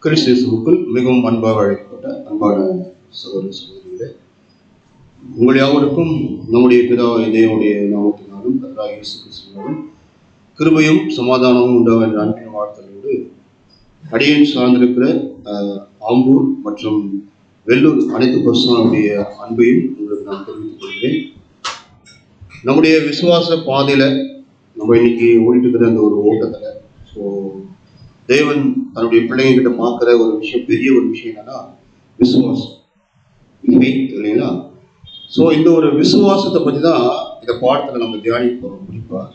கிறிஸ்துவுக்குள் மிகவும் அன்பாக அழைக்கப்பட்ட அன்பான சகோதர சகோதரிகளே, உங்கள் யாவருக்கும் நம்முடைய பிதாவாகிய தேவனுடைய நாமத்தினாலும் கர்த்தராகிய இயேசு கிறிஸ்துவினாலும் கிருபையும் சமாதானமும் உண்டாக என்ற அன்பின் வாழ்த்தலோடு அடியேன் சார்ந்திருக்கிற ஆம்பூர் மற்றும் வெள்ளூர் அனைத்து பர்சனாவுடைய அன்பையும் உங்களுக்கு நான் தெரிவித்துக் கொள்கிறேன். நம்முடைய விசுவாச பாதையில நம்ம இன்னைக்கு ஓடிட்டு இருக்கிற அந்த ஒரு ஓட்டத்தில் தேவன் தன்னுடைய பிள்ளைங்க கிட்ட பார்க்குற ஒரு விஷயம், பெரிய ஒரு விஷயம் என்னன்னா விசுவாசம், இல்லைங்களா? ஸோ இந்த ஒரு விசுவாசத்தை பற்றி தான் இந்த பாடத்தில் நம்ம தியானிக்க போகிறோம். குறிப்பாக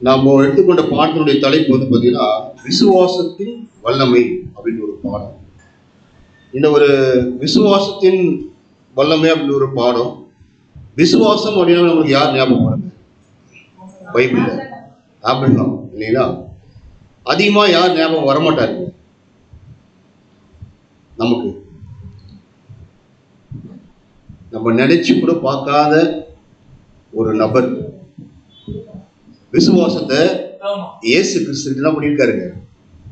நாம் எடுத்துக்கொண்ட பாடத்தினுடைய தலைப்பு வந்து பார்த்தீங்கன்னா விசுவாசத்தின் வல்லமை அப்படின்னு ஒரு பாடம். இந்த ஒரு விசுவாசத்தின் வல்லமை அப்படின்னு ஒரு பாடம். விசுவாசம் அப்படின்னா நம்மளுக்கு யார் ஞாபகம் வருது? பைபிள் ஆபிரகாம், இல்லைங்களா? அதிகமாக யார் ஞாபகம் வரமாட்டாரு நமக்கு? நம்ம நினைச்சு கூட பார்க்காத ஒரு நபர் விசுவாசத்தை இயேசு கிறிஸ்து என்ன பண்ணியிருக்காருங்க?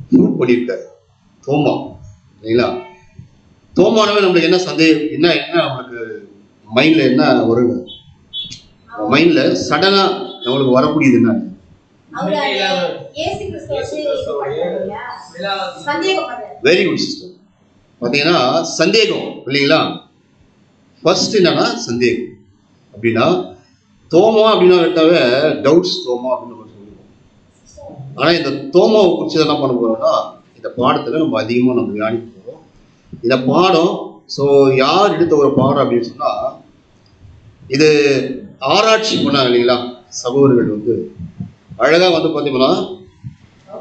ப்ரூவ் பண்ணியிருக்காரு. தோமா, இல்லைங்களா? தோமானவே நம்மளுக்கு என்ன சந்தேகம், என்ன நம்மளுக்கு மைண்ட்ல என்ன வருங்க? மைண்ட்ல சடனா நம்மளுக்கு வரக்கூடியது என்ன? Very good sister. பார்த்தீங்கன்னா சந்தேகம், இல்லைங்களா? ஃபர்ஸ்ட் என்னன்னா சந்தேகம். அப்படின்னா தோமா அப்படின்னா எடுத்தாவே டவுட்ஸ் தோமா அப்படின்னு நம்ம சொல்லுவோம். ஆனால் இந்த தோமாவை குறித்து என்ன பண்ண போறோம்னா இந்த பாடத்தில் நம்ம அதிகமாக நம்ம தியானிக்க போகிறோம். இந்த பாடம் யார் எடுத்த ஒரு பாடம் அப்படின்னு சொன்னால் இது ஆராய்ச்சி பண்ணாங்க, இல்லைங்களா? சகோதரர்கள் வந்து அழகா வந்து பார்த்தீங்கன்னா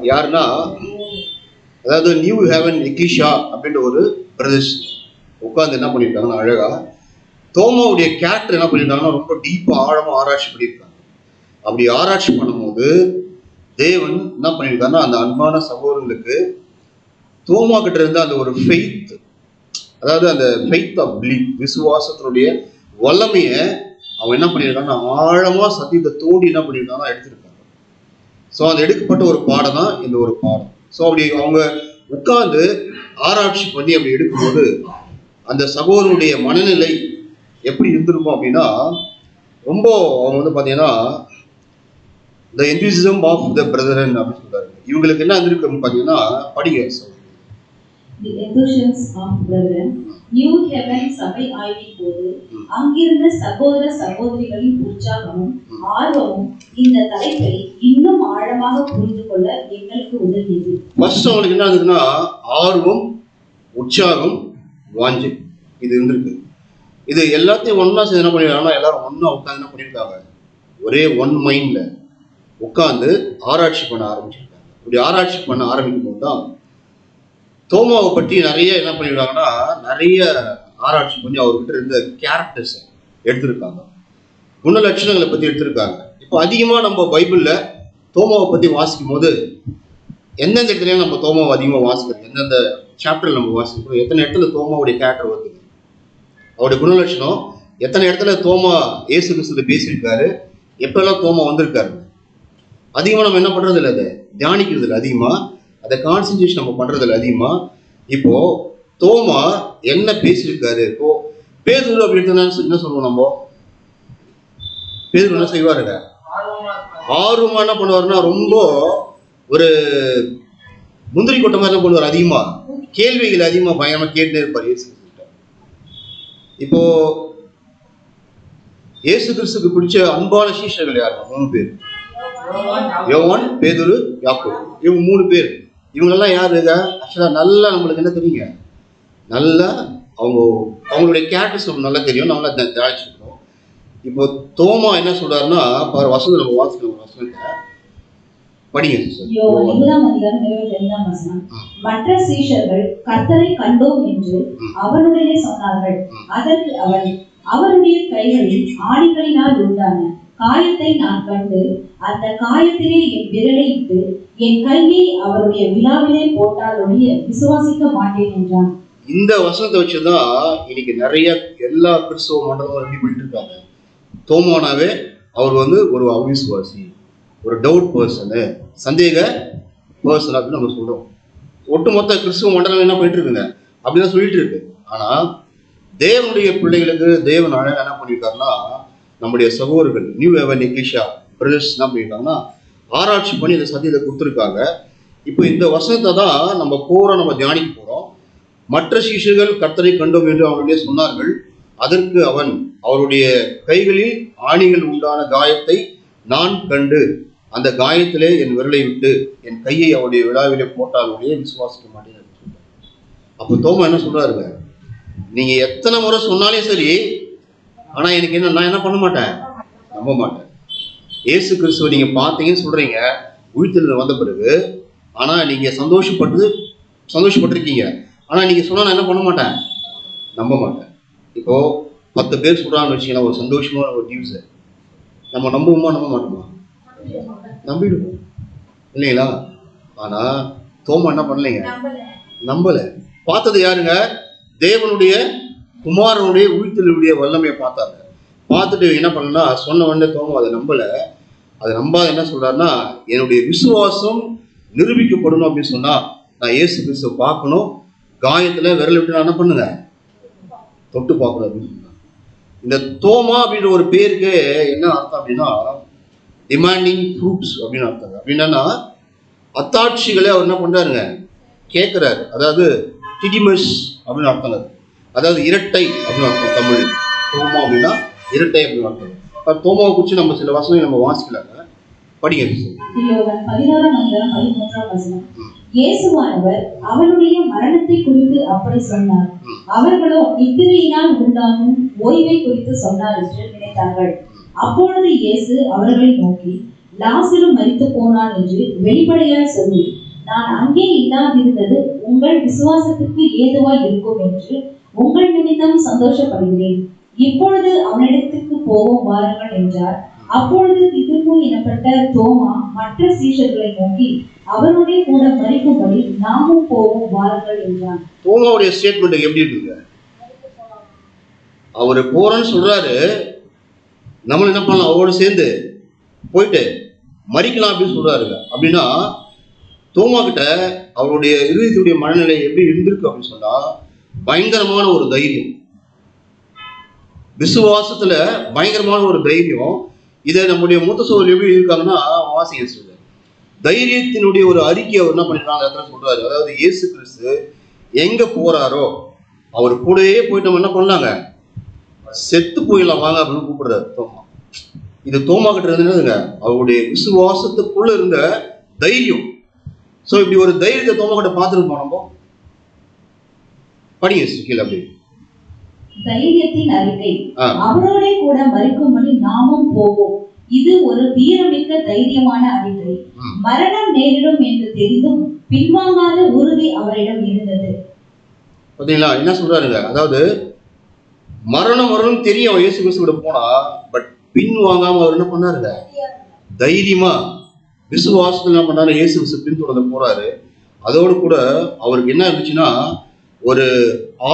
யாருன்னா, அதாவது நியூ ஹேவன் எக்லிஷா அப்படின்ற ஒரு பிரதர்ஸ் உட்காந்து என்ன பண்ணியிருக்காங்கன்னா அழகா தோமாவுடைய கேரக்டர் என்ன பண்ணியிருக்காங்கன்னா ரொம்ப டீப்பா ஆழமா ஆராய்ச்சி பண்ணியிருக்காங்க. அப்படி ஆராய்ச்சி பண்ணும்போது தேவன் என்ன பண்ணியிருக்காருன்னா அந்த அன்பான சகோதரர்களுக்கு தோமா கிட்ட இருந்த அந்த ஒரு ஃபெய்த், அதாவது அந்த ஃபெய்த் ஆஃப் பிலீஃப், விசுவாசத்தினுடைய வல்லமையை அவன் என்ன பண்ணியிருக்காங்கன்னா ஆழமா சத்தியத்தை தோண்டி என்ன பண்ணியிருக்காங்கன்னா எடுத்திருக்காங்க. ஸோ அந்த எடுக்கப்பட்ட ஒரு பாடம் தான் இந்த ஒரு பாடம். ஸோ அப்படி அவங்க உட்கார்ந்து ஆராய்ச்சி பண்ணி அப்படி எடுக்கும்போது அந்த சகோதரனுடைய மனநிலை எப்படி இருந்திருக்கும் அப்படின்னா ரொம்ப அவங்க வந்து பார்த்தீங்கன்னா த என்தூசிசம் ஆஃப் த பிரதரன் அப்படின்னு சொல்றாரு. இவங்களுக்கு என்ன இருந்திருக்கு பார்த்தீங்கன்னா, படிங்க. The enthusiasm of brethren, New Heaven சபை ஆய்வின் போது அங்கிருந்த சகோதர சகோதரிகளின் உற்சாகமும் ஆர்வமும் இந்த தலைப்பை இன்னும் ஆழமாக புரிந்து கொள்ள எங்களுக்கு உதவியது. ஃபர்ஸ்ட் அவங்களுக்கு என்ன இருந்ததுன்னா ஆர்வம், உற்சாகம், வாஞ்சை இது இருந்திருக்கு. இது எல்லாத்தையும் ஒன்னா சேர்ந்து என்ன பண்ணிருக்காங்கன்னா எல்லாரும் ஒன்னா உட்காந்து என்ன பண்ணியிருக்காங்க, ஒரே ஒன் மைண்ட்ல உட்காந்து ஆராய்ச்சி பண்ண ஆரம்பிச்சிருக்காங்க. இப்படி ஆராய்ச்சி பண்ண ஆரம்பிக்கும் போது தான் தோமாவை பற்றி நிறைய என்ன பண்ணிருக்காங்கன்னா நிறைய ஆராய்ச்சி பண்ணி அவர்கிட்ட இருந்த கேரக்டர்ஸை எடுத்திருக்காங்க, குண லட்சணங்களை பற்றி எடுத்திருக்காங்க. இப்போ அதிகமாக நம்ம பைபிளில் தோமாவை பற்றி வாசிக்கும் போது எந்தெந்த இடத்துலையும் நம்ம தோமாவை அதிகமாக வாசிக்கிறோம், எந்தெந்த சாப்டரில் நம்ம வாசிக்கிறோம், எத்தனை இடத்துல தோமாவுடைய கேரக்டர் வருது, அவருடைய குணலட்சணம், எத்தனை இடத்துல தோமா இயேசு கிறிஸ்து பேசியிருக்காரு, எப்பெல்லாம் தோமா வந்திருக்காரு. அதிகமாக நம்ம என்ன பண்ணுறது இல்லை, அதை தியானிக்கிறது இல்லை, அதிகமாக அதை கான்சன்ட்ரேஷன் நம்ம பண்றது இல்லை அதிகமாக. இப்போ தோமா என்ன பேசியிருக்காரு, இப்போ பேதுரு அப்படின்னு என்ன சொல்லுவோம் நம்ம, பேதுரு என்ன செய்வாருங்க, ஆர்வமா என்ன பண்ணுவாருன்னா ரொம்ப ஒரு முந்திரி கொட்டை மாதிரி என்ன பண்ணுவார், அதிகமா கேள்விகள் அதிகமா பயங்கரமா கேட்டுட்டே இருப்பார் இயேசு கிறிஸ்து. இப்போ இயேசு கிறிஸ்துக்கு பிடிச்ச அன்பான சீஷர்கள் யாரு? 3 பேர், யோவான், பேதுரு, யாக்கோபு. இவங்க 3 பேர். இவங்களெல்லாம் யாருங்க? ஆக்சுவலா நல்லா நம்மளுக்கு என்ன தெரியுங்க, நல்லா அவங்களுடைய கேரக்டர்ஸ் நமக்கு நல்லா தெரியும், நம்மளா தியானிச்சிருக்கோம். இப்போ தோமா என்ன சொல்றாருன்னா வசனம் நம்ம வாசிக்கணும், வசனத்தை படிங்க. மற்ற சீஷர்கள் கர்த்தரை கண்டோம் என்று அவருடைய சொன்னார்கள். அதற்கு அவன், அவருடைய கைகளில் ஆணிகளினால் உண்டான காயத்தை நான் கண்டு அந்த காயத்திலே என் விரலை இட்டு என் கையை அவருடைய விழாவிலே போட்டால் ஒழிய விசுவாசிக்க மாட்டேன் என்றான். இந்த வசனத்தை வச்சுதான் இன்னைக்கு நிறைய எல்லா கிறிஸ்தவ மண்டலமும் எப்படி பண்ணிட்டு இருக்காங்க. தோமானாவே அவர் வந்து ஒரு அவிசுவாசி, ஒரு டவுட் பர்சனு, சந்தேக பர்சன் அப்படின்னு நம்ம சொல்றோம். ஒட்டுமொத்த கிறிஸ்துவ மண்டலம் என்ன பண்ணிட்டு இருக்குங்க, அப்படிதான் சொல்லிட்டு இருக்கு. ஆனா தேவனுடைய பிள்ளைகளுக்கு தேவன் அழகா என்ன பண்ணியிருக்காருன்னா, நம்முடைய சகோதரர்கள் நியூ எவன் எக்லிஷா பிரதர்ஸ் என்ன பண்ணியிருக்காங்கன்னா ஆராய்ச்சி பண்ணி இந்த சத்தியத்தை கொடுத்துருக்காங்க. இப்போ இந்த வசனத்தை தான் நம்ம தியானிக்க போறோம். மற்ற சீஷர்கள் கர்த்தரை கண்டோம் என்று அவருடைய சொன்னார்கள். அதற்கு அவன், அவருடைய கைகளில் ஆணிகள் உண்டான காயத்தை நான் கண்டு அந்த காயத்திலே என் விரலை விட்டு என் கையை அவருடைய விழாவிலே போட்டாலுடைய விசுவாசிக்க மாட்டேன். அப்போ தோமா என்ன சொல்றாருங்க, நீங்க எத்தனை முறை சொன்னாலே சரி, ஆனா எனக்கு என்ன, நான் என்ன பண்ண மாட்டேன், நம்ப மாட்டேன். இயேசு கிறிஸ்துவ நீங்க பார்த்தீங்கன்னு சொல்றீங்க உயிர்த்தெழுந்து வந்த பிறகு, ஆனா நீங்க சந்தோஷப்பட்டிருக்கீங்க, ஆனா நீங்க சொன்னா நான் என்ன பண்ண மாட்டேன், நம்ப மாட்டேன். இப்போ 10 பேர் சொல்றாங்கன்னு வச்சுக்கலாம், ஒரு சந்தோஷமான ஒரு நியூஸ், நம்ம நம்புவோமா நம்ப மாட்டோமா? நம்பிடுவோம் இல்லைங்களா? ஆனா தோமா என்ன பண்ணலைங்க, நம்பல. பார்த்தது யாருங்க, தேவனுடைய குமாரனுடைய உயிர்த்தெழுடைய வல்லமையை பார்த்தாங்க. பார்த்துட்டு என்ன பண்ணனா, சொன்ன உடனே தோமா அதை நம்பல. அதை நம்பாத என்ன சொல்றாருன்னா, என்னுடைய விசுவாசம் நிரூபிக்கப்படணும் அப்படின்னு சொன்னா நான் இயேசு கிறிஸ்துவ பார்க்கணும், காயத்துல விரல் விட்டு நான் என்ன பண்ணுங்க, தொட்டு பார்க்கணும் அப்படின்னு சொன்னாங்க. இந்த தோமா அப்படின்ற ஒரு பேருக்கு என்ன அர்த்தம் அப்படின்னா, டிமாண்டிங் ப்ரூஃப்ஸ் அப்படின்னு அர்த்தம். அப்படின்னா அத்தாட்சிகளை அவர் என்ன பண்றாருங்க, கேட்கிறாரு. அதாவது டிடிமஸ் அப்படின்னு அர்த்தம். அதாவது இரட்டை அப்படின்னு அர்த்தம். தமிழ் தோமா அப்படின்னா இரட்டை அப்படின்னு அர்த்தம். தோமாவை குறித்து நம்ம சில வசனங்களை நம்ம வாசிக்கலாங்க, படிங்க. இயேசுவானவர் அவனுடைய மரணத்தை குறித்து அப்படி சொன்னார். அவர்களோ நித்திரையினால் உண்டாகும் ஓய்வை குறித்து சொன்னார் என்று நினைத்தார்கள். அப்பொழுது இயேசு அவர்களை நோக்கி, லாசரு மரித்து போனான் என்று வெளிப்படையாய் சொல்லி, நான் அங்கே இல்லாதிருந்தது உங்கள் விசுவாசத்துக்கு ஏதுவாய் இருக்கும் என்று உங்கள் நிமித்தம் சந்தோஷப்படுகிறேன். இப்பொழுது அவனிடத்துக்கு போவோம் வாருங்கள் என்றார். அப்பொழுது திதுப்பு எனப்பட்ட தோமா மற்ற சீஷர்களை நோக்கி, அவருடைய கூட மரிக்கும்படி நாமும் போவோம் வாருங்கள் என்றான். தோமாவுடைய ஸ்டேட்மெண்ட் எப்படி இருக்குங்க, அவரு போறேன்னு சொல்றாரு, நம்ம என்ன பண்ணலாம், அவரோடு சேர்ந்து போயிட்டு மரிக்கலாம் அப்படின்னு சொல்றாருங்க. அப்படின்னா தோமா கிட்ட அவருடைய இருதயத்துடைய மனநிலை எப்படி இருந்திருக்கு அப்படின்னு சொன்னா, பயங்கரமான ஒரு தைரியம், விசுவாசத்துல பயங்கரமான ஒரு தைரியம். இதை நம்முடைய மூத்த சோதரர் எப்படி இருக்காங்கன்னா, வாசிங்க சொல்ற தைரியத்தினுடைய ஒரு அறிக்கை அவர் என்ன பண்ணிருக்காங்க இடத்துல சொல்றாரு. அதாவது இயேசு கிறிஸ்து எங்க போறாரோ அவர் கூடயே போயிட்டு நம்ம என்ன பண்ணலாங்க, செத்து போயிடலாம் வாங்க அப்படின்னு கூப்பிடுறாரு தோமா. இது தோமா கிட்ட இருந்ததுங்க அவருடைய விசுவாசத்துக்குள்ள இருந்த தைரியம். சோ இப்படி ஒரு தைரியத்தை தோமா கிட்ட பார்த்துருப்போம் நம்ம. படிங்க கீழே அப்படி. தைரியத்தின் அறிக்கை, அவரோட கூட மரிக்கும்படி நாமும் போவோம். இது ஒரு வீரமிக்க தைரியமான அறிக்கை. மரணம் நேரிடும் என்று தெரிந்தும் பின்வாங்காத உறுதி அவரிடம் இருந்தது. பாத்தீங்களா என்ன சொல்றாருங்க, அதாவது மரணம் தெரியும் இயேசு கிறிஸ்து கூட போனா, பட் பின் வாங்காம அவர் என்ன பண்ணாருங்க, தைரியமா விசுவாசத்துல என்ன பண்ணாரு, இயேசு கிறிஸ்து பின்தொடர்ந்து போறாரு. அதோடு கூட அவருக்கு என்ன இருந்துச்சுன்னா, ஒரு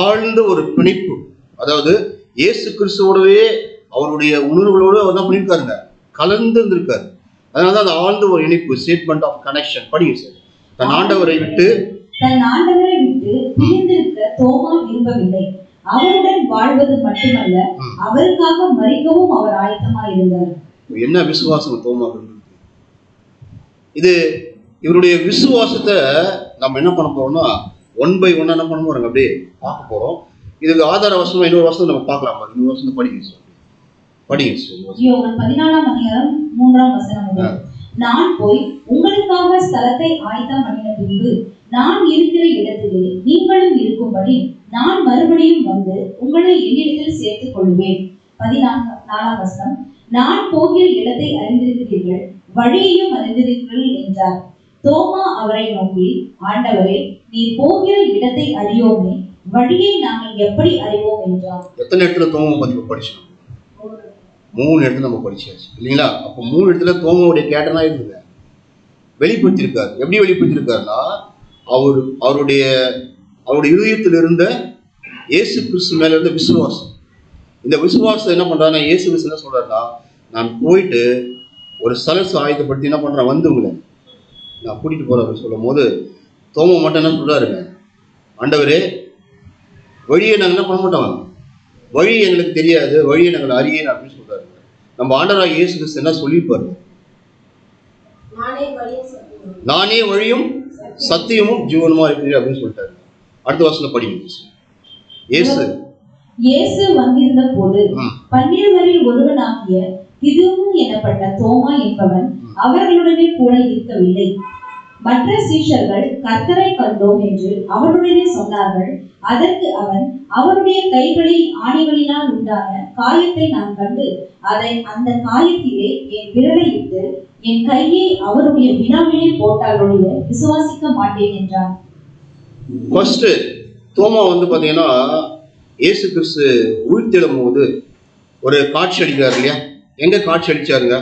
ஆழ்ந்த ஒரு பிணைப்பு. அதாவது இயேசு கிறிஸ்துவோடவே அவருடைய உணர்வுகளோடு அவர் என்ன பண்ணியிருக்காருங்க, கலந்து இருந்திருக்காரு. அதனாலதான் அந்த ஆழ்ந்த ஒரு இணைப்பு, ஸ்டேட்மெண்ட் ஆஃப் கனெக்ஷன். படிங்க சார். தன் ஆண்டவரை விட்டு பிரிந்திருக்க தோமா விரும்பவில்லை. அவருடன் வாழ்வது மட்டுமல்ல, அவருக்காக மரிக்கவும் அவர் ஆயத்தமாய் இருந்தார். என்ன விசுவாசம் தோமா இருந்தது. இது இவருடைய விசுவாசத்தை நம்ம என்ன பண்ண போறோம்னா, 1 by 1 என்ன பண்ண போறோம், அப்படியே பார்க்க போறோம். இதுக்கு ஆதார வசனம் இன்னொரு வசனம் நம்ம பார்க்கலாம். இன்னொரு வசனம் படிங்க. யோவான் 14:3 நான் போய் உங்களுக்காக ஸ்தலத்தை ஆயத்தம் பண்ணின பின்பு நான் இருக்கிற இடத்திலே நீங்களும் இருக்கும்படி நான் மறுபடியும் வந்து உங்களை என்னிடத்தில் சேர்த்துக் கொள்வேன். 14 நான் போகிற இடத்தை அறிந்திருக்கிறீர்கள், வழியையும் அறிந்திருக்கிறீர்கள் என்றார். தோமா அவரை நோக்கி, ஆண்டவரே, நீ போகிற இடத்தை அறியோமே, வழியை நாங்கள் எப்படி அறிவோம் என்றார். எத்தனை இடத்துல தோமா பத்தி படிச்சோம்? 3 இடத்துல நம்ம படிச்சாச்சு இல்லைங்களா? அப்போ 3 இடத்துல தோமாவுடைய கேட்டனா இருக்குங்க, வெளிப்படுத்தியிருக்காரு. எப்படி வெளிப்படுத்தியிருக்காருன்னா, அவருடைய இதயத்தில் இருந்த இயேசு கிறிஸ்து மேல இருந்த விசுவாசம். இந்த விசுவாசம் என்ன பண்றாருன்னா, இயேசு கிறிஸ்து என்ன சொல்றாருன்னா, நான் போயிட்டு ஒரு ஸ்தலத்தை ஆயத்தப்படுத்தி என்ன பண்றேன், வந்து உங்களை நான் கூட்டிட்டு போறேன் அப்படின்னு சொல்லும் போது தோமா மட்டும் என்ன சொல்றாருங்க, ஆண்டவரே வழியை நாங்கள் என்ன பண்ண மாட்டோம், வழி எங்களுக்கு தெரியாது, வழியை நாங்கள் அறியேன் அப்படின்னு சொல்றாரு. நம்ம ஆண்டவராக இயேசு கிறிஸ்து என்ன சொல்லியிருப்பாரு, நானே வழியும் சத்தியமும் ஜீவனுமா இருக்கிறேன் அப்படின்னு சொல்லிட்டாரு. அடுத்த வசனம் படிங்க. இயேசு வந்திருந்த போது 12 ஒருவனாகிய திதுமு எனப்பட்ட தோமா என்பவன் அவர்களுடனே கூட இருக்கவில்லை. மற்ற சீஷர்கள் கர்த்தரை கண்டோம் என்று அவனுடனே சொன்னார்கள். அதற்கு அவன், அவருடைய கைகளில் ஆணிகளினால் உண்டான காயத்தை நான் கண்டு அந்த காயத்திலே என் விரலை இட்டு என் கையை அவருடைய வினாவிலே போட்டாலுடைய விசுவாசிக்க மாட்டேன் என்றான். ஃபர்ஸ்ட் தோமா பாத்தீங்கன்னா இயேசு கிறிஸ்து உயிர்த்தெழும் போது ஒரு காட்சி அளிக்கிறார் இல்லையா? எங்க காட்சி அளிச்சாருங்க?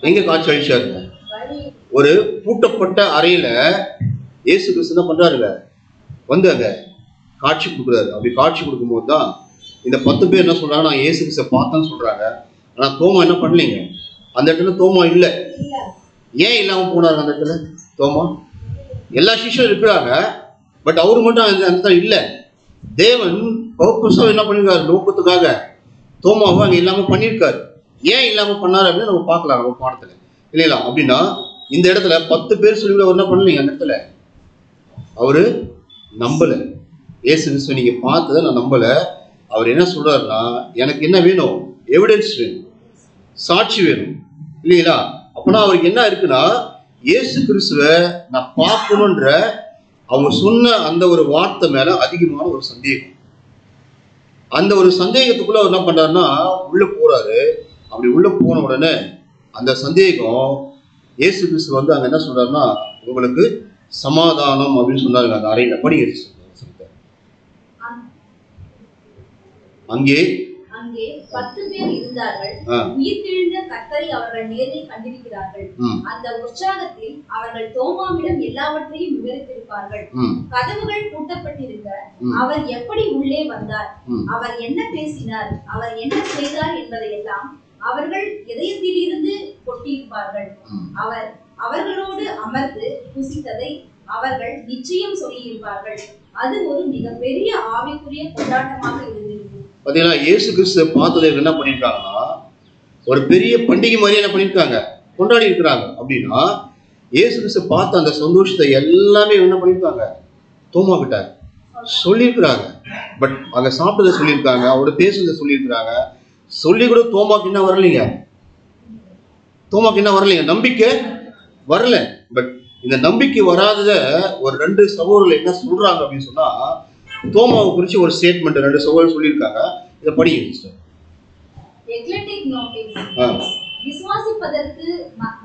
எங்க காட்சி அளிச்சாருங்க? ஒரு பூட்டப்பட்ட அறையில இயேசு கிறிஸ்து என்ன பண்றாருங்க, அங்க காட்சி கொடுக்குறாரு. அப்படி காட்சி கொடுக்கும் போது தான் இந்த 10 பேர் என்ன சொல்றாங்க, நான் இயேசு கிறிஸ்த பார்த்தேன்னு சொல்றாங்க. ஆனா தோமா என்ன பண்ணலீங்க, அந்த இடத்துல தோமா இல்லை. ஏன் இல்லாம போனாரு அந்த இடத்துல தோமா? எல்லா சிஷ்யரும் இருக்கிறாங்க, பட் அவரு மட்டும் அந்த இடத்துல இல்லை. தேவன் பர்பஸா என்ன பண்ணிருக்காரு, நோக்கத்துக்காக தோமாவை அங்க இல்லாம பண்ணியிருக்காரு. ஏன் இல்லாம பண்ணாரு அப்படின்னு நம்ம பார்க்கலாம் நம்ம பாடத்துல இல்லைங்களா? அப்படின்னா இந்த இடத்துல 10 பேர் சொல்லி அவர் என்ன பண்ணலீங்க, அந்த இடத்துல அவரு நம்பல. இயேசு கிறிஸ்துவை நீங்க பார்த்ததை நான் நம்பல. அவர் என்ன சொல்றாருன்னா, எனக்கு என்ன வேணும், எவிடன்ஸ் வேணும், சாட்சி வேணும் இல்லைங்களா? அப்படின்னா அவருக்கு என்ன இருக்குன்னா, இயேசு கிறிஸ்துவை நான் பார்க்கணுன்ற அவங்க சொன்ன அந்த ஒரு வார்த்தை மேல அதிகமான ஒரு சந்தேகம். அந்த ஒரு சந்தேகத்துக்குள்ள அவர் என்ன பண்றாருன்னா உள்ள போறாரு. அப்படி உள்ள போன உடனே அந்த சந்தேகம் இயேசு கிறிஸ்து அங்க என்ன சொல்றாருன்னா, உங்களுக்கு சமாதானம் அப்படின்னு சொன்னாருங்க. அந்த அறையில படி அங்கே 10 பேர் இருந்தார்கள். உயிர்த்தெழுந்த கர்த்தரை அவர்கள் நேரில் கண்டிருக்கிறார்கள். அந்த உற்சாகத்தில் அவர்கள் தோமாவிடம் எல்லாவற்றையும் விவரித்திருப்பார்கள். கதவுகள் பூட்டப்பட்டிருக்க அவர் எப்படி உள்ளே வந்தார், அவர் என்ன பேசினார், அவர் என்ன செய்தார் என்பதையெல்லாம் அவர்கள் இதயத்திலிருந்து கொட்டியிருப்பார்கள். அவர் அவர்களோடு அமர்ந்து புசித்ததை அவர்கள் நிச்சயம் சொல்லியிருப்பார்கள். அது ஒரு மிகப்பெரிய ஆவிக்குரிய கொண்டாட்டமாக இருந்தது. பாத்தீங்கன்னா இயேசு கிறிஸ்து பார்த்ததை என்ன பண்ணிருக்காங்கன்னா, ஒரு பெரிய பண்டிகை மாதிரி என்ன பண்ணிருக்காங்க, கொண்டாடி இருக்கிறாங்க. அப்படின்னா இயேசு கிறிஸ்து பார்த்த அந்த சந்தோஷத்தை எல்லாமே என்ன பண்ணிருக்காங்க, தோமா கிட்ட சொல்லியிருக்கிறாங்க. பட் அங்க சாப்பிட்டதை சொல்லியிருக்காங்க, அவரோட பேசுறதை சொல்லியிருக்கிறாங்க. சொல்லி கூட தோமாக்கு என்ன வரலைங்க, நம்பிக்கை வரல. பட் இந்த நம்பிக்கை வராதத ஒரு 2 சகோதரர்கள் என்ன சொல்றாங்க அப்படின்னு சொன்னா, தோமாவை குறிச்சு ஒரு ஸ்டேட்மெண்ட் 2 சகோதரர்கள் சொல்லியிருக்காங்க. இதை படிங்க. விசுவாசிப்பதற்கு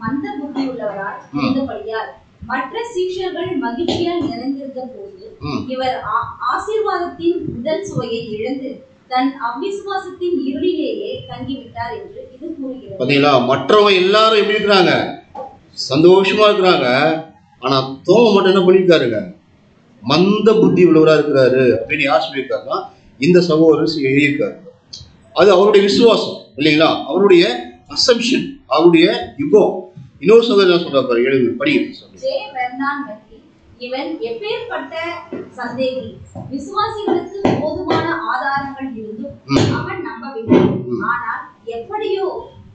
மந்த புத்தி உள்ளவரால் இருந்தபடியால் மற்ற சீஷர்கள் மகிழ்ச்சியால் நிறைந்திருந்த போது இவர் ஆசீர்வாதத்தின் முதல் சுவையை இழந்து தன் அவிசுவாசத்தின் இருளிலேயே தங்கிவிட்டார் என்று இது கூறுகிறது. பாத்தீங்களா, மற்றவங்க எல்லாரும் எப்படி இருக்கிறாங்க, சந்தோஷமா இருக்கிறாங்க. ஆனா தோமா மட்டும் என்ன பண்ணிருக்காருங்க, மந்த புத்தி உள்ளவரா இருக்கிறாரு அப்படின்னு யார் சொல்லியிருக்காருன்னா, இந்த சகோதரர் எழுதியிருக்காரு. அது அவருடைய விசுவாசம் இல்லைங்களா, அவருடைய அசம்ஷன், அவருடைய யுகம். இன்னொரு சகோதரர் சொல்றாரு, எழுது படிங்க. இவன் எப்பேற்பட்ட சந்தேகி, விசுவாசிகளுக்கு போதுமான ஆதாரங்கள் இருந்தும் அவன் நம்பவில்லை. ஆனால் எப்படியோ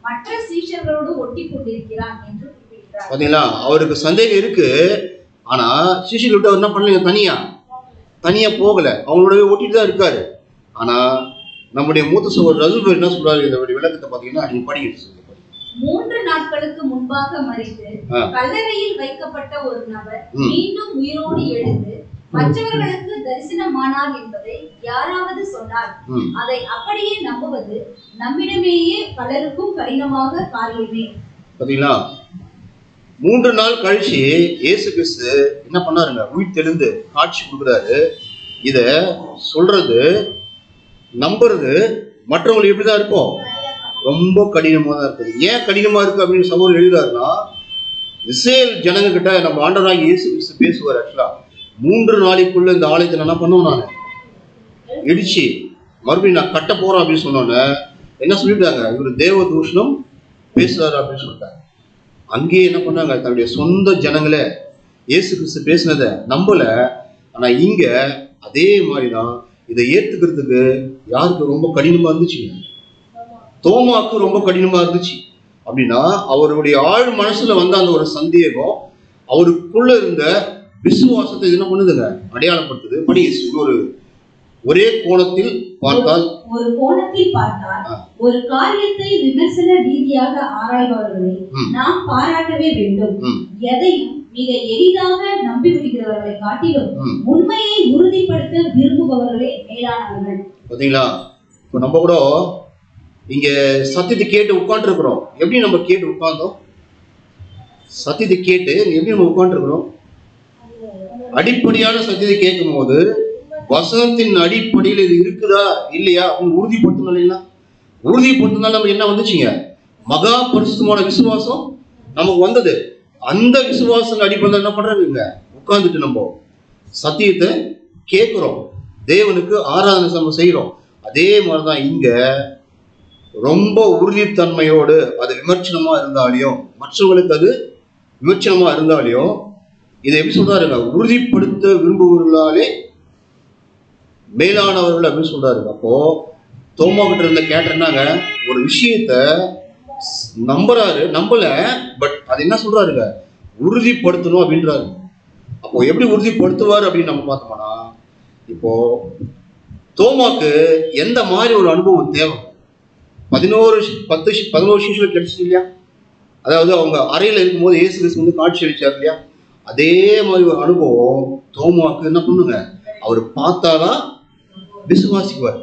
மற்ற சீஷர்களோடு ஒட்டி கொண்டிருக்கிறான் என்று குறிப்பிட்டார். பாத்தீங்களா, அவருக்கு சந்தேகம் இருக்கு. ஆனா சீஷர்கள் விட்டு அவர் என்ன பண்ணல, தனியா போகல, அவங்களோடவே ஒட்டிட்டு தான் இருக்காரு. ஆனா நம்முடைய மூத்த சகோதரர் ரசூல் என்ன சொல்றாரு, இதோட விளக்கத்தை பாத்தீங்கன்னா நீங்க படிக்க. 3 நாட்களுக்கு முன்பாக மரித்து கல்லறையில் வைக்கப்பட்ட ஒரு நபர் மீண்டும் உயிரோடு எழுந்து மற்றவர்களுக்கு தரிசனமானார் என்பதை யாராவது சொன்னார், அதை அப்படியே நம்புவது நம்மிடமேயே பலருக்கும் கடினமாக காரியமே. பாத்தீங்களா, 3 நாள் கழிச்சு இயேசு கிறிஸ்து என்ன பண்ணாருங்க, உயிர்த்தெழுந்து காட்சி கொடுக்குறாரு. இத சொல்றது நம்புறது மற்றவங்களுக்கு எப்படிதான் இருக்கும், ரொம்ப கடினமா தான் இருக்குது. ஏன் கடினமா இருக்கு அப்படின்னு சகோதரர் எழுதுறாருன்னா, இஸ்ரேல் ஜனங்க கிட்ட நம்ம ஆண்டவராகிய இயேசு கிறிஸ்து பேசுவார். ஆக்சுவலா 3 நாளைக்குள்ள இந்த ஆலயத்தை என்ன பண்ணுவோம், நான் இடிச்சு மறுபடியும் நான் கட்ட போறேன் அப்படின்னு சொன்னோன்னே என்ன சொல்லிட்டாங்க, இவர் தேவ தூஷணம் பேசுறாரு அப்படின்னு சொல்லிட்டாங்க. அங்கேயே என்ன பண்ணாங்க, தன்னுடைய சொந்த ஜனங்களே இயேசு கிறிஸ்து பேசினதை நம்பல. ஆனா இங்க அதே மாதிரிதான் இதை ஏத்துக்கிறதுக்கு யாருக்கு ரொம்ப கடினமா இருந்துச்சு? தோமாக்கு ரொம்ப கடினமா இருந்துச்சு. அப்படின்னா அவருடைய ஆழ் மனசுல வந்த அந்த ஒரு சந்தேகம் அவருக்குள்ள இருந்த விசுவாசத்தை என்ன பண்ணுதுங்க, அடையாளப்படுத்துது. படி ஒரு ஒரே கோணத்தில் பார்த்தால், ஒரு கோணத்தில் பார்த்தால் ஒரு காரியத்தை விமர்சன ரீதியாக ஆராய்பவர்களை நாம் பாராட்டவே வேண்டும். எதையும் மிக எளிதாக நம்பிவிடுகிறவர்களை காட்டிலும் உண்மையை உறுதிப்படுத்த விரும்புபவர்களே மேலானவர்கள். பாத்தீங்களா? இப்போ நம்ம கூட இங்க சத்தியத்தை கேட்டு உட்கார்ந்து இருக்கிறோம். எப்படி நம்ம கேட்டு உட்கார்ந்தோம்? சத்தியத்தை கேட்டு எப்படி நம்ம உட்கார்ந்து இருக்கிறோம்? அடிப்படையான சத்தியத்தை கேட்கும் போது வசனத்தின் அடிப்படையில் இது இருக்குதா இல்லையா அப்படின்னு உறுதிப்படுத்தணும். இல்லைங்களா? உறுதிப்படுத்தினால நம்ம என்ன வந்துச்சுங்க, மகா பரிசுத்தமான விசுவாசம் நமக்கு வந்தது. அந்த விசுவாசம் அடிப்படையில் என்ன பண்றாங்க, உட்கார்ந்துட்டு நம்ம சத்தியத்தை கேட்கிறோம், தேவனுக்கு ஆராதனை நம்ம செய்யறோம். அதே மாதிரிதான் இங்க ரொம்ப உறுதித்தன்மையோடு அது விமர்சனமா இருந்தாலையும், மற்றவங்களுக்கு அது விமர்சனமா இருந்தாலையும், இதை எப்படி சொல்றாருங்க, உறுதிப்படுத்த விரும்புவர்களாலே மேலானவர்கள் அப்படின்னு சொல்றாரு. அப்போ தோமா கிட்ட இருந்த கேட்டர்னாங்க ஒரு விஷயத்த நம்புறாரு, நம்பல, பட் அது என்ன சொல்றாருங்க, உறுதிப்படுத்தணும் அப்படின்றாரு. அப்போ எப்படி உறுதிப்படுத்துவார் அப்படின்னு நம்ம பார்த்தோம்னா, இப்போ தோமாக்கு எந்த மாதிரி ஒரு அனுபவம் தேவை? 11 சிசுகள் கிடைச்சிச்சு இல்லையா? அதாவது அவங்க அறையில இருக்கும்போது இயேசு கிறிஸ்து வந்து காட்சி அளிச்சார் இல்லையா? அதே மாதிரி ஒரு அனுபவம் தோமாக்கு என்ன பண்ணுங்க, அவர் பார்த்தாதான் விசுவாசிக்குவார்.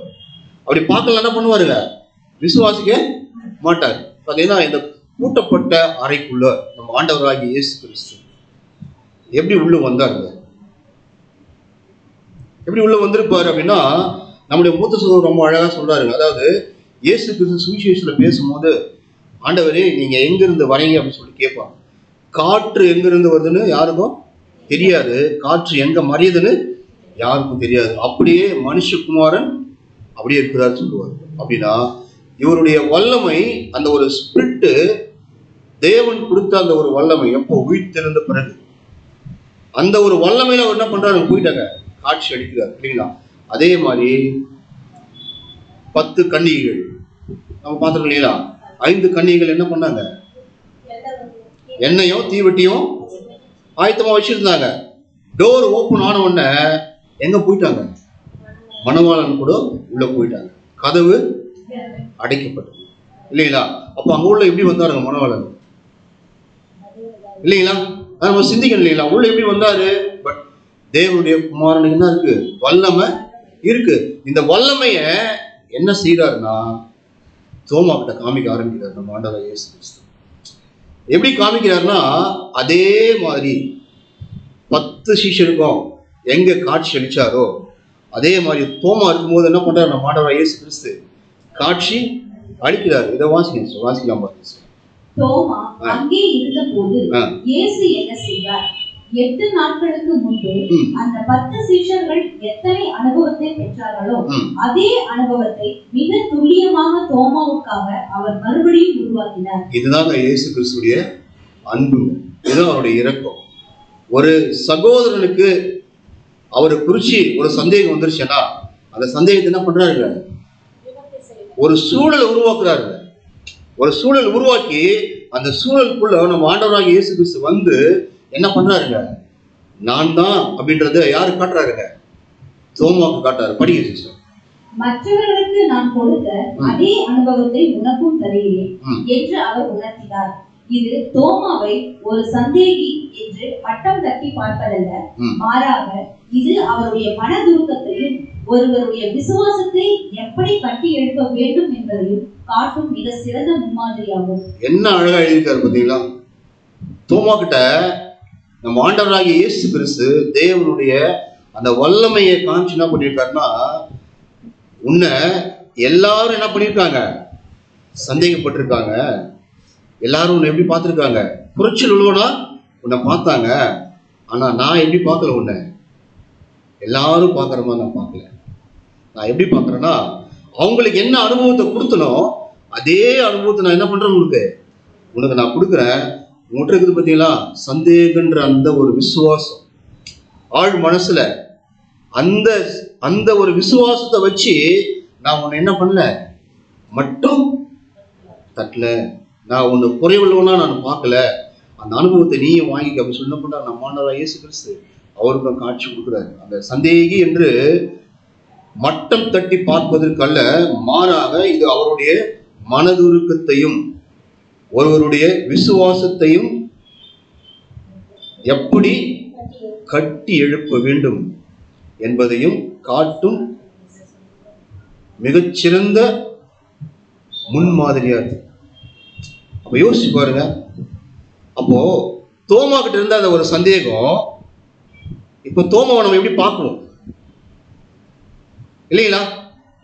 அப்படி பார்க்கல என்ன பண்ணுவாருங்க, விசுவாசிக்க மாட்டார். பார்த்தீங்கன்னா இந்த பூட்டப்பட்ட அறைக்குள்ள நம்ம ஆண்டவராகிய இயேசு கிறிஸ்து எப்படி உள்ள வந்தாருங்க, எப்படி உள்ள வந்திருப்பாரு அப்படின்னா, நம்முடைய மூத்த சகோதரர் ரொம்ப அழகா சொல்றாருங்க. அதாவது இயேசு கிறிஸ்து சுவிசேஷத்துல பேசும்போது, ஆண்டவரே நீங்க எங்க இருந்து வரீங்க அப்படின்னு சொல்லி கேட்பாங்க. காற்று எங்க இருந்து வருதுன்னு யாருக்கும் தெரியாது, காற்று எங்க மறையுதுன்னு யாருக்கும் தெரியாது, அப்படியே மனுஷகுமாரன் அப்படியே இருக்கிறார் சொல்லுவார். அப்படின்னா இவருடைய வல்லமை, அந்த ஒரு ஸ்பிரிட்டு தேவன் கொடுத்த அந்த ஒரு வல்லமை எப்போ உயிர்த்தெழுந்த பிறகு அந்த ஒரு வல்லமையில அவர் என்ன பண்றாரு, போயிட்டாங்க காட்சி அளிக்கிறார் இல்லைங்களா? அதே மாதிரி 10 கன்னிகைகள் நம்ம பார்த்துருக்கோம் இல்லைங்களா? 5 கன்னிகைகள் என்ன பண்ணாங்க, எண்ணெயும் தீவட்டியும் ஆயத்தமா வச்சிருந்தாங்க. டோர் ஓப்பன் ஆன உடனே எங்க போயிட்டாங்க, மணவாளன் கூட உள்ள போயிட்டாங்க, கதவு அடைக்கப்பட்டது இல்லைங்களா? அப்ப அங்க உள்ள எப்படி வந்தாருங்க மணவாளன் இல்லைங்களா? நம்ம சிந்திக்கணும் இல்லைங்களா, உள்ள எப்படி வந்தாரு? பட் தேவனுடைய குமாரனுக்கு என்ன இருக்கு, வல்லமை இருக்கு. இந்த வல்லமைய என்ன செய்யறாருன்னா தோமா கிட்ட காமிக்க ஆரம்பிக்கிறார் நம்ம ஆண்டவர் இயேசு கிறிஸ்து. எப்படி காமிக்கிறாருன்னா, அதே மாதிரி 10 சீஷருக்கும் எங்க காட்சி அளிச்சாரோ அதே மாதிரி தோமா இருக்கும்போது என்ன பண்றாரு நம்ம ஆண்டவர் இயேசு கிறிஸ்து, காட்சி அளிக்கிறார். இதை வாசிக்கலாம் பாருங்க. தோமா அங்கே இருந்தபோது இயேசு என்ன செய்தார்? 8 நாட்களுக்கு முன்பு அந்த 10 சீஷர்கள் எத்தனை அனுபவத்தை பெற்றார்களோ அதே அனுபவத்தை மிக துல்லியமாக தோமாவுக்காக அவர் மறுபடியும் உருவாக்கினார். இதுதான் இயேசு கிறிஸ்துடைய அன்பு, இதுதான் அவருடைய இரக்கம். ஒரு சகோதரனுக்கு அவரை குறிச்சு ஒரு சந்தேகம் வந்துருச்சுன்னா அந்த சந்தேகத்தை என்ன பண்றாருங்க, ஒரு சூழலை உருவாக்குறாரு. ஒரு சூழல் உருவாக்கி அந்த சூழலுக்குள்ள நம்ம ஆண்டவராகிய இயேசு கிறிஸ்து வந்து என்ன பண்றாருங்க, நான் தான் அப்படின்றத யாரு காட்டுறாருங்க, தோமாவுக்கு காட்டுறாரு. படிங்க சிஸ்டர். மற்றவர்களுக்கு நான் கொடுத்த அதே அனுபவத்தை உனக்கும் தருகிறேன் என்று அவர் உணர்த்தினார். இது தோமாவை ஒரு சந்தேகி என்று பட்டம் தட்டி பார்ப்பதல்ல, மாறாக இது அவருடைய மனதுருக்கத்தையும் ஒருவருடைய விசுவாசத்தை எப்படி கட்டி எழுப்ப வேண்டும் என்பதையும் காட்டும் மிக சிறந்த முன்மாதிரியாகும். என்ன அழகா எழுதியிருக்காரு பார்த்தீங்களா? தோமா கிட்ட நம்ம ஆண்டவராகிய இயேசு கிறிஸ்து தேவனுடைய அந்த வல்லமையை காமிச்சு என்ன பண்ணியிருக்காருன்னா, உன்னை எல்லாரும் என்ன பண்ணியிருக்காங்க, சந்தேகப்பட்டிருக்காங்க. எல்லாரும் உன்னை எப்படி பார்த்துருக்காங்க, குறைச்சல் உள்ளவனா உன்னை பார்த்தாங்க. ஆனா நான் எப்படி பார்க்கல, உன்னை எல்லாரும் பார்க்குற மாதிரி நான் பார்க்கல. நான் எப்படி பார்க்குறேன்னா, அவங்களுக்கு என்ன அனுபவத்தை கொடுத்தனோ அதே அனுபவத்தை நான் என்ன பண்றேன், உனக்கு நான் கொடுக்குறேன். உங்கள்கிட்ட இருக்குது பார்த்தீங்களா, சந்தேகன்ற அந்த ஒரு விசுவாசம் ஆழ் மனசுல, அந்த அந்த ஒரு விசுவாசத்தை வச்சு நான் உன்னை என்ன பண்ணல, மட்டும் தட்டல, நான் உன்னை குறைவுள்ளவனா நான் பார்க்கல, அந்த அனுபவத்தை நீயும் வாங்கிக்க அப்படின்னு சொல்லி என்ன பண்றாரு நம்ம ஆண்டவராகிய இயேசு கிறிஸ்து அவருக்கும் காட்சி கொடுக்குறாரு. அந்த சந்தேகி என்று மட்டம் தட்டி பார்ப்பதற்கல்ல, மாறாக இது அவருடைய மனதுருக்கத்தையும் ஒருவருடைய விசுவாசத்தையும் எப்படி கட்டி எழுப்ப வேண்டும் என்பதையும் காட்டும் மிகச்சிறந்த முன்மாதிரியா இருக்கு. அப்ப யோசிச்சு பாருங்க. அப்போ தோமா கிட்ட இருந்த அந்த ஒரு சந்தேகம், இப்போ தோமாவை நம்ம எப்படி பார்க்கணும் இல்லைங்களா?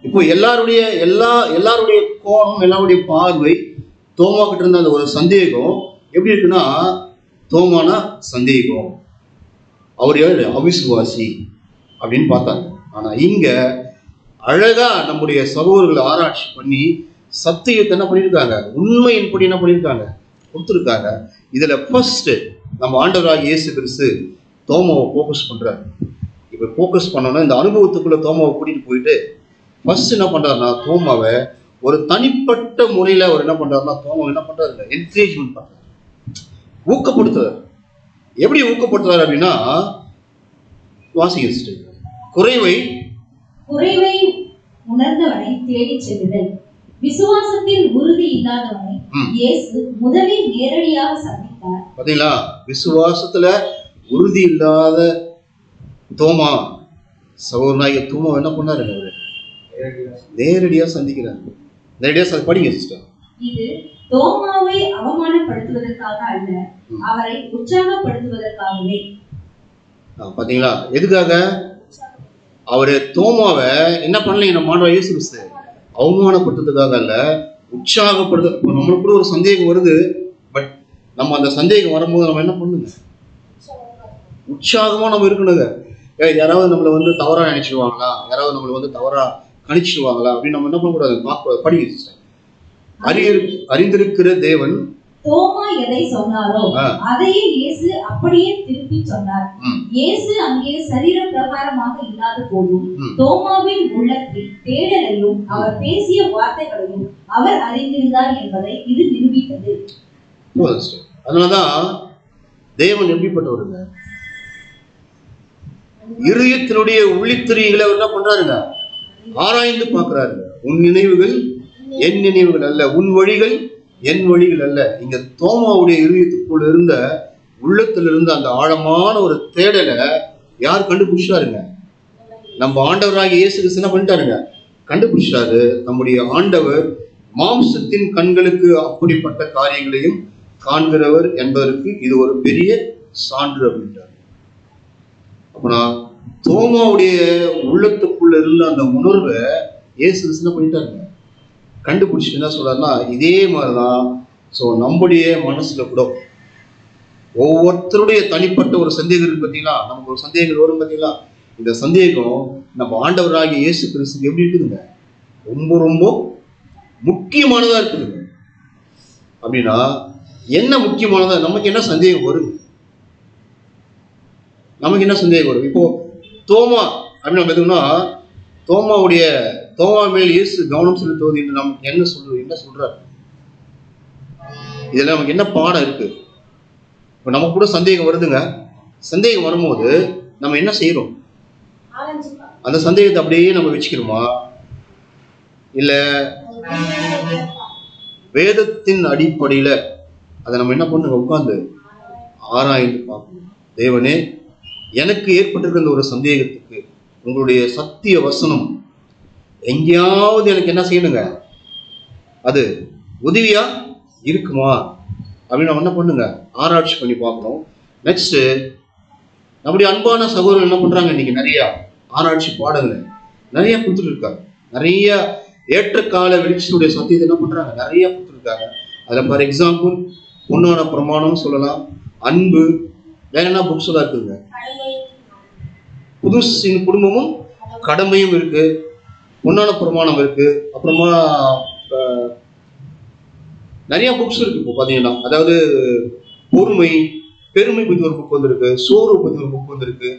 இப்போ எல்லாருடைய கோணம், எல்லாருடைய பார்வை தோமா கிட்ட இருந்த அந்த ஒரு சந்தேகம் எப்படி இருக்குன்னா, தோமானா சந்தேகம், அவர் அவிசுவாசி அப்படின்னு பார்த்தாங்க. ஆனா இங்க அழகா நம்முடைய சகோதரர்களை ஆராய்ச்சி பண்ணி சத்தியத்தை என்ன பண்ணியிருக்காங்க, உண்மையின்படி என்ன பண்ணியிருக்காங்க, கொடுத்துருக்காங்க. இதுல ஃபர்ஸ்ட் நம்ம ஆண்டவராகிய இயேசு கிறிஸ்து தோமாவை ஃபோக்கஸ் பண்றாரு. இப்ப ஃபோக்கஸ் பண்ணோம்னா இந்த அனுபவத்துக்குள்ள தோமாவை கூட்டிட்டு போயிட்டு ஃபர்ஸ்ட் என்ன பண்றாருன்னா, தோமாவை ஒரு தனிப்பட்ட முறையில அவர் என்ன பண்றாருன்னா, தோமாவை என்ன பண்றாரு, என்கரேஜ்மெண்ட் பண்றாரு, ஊக்கப்படுத்துறாரு. எப்படி ஊக்கப்படுத்துறாரு அப்படின்னா, வாசிக்க குறைவை உணர்ந்தவனை தேடி செல்லுதல். விசுவாசத்தில் உறுதி இல்லாதவனை இயேசு முதலில் நேரடியாக சந்தித்தார். பாத்தீங்களா, விசுவாசத்துல உறுதி இல்லாத தோமா, சகோதரனாகிய தோமா என்ன பண்ணாரு, நேரடியா சந்திக்கிறார். நேரடியா படிங்க சிஸ்டர். இது தோமாவை அவமானப்படுத்துவதற்காக அல்ல, அவரை உற்சாகப்படுத்துவதற்காகவே. பாத்தீங்களா, எதுக்காக அவரு தோமாவை என்ன பண்ணல, நம்ம ஆண்டவராகிய இயேசு கிறிஸ்து அவமானப்படுத்துறதுக்காக அல்ல, உற்சாகப்படுத்த. நம்மளுக்கு கூட ஒரு சந்தேகம் வருது, பட் நம்ம அந்த சந்தேகம் வரும்போது நம்ம என்ன பண்ணுங்க, உற்சாகமா நம்ம இருக்கணுங்க. யாராவது நம்மளை வந்து தவறா நினைச்சிடுவாங்களா, யாராவது நம்மளை வந்து தவறா கணிச்சிடுவாங்களா அப்படின்னு நம்ம என்ன பண்ணக்கூடாது, படிக்க. அறிந்திருக்கிற தேவன் தோமா எதை சொன்னாரோ அதையே இயேசு அப்படியே திருப்பி சொன்னார். இயேசு அங்கே சரீர பிரகாரமாக இல்லாத போதும் தோமாவின் உள்ளத்தில் தேடலையும் அவர் பேசிய வார்த்தைகளையும் அவர் அறிந்திருந்தார் என்பதை இது நிரூபித்தது. அதனாலதான் தேவன் எப்படிப்பட்டவருங்க, இருதயத்தினுடைய உள்ளித்திரியங்களை என்ன பண்றாருங்க, ஆராய்ந்து பார்க்கிறாருங்க. உன் நினைவுகள் என் நினைவுகள் அல்ல, உன் வழிகள் என் வழிகள் அல்ல. இங்க தோமாவுடைய இருதயத்துக்குள்ள இருந்த உள்ளத்துல இருந்த அந்த ஆழமான ஒரு தேடலை யார் கண்டுபிடிச்சாருங்க, நம்ம ஆண்டவராகிய இயேசு கிறிஸ்து என்ன பண்ணிட்டாருங்க, கண்டுபிடிச்சாரு. நம்முடைய ஆண்டவர் மாம்சத்தின் கண்களுக்கு அப்படிப்பட்ட காரியங்களையும் காண்கிறவர் என்பதற்கு இது ஒரு பெரிய சான்று அப்படின்றார். அப்பனா தோமாவுடைய உள்ளத்துக்குள்ள இருந்த அந்த உணர்வை இயேசு கிறிஸ்து என்ன பண்ணிட்டாருங்க, கண்டுபிடிச்சிட்டு என்ன சொல்றாருன்னா, இதே மாதிரிதான் நம்முடைய மனசுல கூட ஒவ்வொருத்தருடைய தனிப்பட்ட ஒரு சந்தேகம் இருக்கு பார்த்தீங்களா, நமக்கு ஒரு சந்தேகம் வரும் பார்த்தீங்களா, இந்த சந்தேகம் நம்ம ஆண்டவராகிய இயேசு கிறிஸ்துக்கு எப்படி இருக்குதுங்க, ரொம்ப ரொம்ப முக்கியமானதா இருக்குதுங்க. அப்படின்னா என்ன முக்கியமானதா, நமக்கு என்ன சந்தேகம் வருங்க, நமக்கு என்ன சந்தேகம் வரும். இப்போ தோமா அப்படின்னு நம்ம எதுனா, தோமா மேல் இயேசு கவனம் செலுத்துவது என்று நமக்கு என்ன சொல்றாரு, இதுல நமக்கு என்ன பாடம் இருக்கு. இப்போ நமக்கு கூட சந்தேகம் வருதுங்க. சந்தேகம் வரும்போது நம்ம என்ன செய்யறோம், அந்த சந்தேகத்தை அப்படியே நம்ம வச்சுக்கிறோமா, இல்ல வேதத்தின் அடிப்படையில அதை நம்ம என்ன பண்ணுங்க, உட்கார்ந்து ஆராய்ந்து பார்க்கணும். தேவனே, எனக்கு ஏற்பட்டிருக்கிற ஒரு சந்தேகத்துக்கு உங்களுடைய சத்திய வசனம் எங்கேயாவது எனக்கு என்ன செய்யணுங்க, அது உதவியா இருக்குமா அப்படின்னு நம்ம என்ன பண்ணுங்க, ஆராய்ச்சி பண்ணி பார்க்கணும். நெக்ஸ்ட், நம்முடைய அன்பான சகோதரர்கள் என்ன பண்றாங்க, இன்னைக்கு நிறைய ஆராய்ச்சி பாடங்கள் நிறைய கொடுத்துட்டு இருக்காங்க. நிறைய ஏற்றக்கால வெளிச்சத்துடைய சத்தியத்தை என்ன பண்றாங்க, நிறைய கொடுத்துருக்காங்க. அதுல ஃபார் எக்ஸாம்பிள் பொன்னான பிரமாணம் சொல்லலாம், அன்பு, வேற என்ன புக்ஸ் எல்லாம் இருக்குங்க, புதுசின் குடும்பமும் கடமையும் இருக்கு, பொன்னான பிரமாணம் இருக்கு, அப்புறமா நிறைய புக்ஸ் இருக்கு. இப்போ பாத்தீங்கன்னா, அதாவது பொறுமை, பெருமை பத்தி ஒரு புக் வந்திருக்கு, சோர்வு பத்தி ஒரு புக் வந்திருக்கு.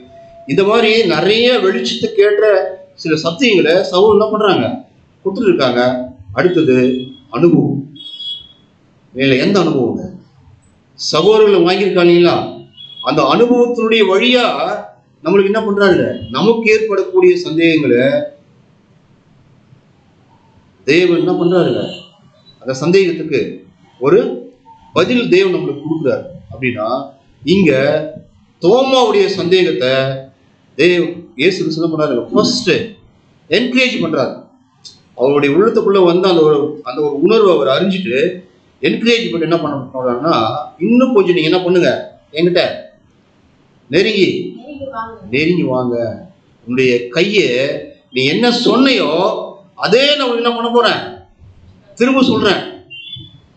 இந்த மாதிரி நிறைய வெளிச்சத்துக்கு ஏற்ற சில சத்தியங்களை சவுல் என்ன பண்றாங்க, கொடுத்துட்டு இருக்காங்க. அடுத்தது அனுபவம். மேல எந்த அனுபவங்க சகோதரர்களை வாங்கியிருக்காங்களா, அந்த அனுபவத்தினுடைய வழியா நம்மளுக்கு என்ன பண்றாங்க, நமக்கு ஏற்படக்கூடிய சந்தேகங்களை தேவன் என்ன பண்றாருங்க, அந்த சந்தேகத்துக்கு ஒரு பதில் தேவன் நம்மளுக்கு கொடுக்குறாரு. அப்படின்னா இங்க தோமாவுடைய சந்தேகத்தை இயேசு என்ன பண்றாரு, ஃபர்ஸ்ட் என்கரேஜ் பண்றாரு. அவருடைய உள்ளத்துக்குள்ள வந்து அந்த ஒரு உணர்வை அவர் அறிஞ்சிட்டு என்கரேஜ் பண்ணி என்ன பண்ணாருன்னா, இன்னும் கொஞ்சம் நீங்க என்ன பண்ணுங்க, என்கிட்ட நெருங்கி வாங்க, உன்னுடைய கையை நீ என்ன சொன்னையோ அதே நான் என்ன பண்ண போறேன், திரும்ப சொல்றேன்.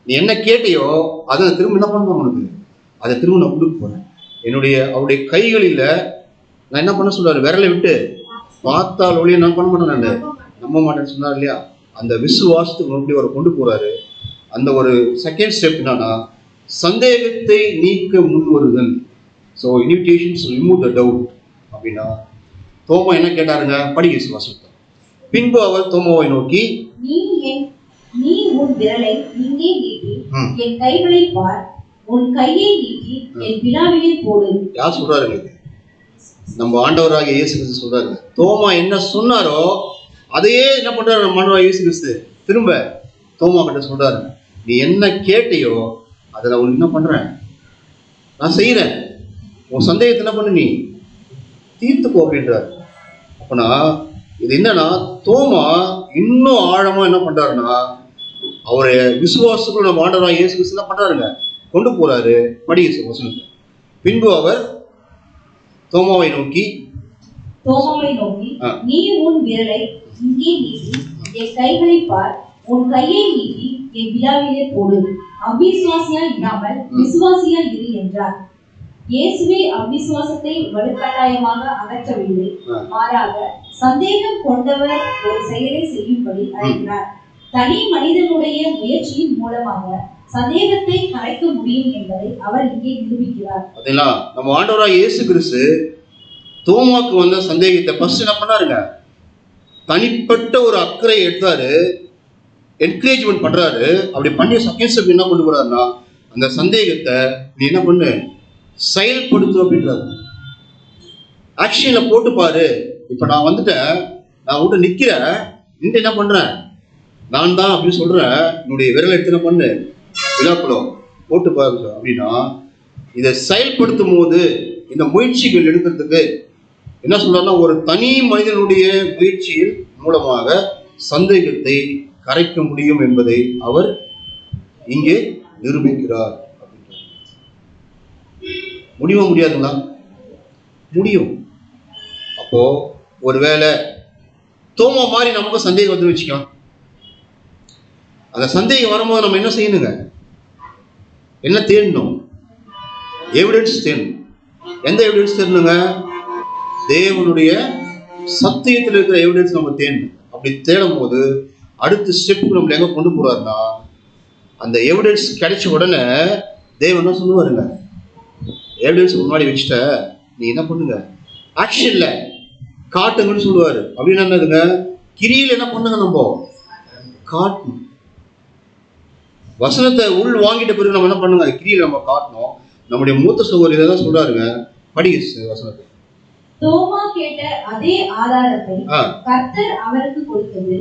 நீ என்ன கேட்டையோ அதை திரும்ப என்ன பண்ண போறேன், உனக்கு அதை திரும்ப நான் கொடுக்க போறேன். அவருடைய கைகளில் நான் என்ன பண்ண சொல்றாரு, விரலை விட்டு பார்த்தால் ஒளியை நான் பண்ண மாட்டேன், நான் நம்ப மாட்டேன்னு சொன்னார் இல்லையா. அந்த விசுவாசத்துக்கு மறுபடியும் அவரை கொண்டு போறாரு. அந்த ஒரு செகண்ட் ஸ்டெப் என்னன்னா, சந்தேகத்தை நீக்க முன் வருதல். So invitations remove the doubt. அப்படின்னா தோமா என்ன கேட்டாருங்க, படிக்க விசுவாசத்தை. பின்பு அவர் தோமாவை நோக்கி, நீ உன் விரலை இங்கே நீட்டி என் கைகளை பார், உன் கையை நீட்டி என் விலாவிலே போடு. யார் சொல்றாருங்க, நம்ம ஆண்டவராகிய இயேசு கிறிஸ்து சொல்றாரு. தோமா என்ன சொன்னாரோ அதையே என்ன பண்றாரு நம்ம ஆண்டவராகிய இயேசு கிறிஸ்து திரும்ப தோமா கிட்ட சொல்றாரு. நீ என்ன கேட்டையோ அதை நான் உனக்கு என்ன பண்றேன், நான் செய்யறேன். உன் சந்தேகத்தை என்ன பண்ணு, நீ தீர்த்துக்கோ அப்படின்றாரு. அப்பனா இது என்னன்னா, தோமா இன்னும் ஆழமா என்ன பண்றாருன்னா, அவருடைய விசுவாசத்துக்குள்ள நம்ம ஆண்டவராகிய இயேசு கிறிஸ்து என்ன பண்றாருங்க, கொண்டு போறாரு. படிக்க வசனத்தை. பின்பு அவர் தோமாவை நோக்கி, நீ உன் விரலை இங்கே நீட்டி என் கைகளை பார், உன் கையை நீட்டி என் விலாவிலே போடு. அவிசுவாசியாய் இராமல் விசுவாசியாய் இரு என்றார். இயேசுவே அவிசுவாசத்தை வலுக்கட்டாயமாக அகற்றவில்லை, மாறாக சந்தேகம் கொண்டவர் ஒரு செயலை செய்யும்படி அழைக்கிறார். தனி மனிதனுடைய முயற்சியின் மூலமாக சந்தேகத்தை கரைக்க முடியும் என்பதை அவர் இங்கே நிரூபிக்கிறார். நம்ம ஆண்டவராகிய இயேசு கிறிஸ்து தோமாக்கு வந்த சந்தேகத்தை ஃபர்ஸ்ட் என்ன பண்ணாருங்க, தனிப்பட்ட ஒரு அக்கறை எடுத்தாரு, என்கரேஜ்மெண்ட் பண்றாரு. அப்படி பண்ணி செகண்ட் ஸ்டெப் என்ன கொண்டு போறாருன்னா, அந்த சந்தேகத்தை நீ என்ன பண்ணு, செயல்படுத்து அப்படின்றாரு. ஆக்ஷன்ல போட்டு பாரு. இப்ப நான் வந்துட்டேன், நான் விட்டு நிக்கிறேன், நின்று என்ன பண்றேன், நான் தான் அப்படின்னு சொல்றேன். என்னுடைய விரலை எடுத்து என்ன பண்ணு, விழாக்குளம் போட்டு பாரு அப்படின்னா, இதை செயல்படுத்தும் போது இந்த முயற்சிகள் எடுக்கிறதுக்கு என்ன சொல்றாருன்னா, ஒரு தனி மனிதனுடைய முயற்சியின் மூலமாக சந்தேகத்தை கரைக்க முடியும் என்பதை அவர் இங்கே நிரூபிக்கிறார். முடியுமா, முடியாதுங்களா? முடியும். அப்போ ஒருவேளை தோமா மாதிரி நமக்கு சந்தேகம் வந்து வச்சுக்கலாம். அந்த சந்தேகம் வரும்போது நம்ம என்ன செய்யணுங்க, என்ன தேடணும், எவிடன்ஸ் தேடணும். எந்த எவிடன்ஸ் தேடணுங்க, தேவனுடைய சத்தியத்தில் இருக்கிற எவிடன்ஸ் நம்ம தேடணும். அப்படி தேடும் போது அடுத்த ஸ்டெப்புக்கு நம்மளை எங்க கொண்டு போறாருன்னா, அந்த எவிடன்ஸ் கிடைச்ச உடனே தேவன் என்ன சொல்லுவாருங்க, எவிடன்ஸ் முன்னாடி வச்சுட்ட, நீ என்ன பண்ணுங்க, ஆக்ஷன்ல காட்டுங்கன்னு சொல்லுவாரு. அப்படின்னு என்னதுங்க, கிரியில என்ன பண்ணுங்க, நம்ம காட்டணும். வசனத்தை உள் வாங்கிட்ட பிறகு நம்ம என்ன பண்ணுங்க, கிரியில நம்ம காட்டணும். நம்முடைய மூத்த சகோதரி தான் சொல்றாருங்க, படிக்க வசனத்தை. தோமா கேட்ட அதே ஆதாரத்தை கர்த்தர் அவருக்கு கொடுத்தது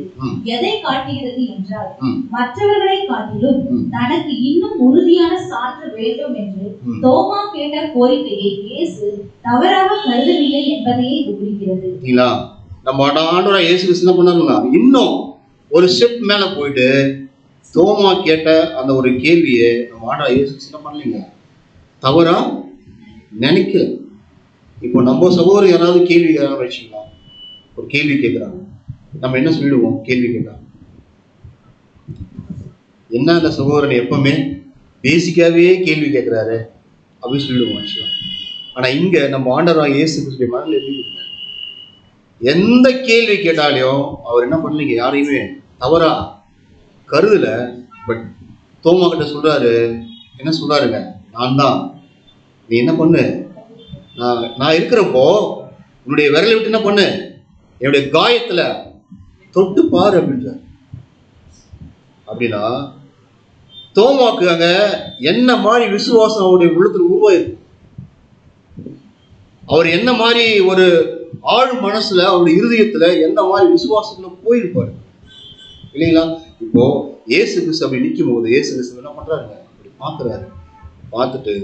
எதை காட்டுகிறது என்றால், மற்றவர்களை காட்டிலும் தனக்கு இன்னும் உறுதியான சான்று வேண்டும் என்று தோமா கேட்ட கோரிக்கையை இயேசு தவறாக கருதவில்லை என்பதையே குறிக்கிறது. நம்ம ஆண்டவராகிய இயேசு கிறிஸ்து என்ன பண்ணாருன்னா, இன்னும் ஒரு ஸ்டெப் மேல போயிட்டு தோமா கேட்ட அந்த ஒரு கேள்வியை நம்ம ஆண்டவராகிய இயேசு கிறிஸ்து என்ன பண்ணலீங்க, தவறா நினைக்கல. இப்போ நம்ம சகோதரர் யாராவது கேள்வி வச்சுங்களா, ஒரு கேள்வி கேட்குறாங்க, நம்ம என்ன சொல்லிடுவோம், கேள்வி கேட்கலாம் என்ன, அந்த சகோதரன் எப்பவுமே பேசிக்காவே கேள்வி கேட்குறாரு அப்படின்னு சொல்லிடுவோம் ஆக்சுவலா. ஆனா இங்க நம்ம ஆண்டவராகிய இயேசு கிறிஸ்துவின் மனதில் எப்படி இருக்குங்க, எந்த கேள்வி கேட்டாலையும் அவர் என்ன பண்ணலீங்க, யாரையுமே தவறா கருதல. பட் தோமா கிட்ட சொல்றாரு, என்ன சொல்றாருங்க, நான் தான். நீ என்ன பண்ணு, நான் இருக்கிறப்போ உன்னுடைய விரலை விட்டு என்ன பண்ணு, என்னுடைய காயத்துல தொட்டு பாரு அப்படின்றார். அப்படின்னா தோமாக்கு அங்க என்ன மாதிரி விசுவாசம் அவருடைய உள்ளத்துல உருவாயிருக்கு, அவர் என்ன மாதிரி ஒரு ஆழ் மனசுல அவருடைய இருதயத்துல எந்த மாதிரி விசுவாசத்துல போயிருப்பாரு இல்லைங்களா? இப்போ இயேசு கிறிஸ்து அப்படி நிற்கும் போது இயேசு கிறிஸ்து என்ன பண்றாருங்க, அப்படி பாக்குறாரு. பார்த்துட்டு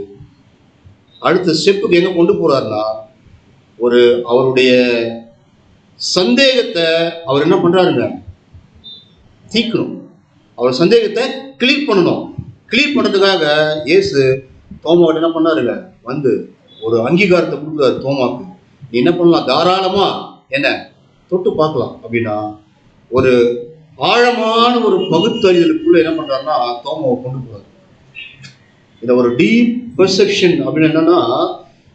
அடுத்த ஸ்டெப்புக்கு எங்க கொண்டு போறாருன்னா, ஒரு அவருடைய சந்தேகத்தை அவர் என்ன பண்றாருங்க, தீக்கணும். அவர் சந்தேகத்தை கிளியர் பண்ணணும். கிளியர் பண்ணதுக்காக இயேசு தோமாவிட்ட என்ன பண்ணாருங்க, வந்து ஒரு அங்கீகாரத்தை கொடுக்குறாரு தோமாக்கு. நீ என்ன பண்ணலாம், தாராளமா என்ன தொட்டு பார்க்கலாம் அப்படின்னா ஒரு ஆழமான ஒரு பகுத்தறிதலுக்குள்ள என்ன பண்றாருன்னா தோமாவை கொண்டு போறாரு. இந்த ஒரு டீப் பெர்செப்ஷன் அப்படின்னு என்னன்னா,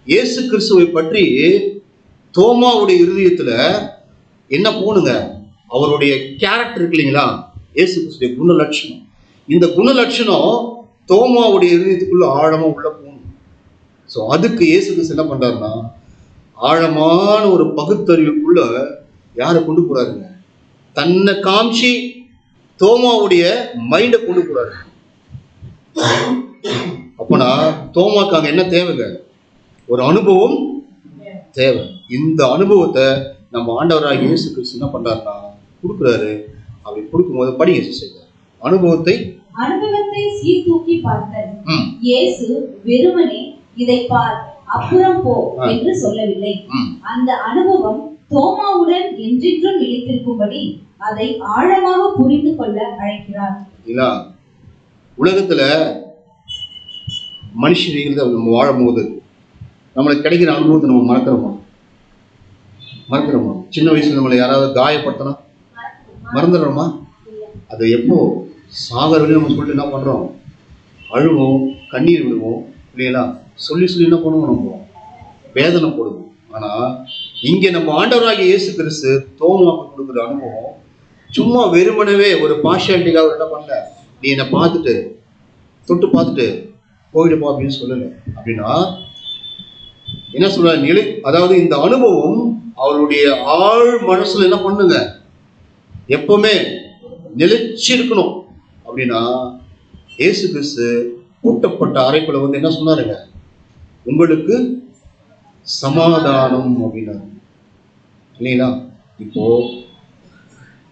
இயேசு கிறிஸ்துவை பற்றி தோமாவுடைய இருதயத்துல என்ன போனுங்க, அவருடைய கேரக்டர் இருக்கு இல்லைங்களா, இயேசு கிறிஸ்துடைய குணலட்சணம். இந்த குணலட்சணம் தோமாவுடைய இருதயத்துக்குள்ள ஆழமா உள்ள போகணும். ஸோ அதுக்கு இயேசு கிறிஸ்து என்ன பண்றாருன்னா, ஆழமான ஒரு பகுத்தறிவுக்குள்ள யாரை கொண்டு போறாருங்க, தன்னை காமிச்சு தோமாவுடைய மைண்டை கொண்டு போறாரு. அப்பனா தோமாக்கு அங்க என்ன தேவைங்க, ஒரு அனுபவம் தேவை. இந்த அனுபவத்தை நம்ம ஆண்டவராக இயேசு கிறிஸ்து என்ன பண்றாருன்னா கொடுக்குறாரு. அப்படி கொடுக்கும்போது படிங்க செய்தார் அனுபவத்தை சீர்தூக்கி பார்த்தேன். இயேசு வெறுமனே இதை பார், அப்புறம் போ என்று சொல்லவில்லை. அந்த அனுபவம் தோமாவுடன் என்றென்றும் நிலைத்திருக்கும்படி அதை ஆழமாக புரிந்து கொள்ள அழைக்கிறார். உலகத்துல மனுஷர்கள் நம்ம வாழும் போது நம்மளுக்கு கிடைக்கிற அனுபவத்தை நம்ம மறக்கிறோமா? சின்ன வயசுல நம்மளை யாராவது காயப்படுத்தினா மறந்துடுறோமா? அது எப்போ சாகரவே நம்ம சொல்லிட்டு என்ன பண்றோம், அழுவோம், கண்ணீர் விடுவோம் இல்லைங்களா, சொல்லி என்ன பண்ணுவோம், நம்ம வேதனை போடுவோம். ஆனா இங்க நம்ம ஆண்டவராகிய இயேசு கிறிஸ்து தோமாவுக்கு கொடுக்குற அனுபவம் சும்மா வெறுமனவே ஒரு பார்ஷியாலிட்டிக்காக என்ன பண்ணல, நீ என்னை பார்த்துட்டு தொட்டு பார்த்துட்டு போயிடுப்பா அப்படின்னு சொல்லல. அப்படின்னா என்ன சொல்ற, அதாவது இந்த அனுபவம் அவருடைய ஆழ் மனசுல என்ன பண்ணுங்க, எப்பவுமே நிலைச்சிருக்கணும். அப்படின்னா இயேசு கிறிஸ்து கூட்டப்பட்ட அறைக்குள்ள வந்து என்ன சொன்னாருங்க, உங்களுக்கு சமாதானம் அப்படின்னாரு இல்லைங்களா? இப்போ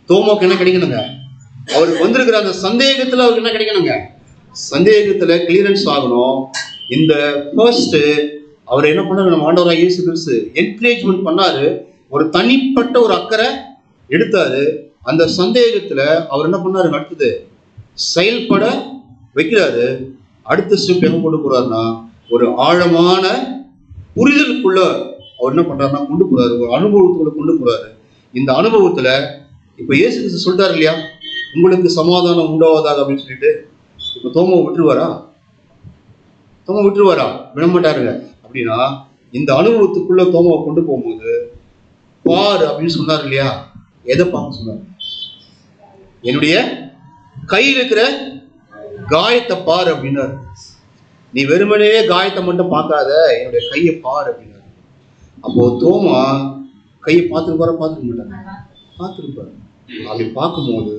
தோமாவுக்கு என்ன கிடைக்கணுங்க, அவருக்கு வந்திருக்கிற அந்த சந்தேகத்துல அவருக்கு என்ன கிடைக்கணுங்க, சந்தேகத்துல கிளியரன்ஸ் ஆகணும். இந்த ஃபர்ஸ்ட் அவர் என்ன பண்ணாரு, நம்ம ஆண்டவராக இயேசு கிறிஸ்து என்கரேஜ்மெண்ட் பண்ணாரு, ஒரு தனிப்பட்ட ஒரு அக்கறை எடுத்தாரு. அந்த சந்தேகத்துல அவர் என்ன பண்ணாரு, அடுத்தது செயல்பட வைக்கிறாரு. அடுத்த ஸ்டெப் எங்க கொண்டு போறாருன்னா, ஒரு ஆழமான புரிதலுக்குள்ள அவர் என்ன பண்றாருன்னா கொண்டு போறாரு, ஒரு அனுபவத்துக்குள்ள கொண்டு போறாரு. இந்த அனுபவத்துல இப்ப இயேசு கிறிஸ்து சொல்லிட்டாரு இல்லையா, உங்களுக்கு சமாதானம் உண்டாவதாக அப்படின்னு சொல்லிட்டு, இப்ப தோமாவை விட்டுருவாரா? விடமாட்டாருங்க. அப்படின்னா இந்த அனுபவத்துக்குள்ள தோமாவை கொண்டு போகும்போது பாரு அப்படின்னு சொன்னார் இல்லையா, எதை பார்க்க சொன்னார், என்னுடைய கையில் இருக்கிற காயத்தை பாரு அப்படின்னாரு. நீ வெறுமனே காயத்தை மட்டும் பார்க்காத, என்னுடைய கையை பாரு அப்படின்னாரு. அப்போ தோமா கையை பார்த்துருப்பாரு பார்த்துருப்பாரு. அப்படி பார்க்கும்போது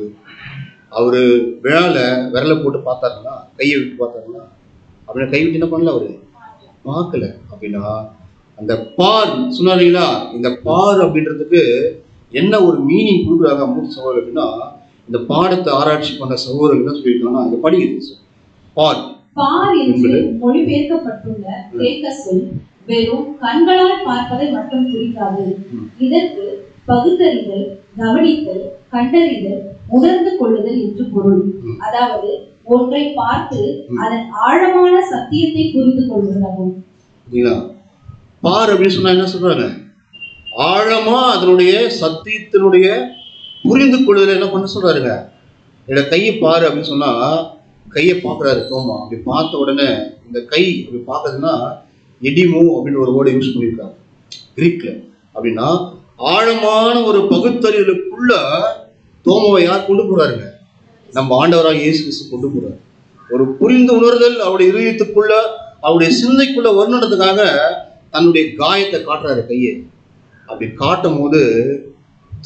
அவரு விரலை போட்டு பார்த்தாருங்களா, கையை விட்டு பார்த்தாருங்களா? அப்படின்னா கை விட்டு என்ன பண்ணல, அவரு பார்க்கல. அப்படின்னா அந்த பார் சொன்னாருங்களா, இந்த பார் அப்படின்றதுக்கு என்ன ஒரு மீனிங் கொடுக்குறாங்க மூத்த சகோதரர் அப்படின்னா, இந்த பாடத்தை ஆராய்ச்சி பண்ண சகோதரர் என்ன சொல்லியிருக்காங்கன்னா, இந்த படிக்கிறது பார் என்று மொழிபெயர்க்கப்பட்டுள்ள கிரேக்க சொல் வெறும் கண்களால் பார்ப்பதை மட்டும் குறிக்காது. இதற்கு பகுத்தறிதல், கவனித்தல், கண்டறிதல், உணர்ந்து கொள்ளுதல் என்று பொருள். அதாவது ஒன்றை பார்த்து அதன் ஆழமான சத்தியத்தை புரிந்து கொள்வதாகும். பார் அப்படின்னு சொன்னா என்ன சொல்றாங்க, ஆழமா அதனுடைய சத்தியத்தினுடைய புரிந்து கொள்ளுதல் என்ன பண்ண சொல்றாருங்க, என்னோட கையை பாரு அப்படின்னு சொன்னா கையை பார்க்குறாரு தோமா. அப்படி பார்த்த உடனே இந்த கை அப்படி பார்க்கறதுன்னா எடிமோ அப்படின்னு ஒரு வேர்டை யூஸ் பண்ணியிருக்காங்க கிரீக்ல. அப்படின்னா ஆழமான ஒரு பகுத்தறிவுக்குள்ள தோமாவை யார் கொண்டு போறாருங்க, நம்ம ஆண்டவராக இயேசு கிறிஸ்து கொண்டு போறாரு. ஒரு புரிந்து உணர்தல் அவருடைய இதயத்துக்குள்ள அவருடைய சிந்தைக்குள்ள வரணுன்றதுக்காக தன்னுடைய காயத்தை காட்டுறாரு கையை. அப்படி காட்டும் போது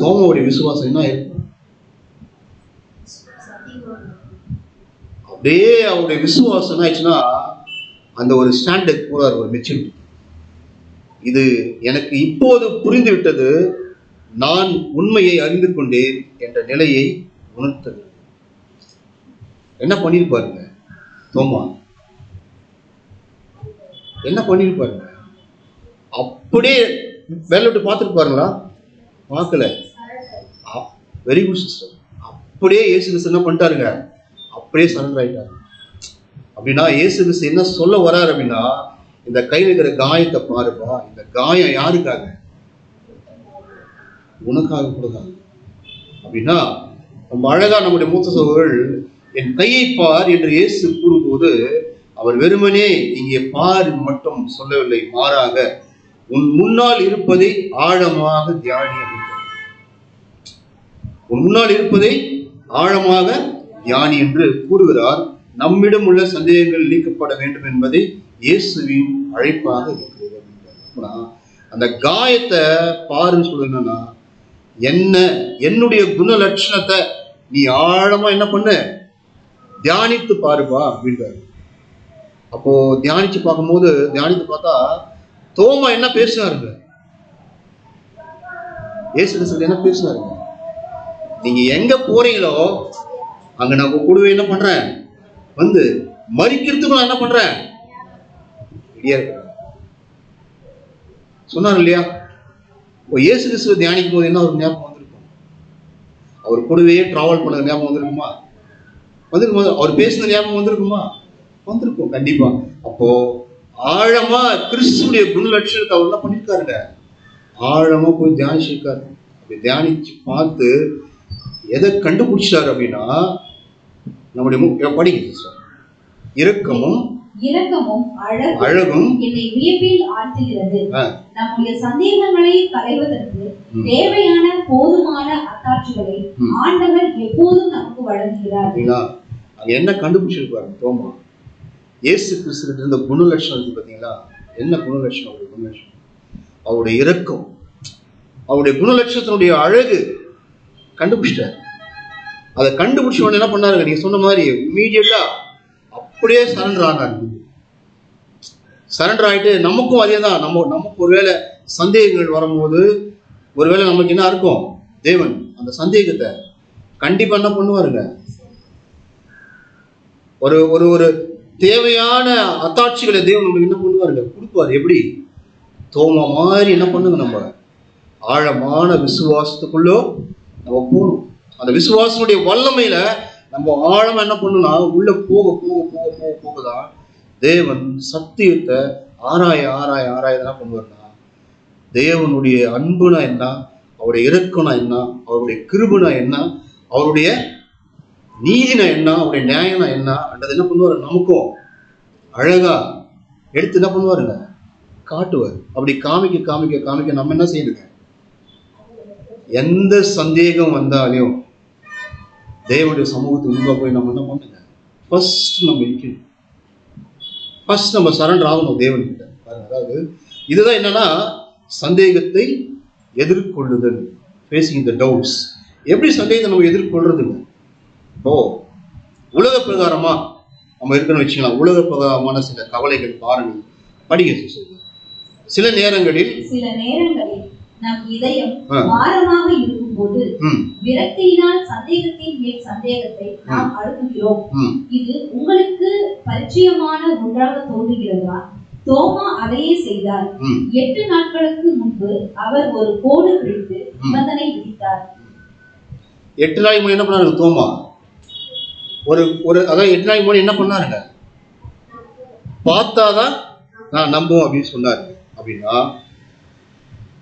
தோமாவுடைய விசுவாசம் என்ன இருக்கும்? அப்படியே அவருடைய விசுவாசம் என்ன ஆயிடுச்சுன்னா அந்த ஒரு ஸ்டாண்டர்ட் போறாரு, ஒரு மெச்சூரிட்டி. இது எனக்கு இப்போது புரிந்து விட்டது, நான் உண்மையை அறிந்து கொண்டேன் என்ற நிலையை உணர்த்தது. என்ன பண்ணிருப்பாருங்க தோமா? என்ன பண்ணிருப்பாருங்க? அப்படியே வேலை விட்டு பார்த்துருப்பாருங்களா? பார்க்கல. Very good sister. அப்படியே இயேசு கிறிஸ்து என்ன பண்ணிட்டாருங்க? அப்படியே சரண்டர் ஆயிட்டாரு. அப்படின்னா இயேசு கிறிஸ்து என்ன சொல்ல வர்றாரு அப்படின்னா, இந்த கையில் இருக்கிற காயத்தை பாருப்பா, இந்த காயம் யாருக்காக? உனக்காக கொடுக்காங்க. அப்படின்னா ரொம்ப அழகா நம்முடைய மூத்த சகோதரர்கள் என் கையை பார் என்று இயேசு கூறும்போது அவர் வெறுமனே இங்கே பார் மட்டும் சொல்லவில்லை, மாறாக உன் முன்னால் இருப்பதை ஆழமாக தியானி அப்படின்றார். உன் முன்னால் இருப்பதை ஆழமாக தியானி என்று கூறுகிறார். நம்மிடம் உள்ள சந்தேகங்கள் நீக்கப்பட வேண்டும் என்பதை இயேசுவின் அழைப்பாக இருக்கிறது அப்படின்றார். அந்த காயத்தை பாருன்னு சொல்லுங்கன்னா என்ன, என்னுடைய குண லட்சணத்தை நீ ஆழமா என்ன பண்ண, தியானித்து பாருப்பா அப்படின்றாரு. அப்போ தியானிச்சு பார்க்கும்போது, தியானித்து பார்த்தா தோமா என்ன பேசினாருங்க? இயேசு கிறிஸ்து என்ன பேசினாருங்க? நீங்க எங்க போறீங்களோ அங்க நான் கூடவே என்ன பண்றேன், வந்து மறிக்கிறதுக்கு நான் என்ன பண்றேன், சொன்னார் இல்லையா? இயேசு கிறிஸ்துவ தியானிக்கும் போது என்ன ஒரு ஞாபகம் வந்திருக்கும்? அவர் கூடவே டிராவல் பண்ண ஞாபகம் வந்திருக்குமா? வந்திருக்குமா? அவர் பேசின ஞாபகம் வந்திருக்குமா? வந்திருக்கும் கண்டிப்பா. அப்போ ஆழமா கிறிஸ்துடைய குண லட்சணத்தை அவர் என்ன பண்ணிருக்காருங்க? ஆழமா போய் தியானிச்சிருக்காரு. அப்படி தியானிச்சு பார்த்து எதை கண்டுபிடிச்சாரு அப்படின்னா, நம்முடைய படிக்க இரக்கமும் அழகும் என்னை வியப்பில் ஆழ்த்துகிறது. நம்முடைய சந்தேகங்களை களைவதற்கு தேவையான போதுமான அத்தாட்சிகளை ஆண்டவர் எப்போதும் நமக்கு வழங்குகிறார். அங்க என்ன கண்டுபிடிச்சிருப்பாரு தோமா? இயேசு கிறிஸ்து இருந்த குண லட்சணம் இருக்கு பாத்தீங்களா? என்ன குண லட்சணம்? அவருடைய குண லட்சணம், அவருடைய இரக்கம், அவருடைய குண லட்சணத்தினுடைய அழகு கண்டுபிடிச்சிட்டாரு. அதை கண்டுபிடிச்ச உடனே என்ன பண்ணாருங்க? நீங்க சொன்ன மாதிரி இமீடியட்டா அப்படியே சரண்டர் ஆனார். சரண்டர் ஆயிட்டு நமக்கும் அதே தான். நமக்கு ஒருவேளை சந்தேகங்கள் வரும்போது ஒருவேளை நமக்கு என்ன இருக்கும்? தேவன் அந்த சந்தேகத்தை கண்டிப்பா என்ன பண்ணுவாருங்க? ஒரு ஒரு ஒரு தேவையான அத்தாட்சிகளை தேவன் நமக்கு என்ன பண்ணுவாருங்க? கொடுப்பாரு. எப்படி? தோமா மாதிரி என்ன பண்ணுங்க, நம்ம ஆழமான விசுவாசத்துக்குள்ளோ நம்ம போகணும். அந்த விசுவாசனுடைய வல்லமையில நம்ம ஆழமா என்ன பண்ணணும்னா உள்ள போக போக போக போக போகதான் தேவன் சத்தியத்தை ஆராய ஆராய ஆராய என்ன பண்ணுவார்னா, தேவனுடைய அன்புனா என்ன, அவருடைய இரக்கம்னா என்ன, அவருடைய கிருபைனா என்ன, அவருடைய நீதினா என்ன, அவருடைய நியாயம்னா என்ன என்றது என்ன பண்ணுவாரு? நமக்கும் அழகா எடுத்து என்ன பண்ணுவாருங்க? காட்டுவார். அப்படி காமிக்க காமிக்க காமிக்க நம்ம என்ன செய்யணுங்க? எந்த சந்தேகம் வந்தாலும் தேவனுடைய சமூகத்துக்கு முன்பா போய் நம்ம என்ன பண்ணுங்க? ஃபர்ஸ்ட் நம்ம இருக்கணும். ஃபர்ஸ்ட் நம்ம சரண்டர் ஆகணும் தேவன்கிட்ட. அதாவது இதுதான் என்னன்னா சந்தேகத்தை எதிர்கொள்ளுதல், ஃபேசிங் த டவுட்ஸ். எப்படி சந்தேகத்தை நம்ம எதிர்கொள்றதுங்க? இப்போ உலக பிரகாரமா நம்ம இருக்கணும்னு வச்சுக்கலாம். உலக பிரகாரமான சில கவலைகள் பாருங்கள், படிக்க. சில நேரங்களில் நம் இதயம் பாரமாக இருக்கும் போது விரக்தியினால் சந்தேகத்தின் மேல் சந்தேகத்தை நாம் அழுத்துகிறோம். இது உங்களுக்கு பரிச்சயமான ஒன்றாக தோன்றுகிறதா? தோமா அதையே செய்தார். 8 நாட்களுக்கு முன்பு அவர் ஒரு கோடு பிடித்து நிபந்தனை விதித்தார். 8 நாள் முன்னாடி என்ன பண்ணாரு தோமா? அதாவது 8 நாள் முன்னாடி என்ன பண்ணாருங்க? பார்த்தாதான் நான் நம்புவோம் அப்படின்னு சொன்னாரு. அப்படின்னா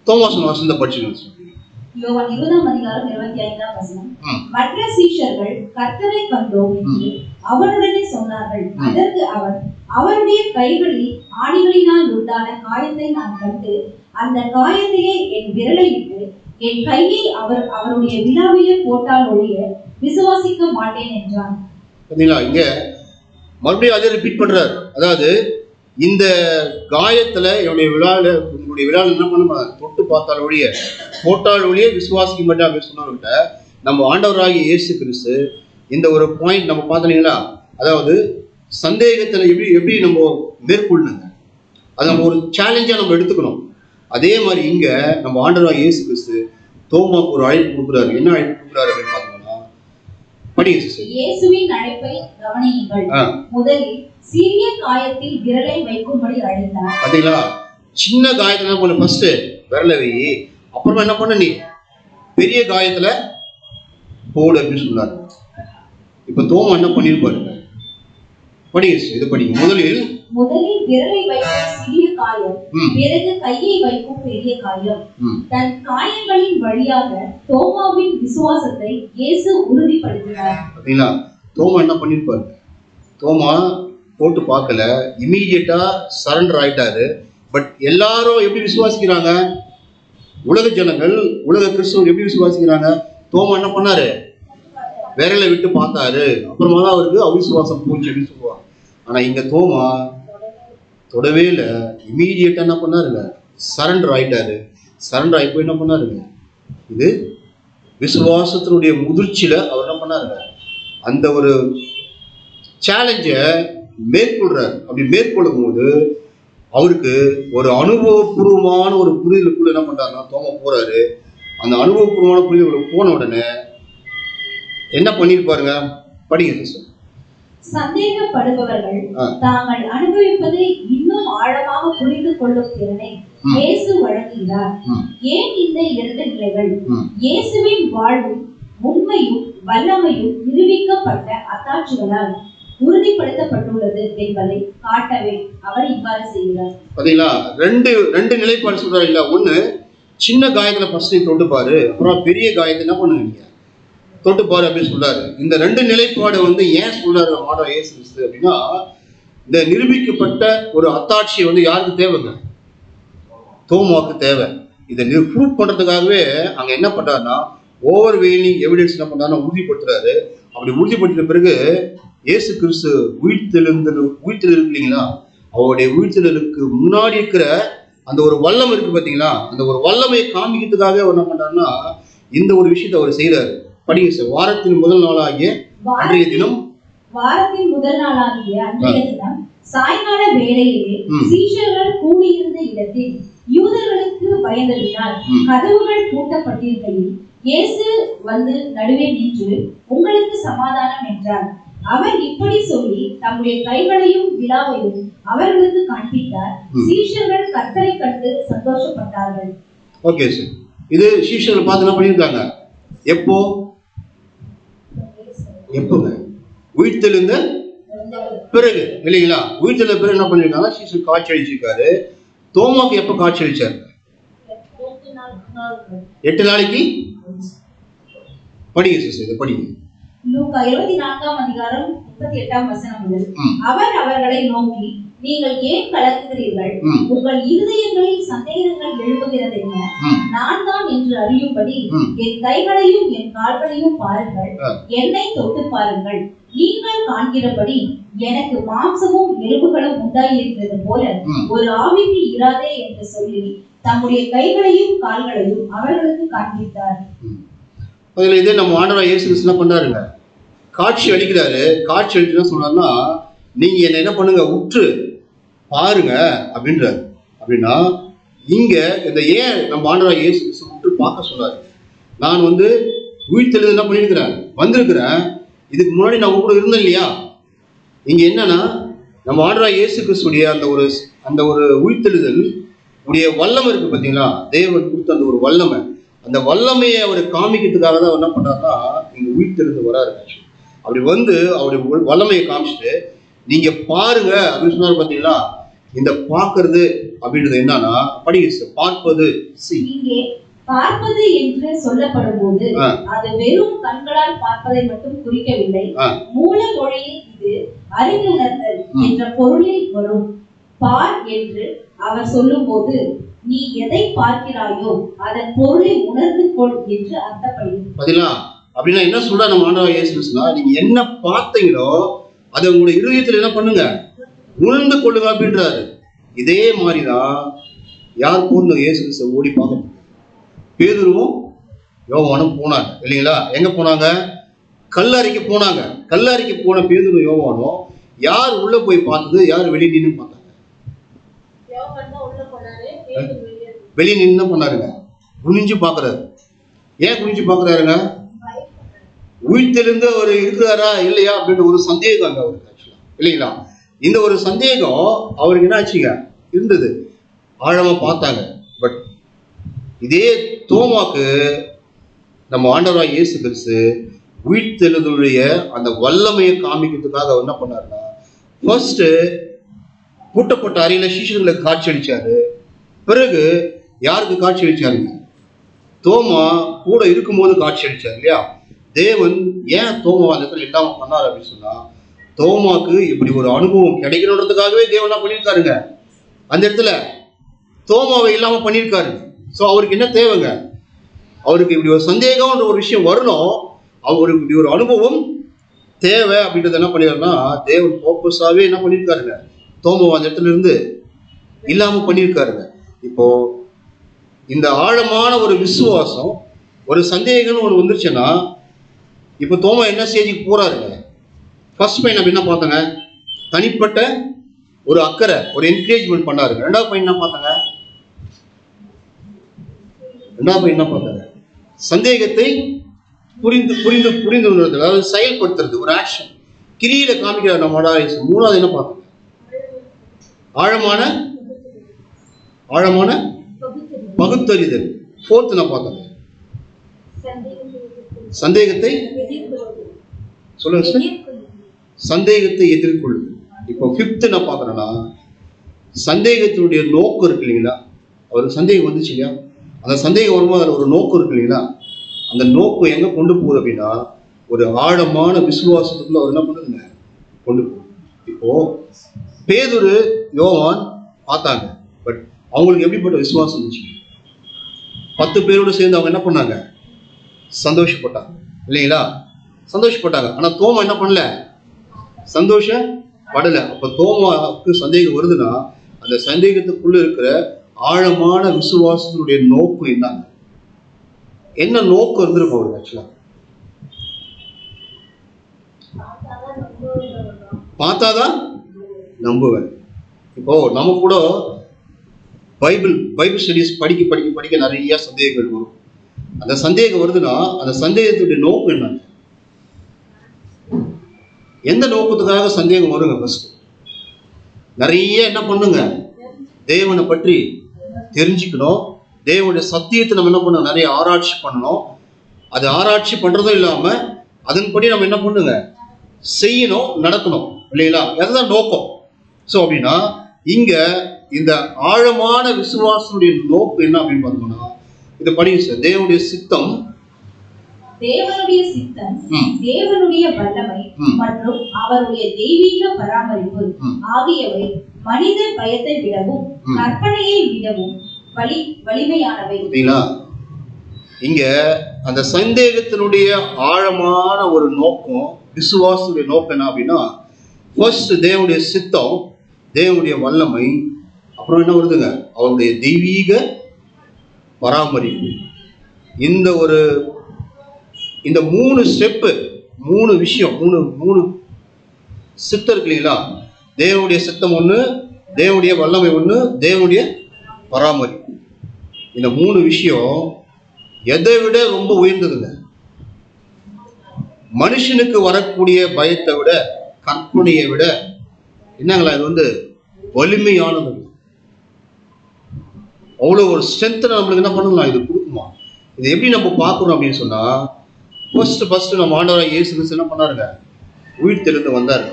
தோமாசன் வசந்த படிச்சுக்கணும். யோவான் 20:25 மற்ற சீஷர்கள் கர்த்தரை கண்டோம் என்று அவனுடனே சொன்னார்கள். அதற்கு அவர், அவருடைய கைகளில் ஆணிகளினால் உண்டான காயத்தை நான் கண்டு அந்த காயத்தையே என் விரலை விட்டு என் கையை அவருடைய விலாவிலே போட்டால் ஒழிய விசுவாசிக்க மாட்டேன் என்றான். இங்க மறுபடியும் அதே ரிப்பீட் பண்றாரு. அதாவது இந்த காயத்துல என்னுடைய விழாவில் உங்களுடைய விழாவில் என்ன பண்ண தொட்டு பார்த்தால் ஒழிய போட்டால் ஒழிய விசுவாசிக்க மாட்டேன் அப்படின்னு சொன்னவர்கிட்ட நம்ம ஆண்டவராகிய இயேசு கிறிஸ்து இந்த ஒரு பாயிண்ட் நம்ம பார்த்தீங்களா, அதாவது சந்தேகத்துல எப்படி எப்படி நம்ம மேற்கொள்ளுங்க, அதை நம்ம ஒரு சேலஞ்சா நம்ம எடுத்துக்கணும். அதே மாதிரி இங்க நம்ம ஆண்டவராகிய இயேசு கிறிஸ்து தோமாவுக்கு ஒரு அழைப்பு கொடுக்குறாரு. என்ன அழைப்பு கொடுக்குறாரு அப்படின்னு பார்த்தோம்னா, படிங்க சிஸ்டர். இயேசுவின் அழைப்பை கவனியுங்கள். முதலில் சிறிய காயத்தில் விரலை வைக்கும்படி அழைத்தார். பாத்தீங்களா, சின்ன காயத்துல என்ன பண்ண, ஃபர்ஸ்ட் விரலை வை, அப்புறமா என்ன பண்ண நீ பெரிய காயத்துல போடு அப்படின்னு சொன்னாரு. இப்ப தோமா என்ன பண்ணிருப்பாரு, படிங்க இது படிங்க. முதலில் விரலை வைக்கும் சிறிய காயம், பிறகு கையை வைக்கும் பெரிய காயம். தன் காயங்களின் வழியாக தோமாவின் விசுவாசத்தை இயேசு உறுதிப்படுத்தினார். பாத்தீங்களா, தோமா என்ன பண்ணிருப்பாரு, தோமா போட்டு பார்க்கல, இமீடியட்டா சரண்டர் ஆயிட்டாரு. பட் எல்லாரும் எப்படி விசுவாசிக்கிறாங்க, உலக ஜனங்கள் உலக கிறிஸ்தவர்கள் எப்படி விசுவாசிக்கிறாங்க, தோமா என்ன பண்ணாரு, விரலை விட்டு பார்த்தாரு, அப்புறமா தான் அவருக்கு அவிசுவாசம் போச்சு அப்படின்னு சொல்லுவாங்க. ஆனா இங்க தோமா தொடவே இல்லை, இமீடியட்டா என்ன பண்ணாருங்க, சரண்டர் ஆயிட்டாரு. சரண்டர் ஆகி போய் என்ன பண்ணாருங்க, இது விசுவாசத்தினுடைய முதிர்ச்சியில அவர் என்ன பண்ணாருங்க, அந்த ஒரு சேலஞ்ச மேற்கொள்றாரு. அப்படி மேற்கொள்ளும் போது அவருக்கு ஒரு அனுபவபூர்வமான ஒரு புரிதலுக்குள்ள என்ன பண்றாருன்னா தோமா போறாரு. அந்த அனுபவபூர்வமான புரிதலுக்குள்ள போன உடனே என்ன பண்ணிருப்பாருங்க, படிங்க சார். சந்தேகப்படுபவர்கள் தாங்கள் அனுபவிப்பதை இன்னும் ஆழமாக புரிந்து கொள்ளும் திறனை இயேசு வழங்குகிறார். ஏன் இந்த இரண்டு நிலைகள்? இயேசுவின் வாழ்வும் உண்மையும் வல்லமையும் நிரூபிக்கப்பட்ட அத்தாட்சிகளால் உறுதிப்படுத்தப்பட்டுள்ளது என்பதை காட்டவே அவர் இவ்வாறு செய்கிறார். பாத்தீங்களா, ரெண்டு நிலைப்பாடு சொல்றாரு இல்ல. ஒண்ணு, சின்ன காயத்துல ஃபர்ஸ்ட் தொட்டுப்பாரு, அப்புறம் பெரிய காயத்தை என்ன பண்ணுவீங்க தொட்டுப்பாரு அப்படின்னு சொல்றாரு. இந்த ரெண்டு நிலைப்பாடு ஏன் சொல்றாரு ஆண்டவர் இயேசு கிறிஸ்து அப்படின்னா, இந்த நிரூபிக்கப்பட்ட ஒரு அத்தாட்சியை யாருக்கு தேவைங்க, தோமாவுக்கு தேவை. இதை ப்ரூவ் பண்றதுக்காகவே அங்க என்ன பண்றாருன்னா ஓவர் வெயிலிங் எவிடன்ஸ் என்ன பண்றாருன்னா உறுதிப்படுத்துறாரு. அப்படி உறுதிப்படுத்தின பிறகு இயேசு கிறிஸ்து உயிர்த்தெழு இல்லைங்களா, அவருடைய உயிர்த்தெழுதலுக்கு முன்னாடி இருக்கிற அந்த ஒரு வல்லம் இருக்கு பாத்தீங்களா, அந்த ஒரு வல்லமையை காமிக்கிறதுக்காக அவர் என்ன பண்றாருன்னா இந்த ஒரு விஷயத்தை அவர் செய்யறாரு. படிங்க சார். வாரத்தின் முதல் நாளாகிய அன்றைய தினம் சாயங்கால வேளையிலே சீஷர்கள் கூடியிருந்த இடத்தில் யூதர்களுக்கு பயந்ததினால் கதவுகள் பூட்டப்பட்டிருக்கையில் இயேசு நடுவே நின்று உங்களுக்கு சமாதானம் என்றார். அவர் இப்படி சொல்லி தம்முடைய கைகளையும் விழாவையும் அவர்களுக்கு காண்பித்தார். சீஷர்கள் கர்த்தரை கண்டு சந்தோஷப்பட்டார்கள். Okay sir. இது சீஷர்கள் பார்த்து என்ன பண்ணியிருக்காங்க, எப்போங்க உயிர்த்தெழுந்த பிறகு இல்லைங்களா, உயிர்த்தெழுந்த பிறகு என்ன பண்ணிருக்காங்க, சீஷர் காட்சி அளிச்சிருக்காரு. தோமாக்கு எப்ப காட்சி அளிச்சாரு, 8 நாளைக்கு. படிங்க சிஸ்டர், இதை படிங்க. லூக்கா 24ஆம் அதிகாரம் 38ஆம் வசனம் முதல். அவர் அவர்களை நோக்கி, நீங்கள் ஏன் கலங்குகிறீர்கள், உங்கள் இருதயங்களில் சந்தேகங்கள் எழுப்புகிறது என்ன? நான் தான் என்று அறியும்படி என் கைகளையும் என் கால்களையும் பாருங்கள், என்னை தொட்டு பாருங்கள். நீங்கள் காண்கிறபடி எனக்கு மாம்சமும் எலும்புகளும் உண்டாயிருக்கிறது போல ஒரு ஆவிக்கு இராதே என்று சொல்லி தம்முடைய கைகளையும் கால்களையும் அவர்களுக்கு காண்பித்தார். இதே நம்ம ஆண்டவர் இயேசு கிறிஸ்து என்ன பண்றாருங்க, காட்சி அளிக்கிறாரு. காட்சி அளிச்சு என்ன சொல்றாருன்னா, நீங்க என்ன என்ன பண்ணுங்க, உற்று பாருங்க அப்படின்றாரு. அப்படின்னா இங்க இந்த ஏன் நம்ம ஆண்டவர் இயேசு கிறிஸ்து உற்று பார்க்க சொல்றாரு, நான் உயிர்த்தெழுதல் என்ன பண்ணிருக்கிறேன், வந்திருக்கிறேன். இதுக்கு முன்னாடி நான் கூட இருந்தேன் இல்லையா. இங்க என்னன்னா நம்ம ஆண்டவர் இயேசு கிறிஸ்துடைய அந்த ஒரு உயிர்த்தெழுதல் உடைய வல்லமை இருக்கு பாத்தீங்களா, தேவன் கொடுத்த அந்த ஒரு வல்லமை, அந்த வல்லமையை அவர் காமிக்கிறதுக்காக தான் என்ன பண்றாருன்னா இங்க உயிர்த்தெழுந்து வராரு. அப்படி அவருடைய வல்லமையை காமிச்சிட்டு நீங்க பாருங்க அப்படின்னு சொன்னாரு பாத்தீங்களா. இந்த பார்க்கிறது அப்படின்றது என்னன்னா, பார்ப்பது. இங்கே பார்ப்பது என்று சொல்லப்படும் போது அது வெறும் கண்களால் பார்ப்பதை மட்டும் குறிக்கவில்லை. மூல மொழியில் இது அறிவுணர்தல் என்ற பொருளில் வரும். பார் என்று அவர் சொல்லும் போது நீ எதை பார்க்கிறாயோ அதன் பொருளை உணர்ந்து கொள் என்று அர்த்தப்படுகிறது. அப்படின்னா என்ன சொல்ற நம்ம ஆண்டவர் இயேசு கிறிஸ்து, நீங்க என்ன பார்த்தீங்களோ அதை உங்களுடைய இருதயத்துல என்ன பண்ணுங்க, உணர்ந்து கொள்ளுங்க அப்படின்றாரு. இதே மாதிரிதான் யார் போன இயேசு கிறிஸ்துவை ஓடி பார்க்க பேதுருவும் யோவானும் போனாங்க இல்லைங்களா? எங்க போனாங்க? கல்லறைக்கு போனாங்க. கல்லறைக்கு போன பேதுரு யோவானும் யார் உள்ள போய் பார்த்தது, யார் வெளியே நின்று பார்த்தாங்க? வெளியே நின்று பண்ணாருங்க, குனிஞ்சு பாக்குறாரு. ஏன் குனிஞ்சு பாக்குறாருங்க? உயிர்த்தெழுந்து அவர் இருக்கிறாரா இல்லையா அப்படின்ற ஒரு சந்தேகம் அங்க அவருக்கு ஆக்சுவலா இல்லைங்களா? இந்த ஒரு சந்தேகம் அவருக்கு என்ன ஆச்சுங்க இருந்தது. ஆழமா பார்த்தாங்க. பட் இதே தோமாக்கு நம்ம ஆண்டவராய் இயேசு கிறிஸ்து உயிர்த்தெழுதலுடைய அந்த வல்லமையை காமிக்கிறதுக்காக அவர் என்ன பண்ணாருன்னா, ஃபர்ஸ்ட் பூட்டப்பட்ட அறையில சீஷர்களுக்கு காட்சி அளிச்சாரு. பிறகு யாருக்கு காட்சி அளிச்சாருங்க? தோமா கூட இருக்கும்போது காட்சி அளிச்சாரு இல்லையா? தேவன் ஏன் தோமா அந்த இடத்துல இல்லாம பண்ணாரு அப்படின்னு சொன்னா, தோமாக்கு இப்படி ஒரு அனுபவம் கிடைக்கணுன்றதுக்காகவே தேவன் என்ன பண்ணியிருக்காருங்க, அந்த இடத்துல தோமாவை இல்லாம பண்ணியிருக்காரு. ஸோ அவருக்கு என்ன தேவைங்க? அவருக்கு இப்படி ஒரு சந்தேகம்ன்ற ஒரு விஷயம் வரணும், அவருக்கு இப்படி ஒரு அனுபவம் தேவை அப்படின்றத என்ன பண்ணிருக்காருன்னா, தேவன் பர்பஸாவே என்ன பண்ணியிருக்காருங்க, தோமாவை அந்த இடத்துல இருந்து இல்லாம பண்ணியிருக்காருங்க. இப்போ இந்த ஆழமான ஒரு விசுவாசம், ஒரு சந்தேகம்னு ஒன்று வந்துருச்சுன்னா, இப்போ தோமா என்ன ஸ்டேஜுக்கு போறாருங்க? ஃபர்ஸ்ட் பையன் நம்ம என்ன பார்த்தாங்க? தனிப்பட்ட ஒரு அக்கறை, ஒரு என்கரேஜ்மெண்ட் பண்ணாருங்க. ரெண்டாவது பையன் என்ன பார்த்தாங்க? சந்தேகத்தை புரிந்து புரிந்து புரிந்து உணர்றது, அதாவது செயல்படுத்துறது, ஒரு ஆக்ஷன் கிரியில காமிக்கிறார் நம்ம. மூணாவது என்ன பார்த்தாங்க? ஆழமான ஆழமான பகுத்தறிதல். ஃபோர்த் என்ன பார்த்தாங்க? சந்தேகத்தை சொல்லுங்க சார். சந்தேகத்தை எதிர்கொள்ளுது. இப்போ ஃபிஃப்த் என்ன பார்க்கறேன்னா, சந்தேகத்தினுடைய நோக்கம் இருக்கு இல்லைங்களா? அவருக்கு சந்தேகம் வந்துச்சு இல்லையா? அந்த சந்தேகம் வரும்போது அதில் ஒரு நோக்கம் இருக்கு இல்லைங்களா? அந்த நோக்கம் எங்க கொண்டு போகுது அப்படின்னா, ஒரு ஆழமான விசுவாசத்துக்குள்ள அவர் என்ன பண்ணுதுங்க, கொண்டு போகுது. இப்போ பேதுரு யோவான் பார்த்தாங்க. பட் அவங்களுக்கு எப்படிப்பட்ட விசுவாசம் இருந்துச்சு? 10 பேரோடு சேர்ந்து அவங்க என்ன பண்ணாங்க? சந்தோஷப்பட்டாங்க இல்லைங்களா? சந்தோஷப்பட்டாங்க. ஆனா தோமா என்ன பண்ணல? சந்தோஷப்படல. அப்ப தோமாவுக்கு சந்தேகம் வருதுன்னா, அந்த சந்தேகத்துக்குள்ள இருக்கிற ஆழமான விசுவாசத்தினுடைய நோக்கம் என்னங்க? என்ன நோக்கம் இருந்திருக்கும் அவருக்கு? ஆக்சுவலா பார்த்தாதான் நம்புவேன். இப்போ நம்ம கூட பைபிள் ஸ்டடிஸ் படிக்க படிக்க படிக்க நிறைய சந்தேகங்கள் வரும். அந்த சந்தேகம் வருதுன்னா, அந்த சந்தேகத்துடைய நோக்கம் என்ன? எந்த நோக்கத்துக்காக சந்தேகம் வருங்க? ஃபர்ஸ்ட் நிறைய என்ன பண்ணுங்க, தேவனை பற்றி தெரிஞ்சுக்கணும். தேவனுடைய சத்தியத்தை நம்ம என்ன பண்ணணும், நிறைய ஆராய்ச்சி பண்ணணும். அது ஆராய்ச்சி பண்றதும் இல்லாம அதன்படி நம்ம என்ன பண்ணுங்க, செய்யணும், நடக்கணும் இல்லைங்களா? அதுதான் நோக்கம். ஸோ அப்படின்னா இங்க இந்த ஆழமான விசுவாசனுடைய நோக்கம் என்ன அப்படின்னு பார்த்தோம்னா, இதை படிங்க சார். தேவனுடைய சித்தம், தேவனுடைய சித்தம், தேவனுடைய வல்லமை மற்றும் அவருடைய தெய்வீக பராமரிப்பு ஆகியவை மனித பயத்தை விடவும் கற்பனையை விடவும் வலிமையானவை. இங்க அந்த சந்தேகத்தினுடைய ஆழமான ஒரு நோக்கம், விசுவாசனுடைய நோக்கம் என்ன அப்படின்னா, ஃபர்ஸ்ட் தேவனுடைய சித்தம், தேவனுடைய வல்லமை, அப்புறம் என்ன வருதுங்க, அவருடைய தெய்வீக பராமரிப்பு. இந்த 3 ஸ்டெப்பு, 3 விஷயம், 3 சித்தம் இருக்கு இல்லைங்களா? தேவனுடைய சித்தம் ஒண்ணு, தேவனுடைய வல்லமை ஒண்ணு, தேவனுடைய பராமரிப்பு. இந்த 3 விஷயம் எதை விட ரொம்ப உயர்ந்ததுங்க? மனுஷனுக்கு வரக்கூடிய பயத்தை விட, கற்பனையை விட என்னங்களா இது வலிமையானது. அவ்வளவு ஒரு ஸ்ட்ரென்த் நம்மளுக்கு என்ன பண்ணலாம், இது கொடுக்குமா? இது எப்படி நம்ம பார்க்கணும் அப்படின்னு சொன்னா, ஃபர்ஸ்ட் நம்ம ஆண்டவராக இயேசு கிறிஸ்து என்ன பண்ணாருங்க, உயிர்த்தெழுந்து வந்தாரு.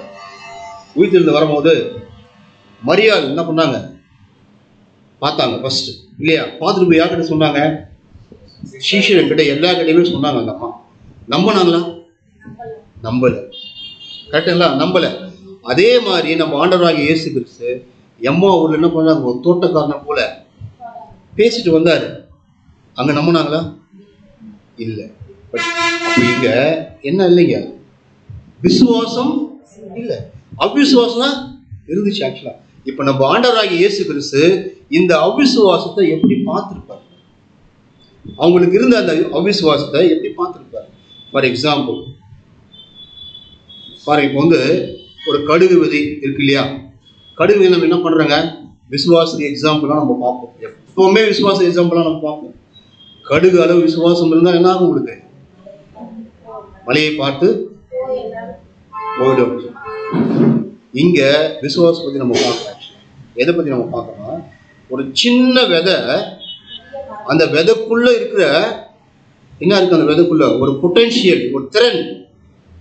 உயிர்த்தெழுந்து வரும்போது மரியாதை என்ன பண்ணாங்க, பார்த்தாங்க ஃபர்ஸ்ட் இல்லையா? பார்த்துட்டு போய் யார்கிட்ட சொன்னாங்க? சீஷன் கிட்ட, எல்லா கிட்டையுமே சொன்னாங்க. அந்த அம்மா நம்பினாங்களா? நம்பல. கரெக்டுங்களா? நம்பல. அதே மாதிரி நம்ம ஆண்டவராகிய இயேசு கிறிஸ்து எம்மா ஊர்ல என்ன பண்ணாங்க, ஒரு தோட்டக்காரனை போல பேசிட்டு வந்தாரு. அங்க நம்பினாங்களா? இல்ல. அப்ப இங்க என்ன இல்லைங்க, விசுவாசம் இல்ல, அவ்விசுவாசம் தான் இருந்துச்சு ஆக்சுவலா. இப்ப நம்ம ஆண்டவராகிய இயேசு கிறிஸ்து இந்த அவிசுவாசத்தை எப்படி பார்த்திருப்பார்? அவங்களுக்கு இருந்த அந்த அவிசுவாசத்தை எப்படி பார்த்திருப்பார்? ஃபார் எக்ஸாம்பிள் பாருங்க, இப்போ வந்து ஒரு கடுகு விதை இருக்கு இல்லையா? கடுகு விதை நம்ம என்ன பண்றாங்க? விசுவாச எக்ஸாம்பிளா நம்ம பார்ப்போம். எப்பவுமே விசுவாச எக்ஸாம்பிளா நம்ம பார்ப்போம். கடுகு அளவு விசுவாசம் இருந்தால் என்ன ஆகும்? உங்களுக்கு மலையை பார்த்து போயிடும். இங்க விசுவாசம் பத்தி நம்ம பார்க்கலாம். எதை பத்தி நம்ம பார்க்கறோம்னா, ஒரு சின்ன விதை, அந்த விதைக்குள்ள இருக்கிற என்ன இருக்கு? அந்த விதைக்குள்ள ஒரு பொட்டன்ஷியல், ஒரு திறன்,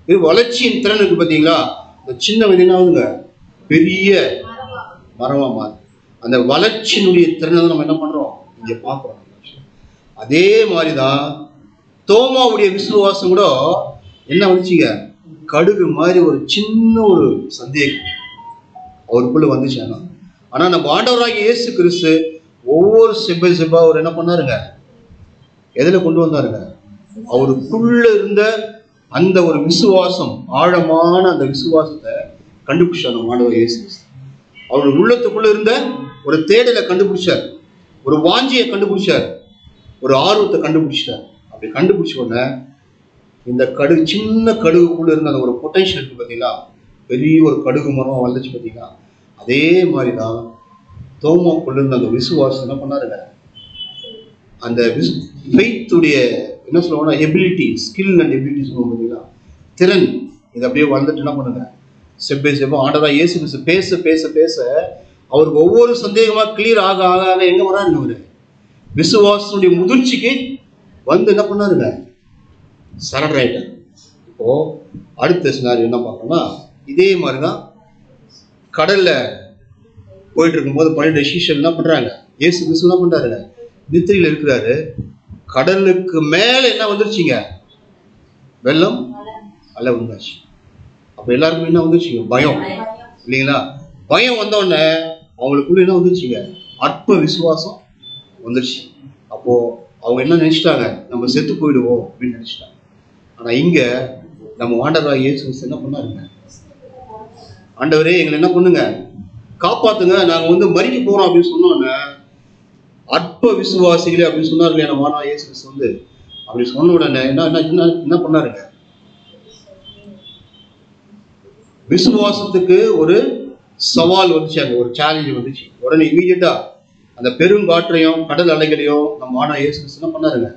இது வளர்ச்சியின் திறன் இருக்கு பார்த்தீங்களா? இந்த சின்ன விதை என்ன ஆகுதுங்க? பெரிய மரமா மாறுது. அந்த வளர்ச்சியினுடைய திறனை தான் நம்ம என்ன பண்றோம்? இங்க பார்க்கிறோம். அதே மாதிரிதான் தோமாவுடைய விசுவாசம் கூட என்ன வந்துச்சுங்க? கடுகு மாதிரி ஒரு சின்ன ஒரு சந்தேகம் அவருக்குள்ள வந்துச்சு. ஆனா நம்ம ஆண்டவராகிய இயேசு கிறிஸ்து ஒவ்வொரு செப்பா அவர் என்ன பண்ணாருங்க? எதுல கொண்டு வந்தாருங்க? அவருக்குள்ள இருந்த அந்த ஒரு விசுவாசம், ஆழமான அந்த விசுவாசத்தை கண்டுபிடிச்சார் நம்ம ஆண்டவர் இயேசு கிறிஸ்து. அவருடைய உள்ளத்துக்குள்ள இருந்த ஒரு தேடலை கண்டுபிடிச்சார், ஒரு வாஞ்சியை கண்டுபிடிச்சார், ஒரு ஆர்வத்தை கண்டுபிடிச்சார். அப்படி கண்டுபிடிச்ச உடனே இந்த கடுகு, சின்ன கடுகுக்குள்ள இருந்த அந்த ஒரு பொட்டன்ஷியல் இருக்கு பார்த்தீங்களா? பெரிய ஒரு கடுகு மரம் வந்துச்சு பார்த்தீங்களா? அதே மாதிரிதான் தோமாக்குள்ள இருந்த அந்த விசுவாசம் என்ன பண்ணாருங்க? அந்த ஃபெய்த்துடைய என்ன சொல்லுவாங்கன்னா எபிலிட்டி, ஸ்கில் அண்ட் எபிலிட்டி சொல்லுவோம் பார்த்தீங்களா? திறன், இது அப்படியே வளர்ந்துட்டு என்ன பண்ணுங்க? செப்பா ஆண்டவராகிய இயேசு கிறிஸ்து பேச பேச பேச அவருக்கு ஒவ்வொரு சந்தேகமா கிளியர் ஆக ஆக ஆக எங்க வராருங்க? அவரு விசுவாசனுடைய முதிர்ச்சிக்கு வந்து என்ன பண்ணாருங்க? சரண்டர் ஆயிட்டார். இப்போ அடுத்த சினாரியோ என்ன பார்க்கணும்னா, இதே மாதிரிதான் கடல்ல போயிட்டு இருக்கும்போது 12 சீஷர்கள் என்ன பண்றாங்க? இயேசு கிறிஸ்து என்ன பண்றாருங்க? நித்திரையில் இருக்கிறாரு. கடலுக்கு மேல என்ன வந்துருச்சுங்க? வெள்ளம் அலை வந்தாச்சு. அப்ப எல்லாருக்கும் என்ன வந்துருச்சுங்க? பயம் இல்லைங்களா? பயம் வந்த உடனே அவங்களுக்குள்ள என்ன வந்துருச்சுங்க? அற்ப விசுவாசம் வந்துருச்சு. அப்போ அவங்க என்ன நினைச்சிட்டாங்க? நம்ம செத்து போயிடுவோம் அப்படின்னு நினைச்சிட்டாங்க. ஆனா இங்க நம்ம ஆண்டவராகிய இயேசு கிறிஸ்து என்ன பண்ணாருங்க? ஆண்டவரே எங்களை என்ன பண்ணுங்க? காப்பாத்துங்க, நாங்க வந்து மறிக்க போறோம் அப்படின்னு சொன்னோன்னே, அற்ப விசுவாசிகளே அப்படின்னு சொன்னார் இல்லையா நம்ம ஆண்டவராகிய இயேசு கிறிஸ்து வந்து. அப்படி சொன்ன உடனே என்ன பண்ணாருங்க? விசுவாசத்துக்கு ஒரு சவால் வந்துச்சு, அங்க ஒரு சேலஞ்ச் வந்துச்சு. உடனே இமீடியட்டா அந்த பெருங்காற்றையும் கடல் அலைகளையும் நம்ம ஆண்டவராகிய இயேசு கிறிஸ்து என்ன பண்ணாருங்க?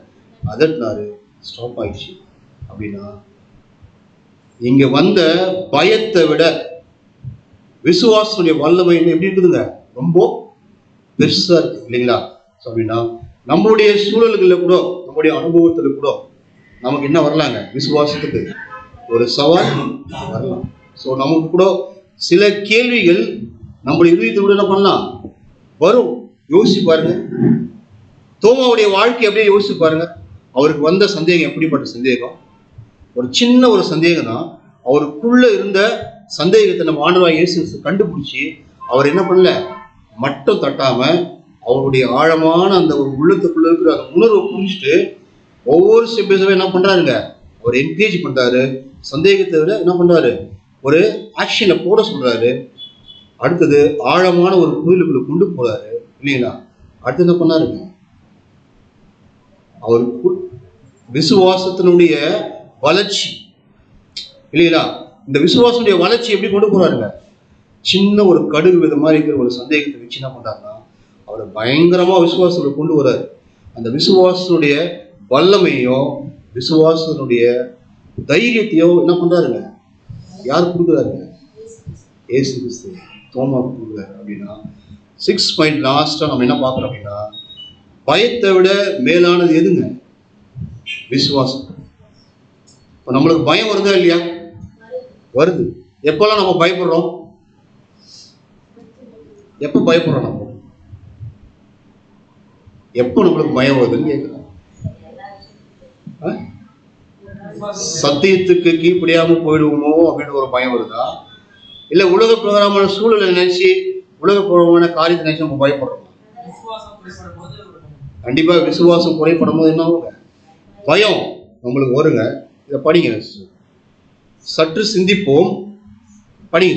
அதட்டினாரு. ஸ்டாப் ஆயிடுச்சு. அப்படின்னா இங்க வந்த பயத்தை விட விசுவாசனுடைய வல்லமை எப்படி இருக்குதுங்க? ரொம்ப பெருசா இருக்கு இல்லைங்களா? அப்படின்னா நம்முடைய சூழல்களில் கூட, நம்முடைய அனுபவத்துல கூட நமக்கு என்ன வரலாங்க? விசுவாசத்துக்கு ஒரு சவால் வரலாம். ஸோ நமக்கு கூட சில கேள்விகள் நம்முடைய இதயத்தை கூட என்ன பண்ணலாம்? வரும். யோசிச்சு பாருங்க. தோமாவுடைய வாழ்க்கை அப்படியே யோசிச்சு பாருங்க. அவருக்கு வந்த சந்தேகம் எப்படிப்பட்ட சந்தேகம்? ஒரு சின்ன ஒரு சந்தேகம் தான். அவருக்குள்ள இருந்த சந்தேகத்தை நம்ம ஆண்டவராகிய இயேசு கிறிஸ்து கண்டுபிடிச்சி அவர் என்ன பண்ணல? மட்டும் தட்டாம அவருடைய ஆழமான அந்த ஒரு உள்ளத்துக்குள்ள இருக்கிற அந்த உணர்வை புரிஞ்சுட்டு ஒவ்வொரு ஸ்டெப்பை என்ன பண்றாருங்க? அவர் என்கரேஜ் பண்றாரு. சந்தேகத்தை விட என்ன பண்றாரு? ஒரு ஆக்ஷனை போட சொல்றாரு. அடுத்தது ஆழமான ஒரு புரிதலுக்குள்ள கொண்டு போறாரு இல்லைங்களா? அடுத்து என்ன பண்ணாருங்க? அவர் விசுவாசத்தினுடைய வளர்ச்சி இல்லைங்களா? இந்த விசுவாசனுடைய வளர்ச்சி எப்படி கொண்டு போறாருங்க? சின்ன ஒரு கடுகு வித மாதிரி இருக்கிற ஒரு சந்தேகத்தை வச்சு என்ன பண்றாருன்னா, அவரை பயங்கரமா விசுவாசத்தை கொண்டு வர்றாரு. அந்த விசுவாசனுடைய வல்லமையும் விசுவாசனுடைய தைரியத்தையும் என்ன பண்றாருங்க? யார் கொடுக்குறாருங்க? இயேசு கிறிஸ்து தோமா கொடுக்குறாரு. அப்படின்னா 6 பாயிண்ட் லாஸ்டா நம்ம என்ன பார்க்கறோம் அப்படின்னா, பயத்தை விட மேலானது எதுங்க? விசுவாசம். இப்போ நம்மளுக்கு பயம் வருதா இல்லையா? வருது. எப்பெல்லாம் நம்ம பயப்படுறோம்? எப்போ பயப்படுறோம்? நம்ம எப்போ நம்மளுக்கு பயம் வருதுன்னு கேட்கிறோம். சத்தியத்துக்கு கீழ்ப்படியாம போயிடுவோமோ அப்படின்னு ஒரு பயம் வருதா? இல்ல உலக பிரகாரமான சூழலை நினைச்சு, உலக பிரகாரமான காரியத்தை நினைச்சு நம்ம பயப்படுறோம். கண்டிப்பா விசுவாசம் குறைப்படும் போது என்ன ஆகுங்க? பயம் நம்மளுக்கு வருங்க. இதை படிங்க, சற்று சிந்திப்போம். படிங்க.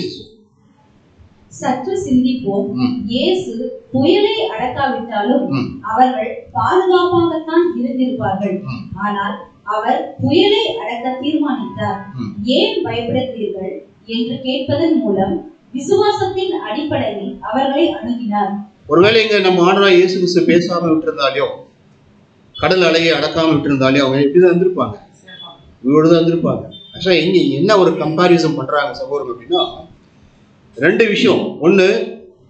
சற்று சிந்திப்போம். ம். இயேசு புயலை அடக்காவிட்டாலும் ம். அவர்கள் பாதுகாப்பாகத்தான் இருந்திருப்பார்கள். ம். ஆனால் அவர் புயலை அடக்க தீர்மானித்தார். ம். ஏன் பயப்படுகிறீர்கள் என்று கேட்பதன் மூலம் விசுவாசத்தின் அடிப்படையில் அவர்களை அணுகினார். ஒருவேளை இங்க நம்ம ஆண்டவராகிய இயேசு கிறிஸ்து பேசாம விட்டிருந்தாலையோ, கடல் அலையை அடக்காம விட்டிருந்தாலே அவங்க எப்படிதான் இருந்திருப்பாங்க? இவ்வளவுதான் இருந்திருப்பாங்க. ஆக்சுவலா இங்க என்ன ஒரு கம்பாரிசன் பண்றாங்க சகோதரர் அப்படின்னா, ரெண்டு விஷயம். ஒண்ணு,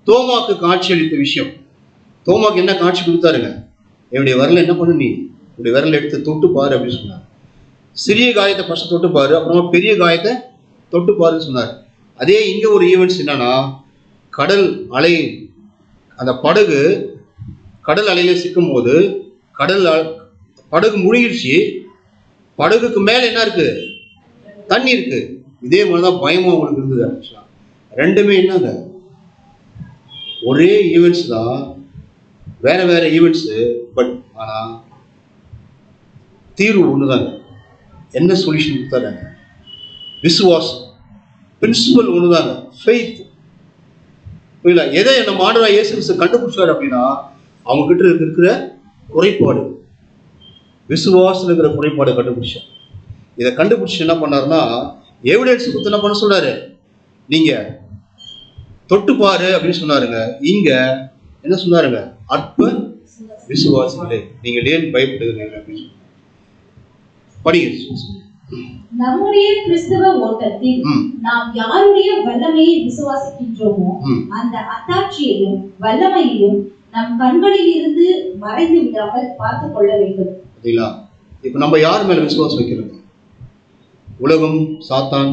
தோமாக்கு காட்சி அளித்த விஷயம். தோமாக்கு என்ன காட்சி கொடுத்தாருங்க? என்னுடைய விரல என்ன பண்ணு, நீ உடைய விரல் எடுத்து தொட்டு பாரு அப்படின்னு சொன்னார். சிறிய காயத்தை ஃபர்ஸ்ட் தொட்டு பாரு, அப்புறமா பெரிய காயத்தை தொட்டு பாருன்னு சொன்னார். அதே இங்க ஒரு ஈவெண்ட்ஸ் என்னன்னா, கடல் அலை, அந்த படகு கடல் அலையில சிக்கும் போது படகு முழுகிடுச்சு. படகுக்கு மேல என்ன இருக்கு? தண்ணி இருக்கு. இதே மாதிரிதான் பயமும் அவங்களுக்கு இருந்தது. ஆக்சுவலா ரெண்டுமே என்னங்க, ஒரே ஈவெண்ட்ஸ் தான், வேற வேற ஈவெண்ட்ஸ். பட் ஆனா தீர்வு ஒண்ணுதாங்க. என்ன சொல்யூஷன் கொடுத்தாங்க? விசுவாசம். பிரின்சிபல் ஒண்ணுதாங்க, ஃபெய்த். புரியல? எதை நம்ம ஆண்டவராகிய இயேசு கிறிஸ்து கண்டுபிடிச்சாரு அப்படின்னா, அவங்க கிட்ட இருக்கிற குறைபாடு, விசுவாசம் இருக்கிற குறைபாடு கண்டுபிடிச்சார். இதை கண்டுபிடிச்சு என்ன பண்ணாருன்னா, எவிடன்ஸ் கொடுத்து என்ன பண்ண சொல்றாரு? நீங்க தொட்டு பாரு அப்படின்னு சொன்னாருங்க. இங்க என்ன சொன்னாருங்க? அற்ப விசுவாசிகளே, நீங்க ஏன் பயப்படுகிறீர்கள் அப்படின்னு சொன்னாரு. படிங்க. நம்முடைய கிறிஸ்தவ ஓட்டத்தில் நாம் யாருடைய வல்லமையை விசுவாசிக்கின்றோமோ அந்த அத்தாட்சியையும் வல்லமையையும் நம் கண்களில் இருந்து மறைந்து விடாமல் பார்த்துக் கொள்ள வேண்டும். இப்ப நம்ம யார் மேல விசுவாசம் வைக்கிறோம்? உலகம், சாத்தான்,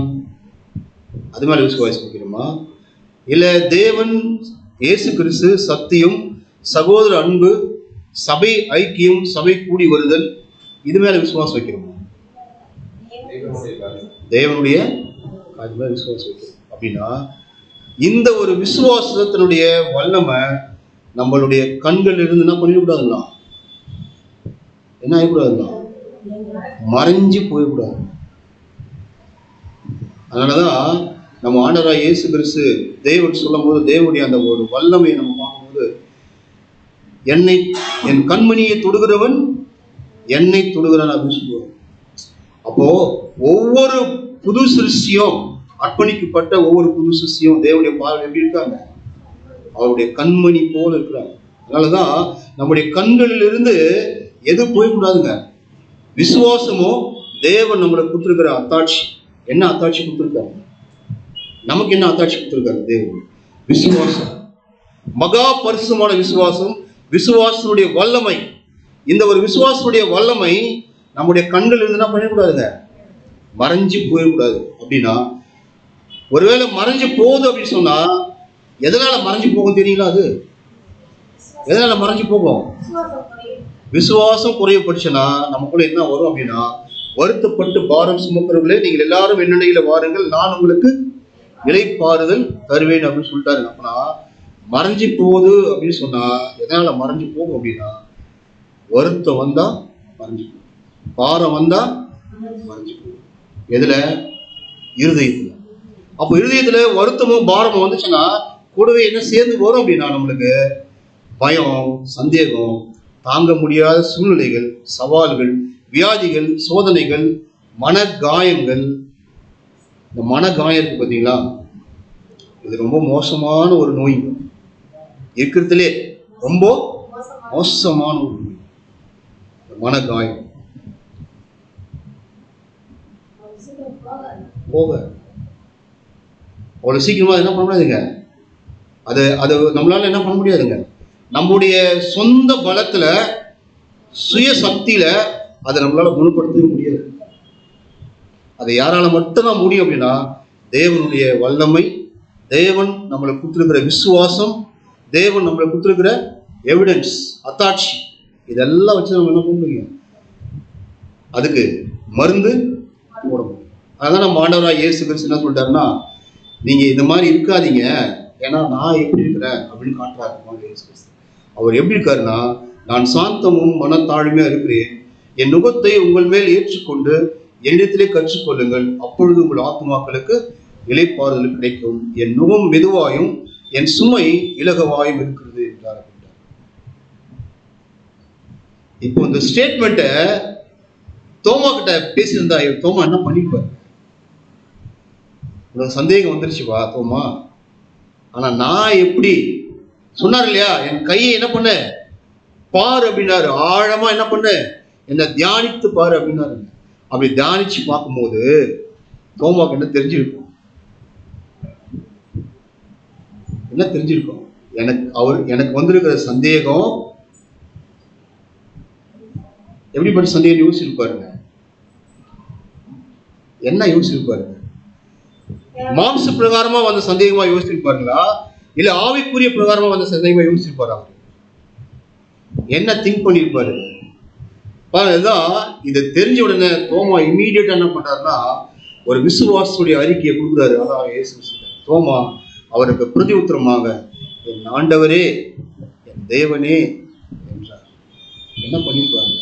அது மேல விசுவாசம் வைக்கிறோமா? இல்ல தேவன், இயேசு கிறிஸ்து, சத்தியம், சகோதர அன்பு, சபை ஐக்கியம், சபை கூடி வருதல், இது மேல விசுவாசம் வைக்கிறோமா? தேவனுடைய அது மேல விசுவாசம் வைக்கிறோம் அப்படின்னா, இந்த ஒரு விசுவாசத்தினுடைய வல்லமை நம்மளுடைய கண்கள் இருந்து என்ன பண்ணிடக்கூடாதுங்களா? என்ன ஆகக்கூடாதுங்களா? மறைஞ்சு போயிடக்கூடாது. அதனாலதான் நம்ம ஆண்டவராகிய இயேசு கிறிஸ்து தேவன் சொல்லும் போது, தேவனுடைய அந்த ஒரு வல்லமையை நம்ம பார்க்கும்போது, என்னை, என் கண்மணியை தொடுகிறவன் என்னை தொடுகிறான் அப்படின்னு சொல்லுவார். அப்போ ஒவ்வொரு புது சிருஷ்டியும், அர்ப்பணிக்கப்பட்ட ஒவ்வொரு புது சிருஷ்டியும் தேவனுடைய பார்வை எப்படி இருக்காங்க? அவருடைய கண்மணி போல இருக்கிறாங்க. அதனாலதான் நம்முடைய கண்களில் இருந்து எது போய்கூடாதுங்க? விசுவாசமோ, தேவன் நம்மளுக்கு கொடுத்திருக்கிற அத்தாட்சி. என்ன அத்தாட்சி கொடுத்திருக்காரு? நமக்கு என்ன அத்தாட்சி கொடுத்திருக்காரு? தேவன் விசுவாசம், மகா பரிசுமான விசுவாசம், விசுவாசனுடைய வல்லமை. இந்த ஒரு விசுவாசனுடைய வல்லமை நம்முடைய கண்கள் இருந்து என்ன பண்ணக்கூடாதுங்க? மறைஞ்சு போயிடக்கூடாது. அப்படின்னா ஒருவேளை மறைஞ்சு போகுது அப்படின்னு சொன்னா, எதனால மறைஞ்சு போகும் தெரியுங்களா? அது எதனால மறைஞ்சு போகும்? விசுவாசம் குறையப்படுச்சுன்னா நமக்குள்ள என்ன வரும் அப்படின்னா, வருத்தப்பட்டு பாரம் சுமக்கிறவர்களே, நீங்கள் எல்லாரும் என்னிடையில வாருங்கள், நான் உங்களுக்கு இளைப்பாறுதல் தருவேன் அப்படின்னு சொல்லிட்டாரு. அப்படின்னா மறைஞ்சு போகுது அப்படின்னு சொன்னா எதனால மறைஞ்சு போகும் அப்படின்னா, வருத்தம் வந்தா மறைஞ்சு போகும், பாரம் வந்தா மறைஞ்சு போகும். எதுல? இருதயத்துல. அப்போ இருதயத்துல வருத்தமும் பாரமும் வந்துச்சுன்னா கூடவே என்ன சேர்ந்து வரும் அப்படின்னா, நம்மளுக்கு பயம், சந்தேகம், தாங்க முடியாத சூழ்நிலைகள், சவால்கள், வியாதிகள், சோதனைகள், மன காயங்கள். இந்த மன காயம் இருக்கு பார்த்தீங்களா, இது ரொம்ப மோசமான ஒரு நோய். இருக்கிறதுலே ரொம்ப மோசமான ஒரு நோய் மன காயம். போக அவ்வளவு சீக்கிரமா என்ன பண்ண முடியாதுங்க. அது நம்மளால என்ன பண்ண முடியாதுங்க. நம்முடைய சொந்த பலத்துல, சுய சக்தியில அதை நம்மளால குணப்படுத்தவே முடியாது. அதை யாரால மட்டும்தான் முடியும் அப்படின்னா, தேவனுடைய வல்லமை, தேவன் நம்மளுக்கு கொடுத்திருக்கிற விசுவாசம், தேவன் நம்மளுக்கு கொடுத்திருக்கிற எவிடன்ஸ், அத்தாட்சி, இதெல்லாம் வச்சு நம்ம என்ன பண்ண முடியும்? அதுக்கு மருந்து போட முடியும். அதான் நம்ம ஆண்டவராகிய இயேசு கிறிஸ்து என்ன சொல்லிட்டாருன்னா, நீங்க இந்த மாதிரி இருக்காதீங்க, ஏன்னா நான் எப்படி இருக்கிறேன் அப்படின்னு காட்டுறாரு இயேசு கிறிஸ்து. அவர் எப்படி இருக்காருன்னா, நான் சாந்தமும் மனத்தாழ்மையா இருக்கிறேன், என் நுகத்தை உங்கள் மேல் ஏற்றுக்கொண்டு என்னிடத்திலே கற்றுக்கொள்ளுங்கள், அப்பொழுது உங்கள் ஆத்துமாக்களுக்கு இளைப்பாறுதல் கிடைக்கும். என் நுகம் மெதுவாயும் என் சுமை இலகுவாயும் இருக்கிறது என்றார். இப்போ இந்த ஸ்டேட்மெண்ட்டை தோமா கிட்ட பேசியிருந்தா தோமா என்ன பண்ணிருப்பாரு? உனக்கு சந்தேகம் வந்துருச்சுப்பா தோமா, ஆனா நான் எப்படி சொன்னார் இல்லையா, என் கையை என்ன பண்ண பாரு அப்படின்னாரு, ஆழமா என்ன பண்ண என்ன தியானித்து பாரு அப்படின்னாரு. அப்படி தியானிச்சு பார்க்கும்போது தோமாக்கு என்ன தெரிஞ்சிருக்கும்? என்ன தெரிஞ்சிருக்கும்? எனக்கு வந்திருக்கிற சந்தேகம் எப்படிப்பட்ட சந்தேகம் யோசிச்சிருப்பாருங்க. என்ன யோசிச்சிருப்பாருங்க? மாம்ச பிரகாரமா வந்த சந்தேகமா யோசிச்சிருப்பாருங்களா, இல்ல ஆவிக்குரிய பிரகாரமா வந்த சந்தேகமா யோசிச்சிருப்பாரு? என்ன திங்க் பண்ணிருப்பாரு பாருதான். இதை தெரிஞ்ச உடனே தோமா இம்மீடியட்டா என்ன பண்றாருன்னா ஒரு விசுவாசத்துடைய அறிக்கையை கொடுக்குறாரு. அதான் இயேசு தோமா அவருக்கு பிரதி உத்தரமாக, என் ஆண்டவரே என் தேவனே என்றார். என்ன பண்ணிருப்பாரு?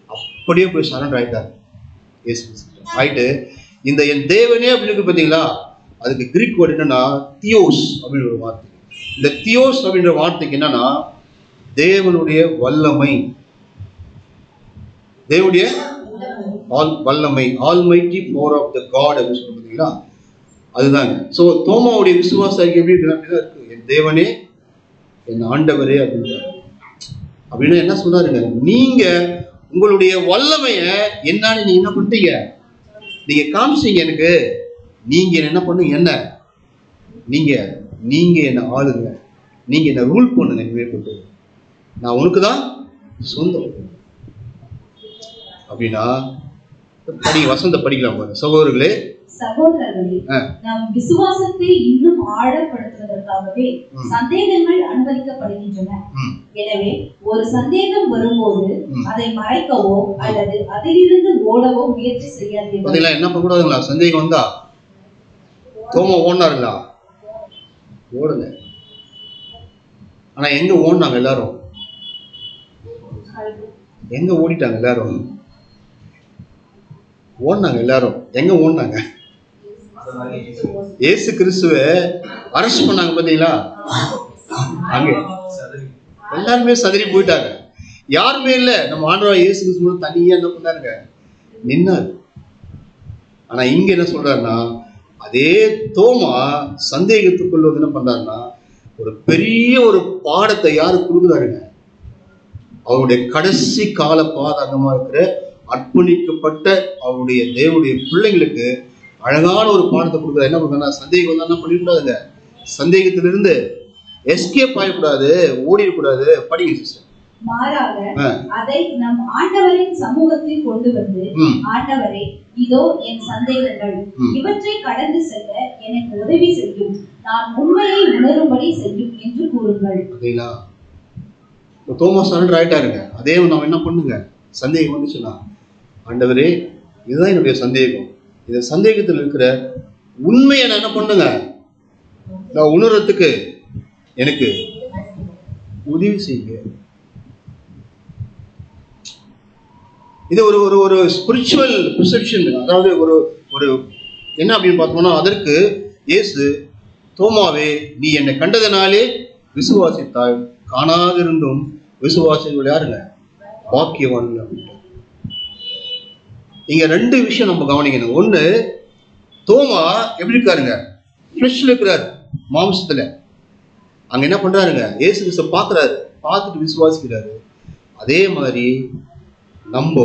அப்படியே போய் சரண்டர் ஆயிட்டாரு இயேசு ஆயிட்டு. இந்த என் தேவனே அப்படின்னு பார்த்தீங்களா, அதுக்கு கிரீக் வேர்டு என்னன்னா தியோஸ் அப்படின்ற ஒரு வார்த்தை. இந்த தியோஸ் அப்படின்ற வார்த்தைக்கு என்னன்னா தேவனுடைய வல்லமை, தேவனுடைய வல்லமை, almighty power of the God அப்படின்னு சொல்ல பார்த்தீங்களா, அதுதாங்க. ஸோ தோமாவுடைய விசுவாச அறிக்கை எப்படி இருக்கு? என் தேவனே என் ஆண்டவரே அப்படின்றாரு. அப்படின்னா என்ன சொன்னாருங்க? நீங்க உங்களுடைய வல்லமைய என்னன்னு நீங்க என்ன பண்ணிட்டீங்க, நீங்க காமிச்சீங்க எனக்கு. நீங்க என்ன பண்ணுங்க, என்ன நீங்க என்ன ஆளுங்க, நீங்க என்ன ரூல் பண்ணுங்க, மேற்கொண்டு நான் உனக்கு தான் சொந்தம் அப்படின்னா வசந்த படிக்கலாம் பாருங்க. சகோதரர்களே நம் விசுவாசத்தை இன்னும் ஆழப்படுத்துவதற்காகவே சந்தேகங்கள் அனுமதிக்கப்படுகின்றன. எனவே ஒரு சந்தேகம் வரும்போது அதை மறைக்கவோ அல்லது அதிலிருந்து ஓடவோ முயற்சி செய்யாதீர்கள். என்ன பண்ண கூடாதுங்களா? சந்தேகம் வந்தா தோமா ஓடினாருங்களா? ஓடுங்க. ஆனா எங்க ஓடினாங்க எல்லாரும்? எங்க ஓடிட்டாங்க எல்லாரும்? ஓடினாங்க எல்லாரும். எங்க ஓடினாங்க? இயேசு கிறிஸ்துவை அரெஸ்ட் பண்ணாங்க பாத்தீங்களா, அங்க எல்லாருமே சதறி போயிட்டாங்க. யாருமே இல்ல. நம்ம ஆண்டவராகிய இயேசு கிறிஸ்து தனியா என்ன பண்ணாருங்க, நின்னாரு. ஆனா இங்க என்ன சொல்றாருன்னா, அதே தோமா சந்தேகத்துக்குள்ள என்ன பண்றாருன்னா ஒரு பெரிய ஒரு பாடத்தை யாரு கொடுக்குறாருங்க? அவருடைய கடைசி கால பாதகமா இருக்கிற அர்ப்பணிக்கப்பட்ட அவருடைய தேவனுடைய பிள்ளைங்களுக்கு அழகான ஒரு பாடத்தை கொடுக்குறாரு. என்ன பண்ணுறா, சந்தேகம் வந்தா என்ன பண்ணிடக்கூடாதுங்க, சந்தேகத்திலிருந்து எஸ்கேப் ஆகக்கூடாது, ஓடிடக்கூடாது. படிங்க சிஸ்டர். மாறாக அதை நம் ஆண்டவரின் சமூகத்தில் கொண்டு வந்து, ஆண்டவரே இதோ என் சந்தேகங்கள், இவற்றை கடந்து செல்ல எனக்கு உதவி செய்யும், நான் உண்மையை உணரும்படி செய்யும் என்று கூறுங்கள். தோமா சரண்டர் ஆயிட்டாருங்க. அதே நம்ம என்ன பண்ணுங்க, சந்தேகம் வந்துச்சுன்னா, ஆண்டவரே இதுதான் என்னுடைய சந்தேகம், இந்த சந்தேகத்தில் இருக்கிற உண்மையை நான் என்ன பண்ணுங்க, நான் உணர்றதுக்கு எனக்கு உதவி செய்யுங்க. இது ஒரு ஒரு ஒரு ஸ்பிரிச்சுவல் பெர்செப்ஷன். அதாவது ஒரு ஒரு என்ன அப்படின்னு பார்த்தோம்னா, அதற்கு இயேசு தோமாவே நீ என்னை கண்டதனாலே விசுவாசித்தாய், காணாதிருந்தும் விசுவாசிகள் யாருங்க, பாக்கியவான்கள் அப்படின்ட்டு. இங்க ரெண்டு விஷயம் நம்ம கவனிக்கணும். ஒண்ணு, தோமா எப்படி இருக்காருங்க, ஃப்ளெஷ்ல இருக்கிறாரு, மாம்சத்துல. அங்க என்ன பண்றாருங்க, இயேசு கிறிஸ்து பாக்குறாரு, பார்த்துட்டு விசுவாசிக்கிறாரு. அதே மாதிரி நம்ம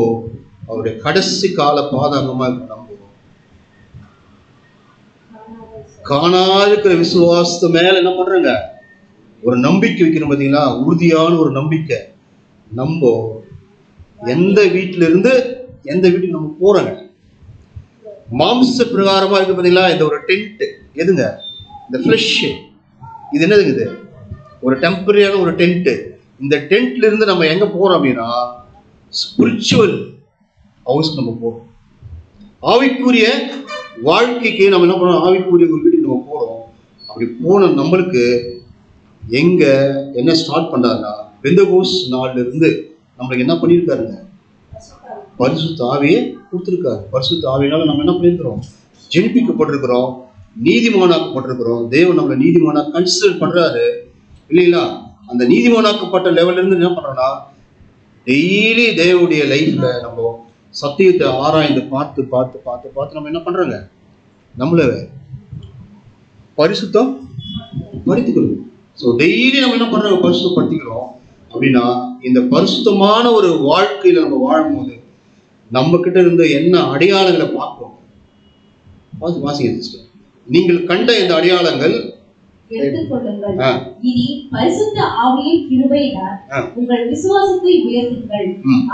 அவருடைய கடைசி கால பாதகமா இருக்க நம்ம காணாதிருக்கிற விசுவாசத்து மேல என்ன பண்றங்க, ஒரு நம்பிக்கை வைக்கணும் பாத்தீங்களா, உறுதியான ஒரு நம்பிக்கை. நம்ம எந்த வீட்டுல இருந்து எந்த வீட்டுக்கு நம்ம போறோங்க, மாம்ச பிரகாரமா இருக்கு பாத்தீங்களா, இந்த ஒரு டென்ட் எதுங்க, இந்த ஃப்ளஷ், இது என்னதுங்க, இது ஒரு டெம்பரரியான ஒரு டென்ட். இந்த டென்ட்ல இருந்து நம்ம எங்க போறோம் அப்படின்னா ஸ்பிரிச்சுவல் ஹவுஸ்க்கு நம்ம போறோம். ஆவிக்குரிய வாழ்க்கைக்கு நம்ம என்ன பண்றோம், ஆவிக்குரிய ஒரு வீட்டுக்கு நம்ம போறோம். அப்படி போன நம்மளுக்கு எங்க என்ன ஸ்டார்ட் பண்றாருன்னா, பெந்தகோஸ்து நாள்ல இருந்து நம்மளுக்கு என்ன பண்ணியிருக்காருங்க, பரிசுத்த ஆவியை கொடுத்துருக்காரு. பரிசுத்த ஆவியினால நம்ம என்ன பண்ணியிருக்கிறோம், ஜெனிப்பிக்கப்பட்டிருக்கிறோம். நீதிமானாக்கப்பட்டிருக்கிறோம். தேவன் நம்மளை நீதிமானா கன்சிடர் பண்றாரு இல்லைங்களா? அந்த நீதிமானாக்கப்பட்ட லெவல்ல இருந்து என்ன பண்றோம்னா, டெய்லி தேவனுடைய லைஃப்ல நம்ம சத்தியத்தை ஆராய்ந்து பார்த்து பார்த்து பார்த்து பார்த்து நம்ம என்ன பண்றோங்க, நம்மள பரிசுத்தம் படுத்திக்கிறோம். ஸோ டெய்லி நம்ம என்ன பண்றோம், பரிசுத்தப்படுத்திக்கிறோம். அப்படின்னா இந்த பரிசுத்தமான ஒரு வாழ்க்கையில நம்ம வாழும்போது நம்ம கிட்ட இருந்து என்ன அடையாளங்களை பார்க்கிறோம். வாசிங்க சிஸ்டர். நீங்கள் கண்ட இந்த அடையாளங்கள் எடுத்துக்கொள்ளுங்கள். இனி பரிசுத்த ஆவியின் கிருபையினால் உங்கள் விசுவாசத்தை உயர்த்துங்கள்.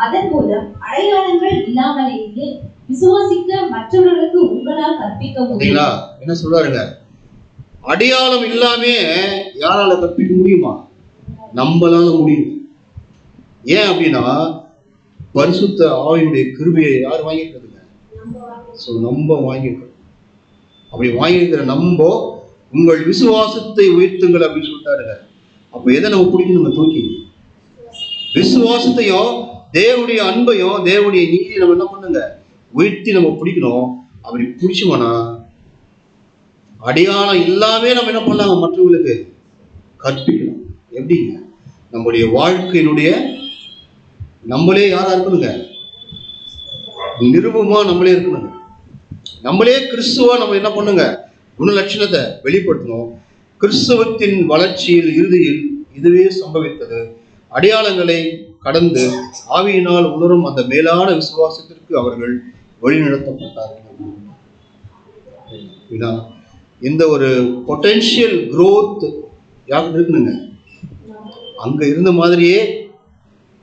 அதன் மூலம் அடையாளங்கள் இல்லாமலேயே விசுவாசிக்க மற்றவர்களுக்கு உங்களால் கற்பிக்க முடியும். என்ன சொல்றாருங்க? அடையாளம் இல்லாம யாரால கற்பிக்க முடியுமா? நம்மளால முடியும். ஏன் அப்படின்னா பரிசுத்த ஆவியுடைய கிருபையை யார் வாங்கியிருக்கிறதுங்க? நம்ம வாங்கியிருக்கிறோம். அப்படி வாங்கியிருக்கிற நம்ம உங்கள் விசுவாசத்தை உயர்த்துங்கள் அப்படின்னு சொல்லிட்டாருங்க. அப்ப எதை நம்ம பிடிக்கணும்? நம்ம தூக்கி விசுவாசத்தையும் தேவனுடைய அன்பையும் தேவனுடைய நீதியை நம்ம என்ன பண்ணுங்க, உயர்த்தி நம்ம பிடிக்கணும். அப்படி பிடிச்சோம்னா அடையாளம் இல்லாமே நம்ம என்ன பண்ணலாம், மற்றவங்களுக்கு கற்பிக்கணும். எப்படிங்க? நம்முடைய வாழ்க்கையினுடைய நம்மளே யாரா இருக்கணுங்க, நிருபமா நம்மளே இருக்கணுங்க. நம்மளே கிறிஸ்துவா நம்ம என்ன பண்ணுங்க, குணலட்சணத்தை வெளிப்படுத்தணும். கிறிஸ்துவத்தின் வளர்ச்சியில் இறுதியில் இதுவே சம்பவித்தது. அடையாளங்களை கடந்து ஆவியினால் உணரும் அந்த மேலான விசுவாசத்திற்கு அவர்கள் வழிநடத்தப்பட்டார்கள். இந்த ஒரு பொட்டென்ஷியல் growth யாருக்கு இருக்குனுங்க? அங்க இருந்த மாதிரியே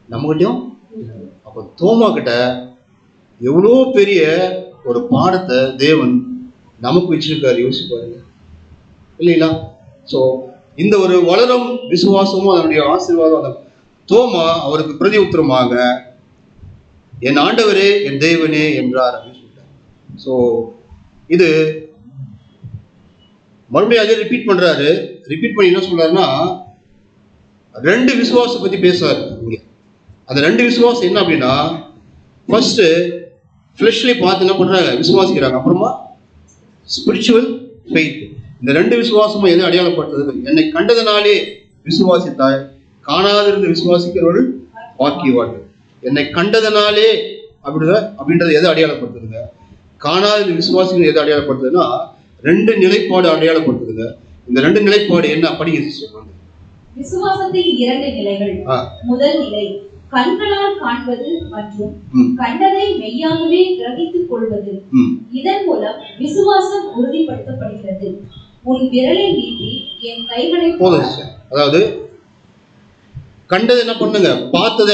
நம்மகிட்டயும். அப்ப தோமா கிட்ட எவ்வளோ பெரிய ஒரு பாடத்தை தேவன் நமக்கு வச்சிருக்காரு, யோசிப்பாருங்க இல்லைங்களா? ஸோ இந்த ஒரு வளரும் விசுவாசமும் அதனுடைய ஆசீர்வாதம் அந்த தோமா அவருக்கு பிரதி உத்தரமாக என் ஆண்டவரே என் தேவனே என்றார் அப்படின்னு சொல்லிட்டார். ஸோ இது மறுபடியும் அதே ரிப்பீட் பண்றாரு. ரிப்பீட் பண்ணி என்ன சொல்றாருன்னா, ரெண்டு விசுவாசம் பத்தி பேசுறாரு இங்க. அந்த ரெண்டு விசுவாசம் என்ன அப்படின்னா, ஃபர்ஸ்ட் ஃபிளஷ்லி பார்த்து என்ன பண்றாங்க, விசுவாசிக்கிறாங்க. அப்புறமா ஸ்பிரிச்சுவல் ஃபெய்த். இந்த ரெண்டு விசுவாசமும் எதை அடையாளப்படுத்துறது? என்னை கண்டதனாலே விசுவாசித்தாய், காணாதிருந்து விசுவாசிக்கிறவர்கள் பாக்கியவார்கள். என்னை கண்டதனாலே அப்படின்றது எதை அடையாளப்படுத்துதுங்க? காணாதிருந்து விசுவாசிகள் எதை அடையாளப்படுத்துதுன்னா, ரெண்டு நிலைப்பாடு அடையாளப்படுத்துதுங்க. இந்த ரெண்டு நிலைப்பாடு என்ன? படிங்க சிஸ்டர். விசுவாசத்தின் இரண்டு நிலைகள். முதல் நிலை கண்களால் காண்பது மற்றும் கண்டதை மெய்யாகவே கிரகித்துக் கொள்வது. இதன் மூலம் விசுவாசம் உறுதிப்படுத்தப்படுகிறது. உன் விரலை நீட்டி என் கைகளை அதாவது கண்டது என்ன பண்ணுங்க, பார்த்தத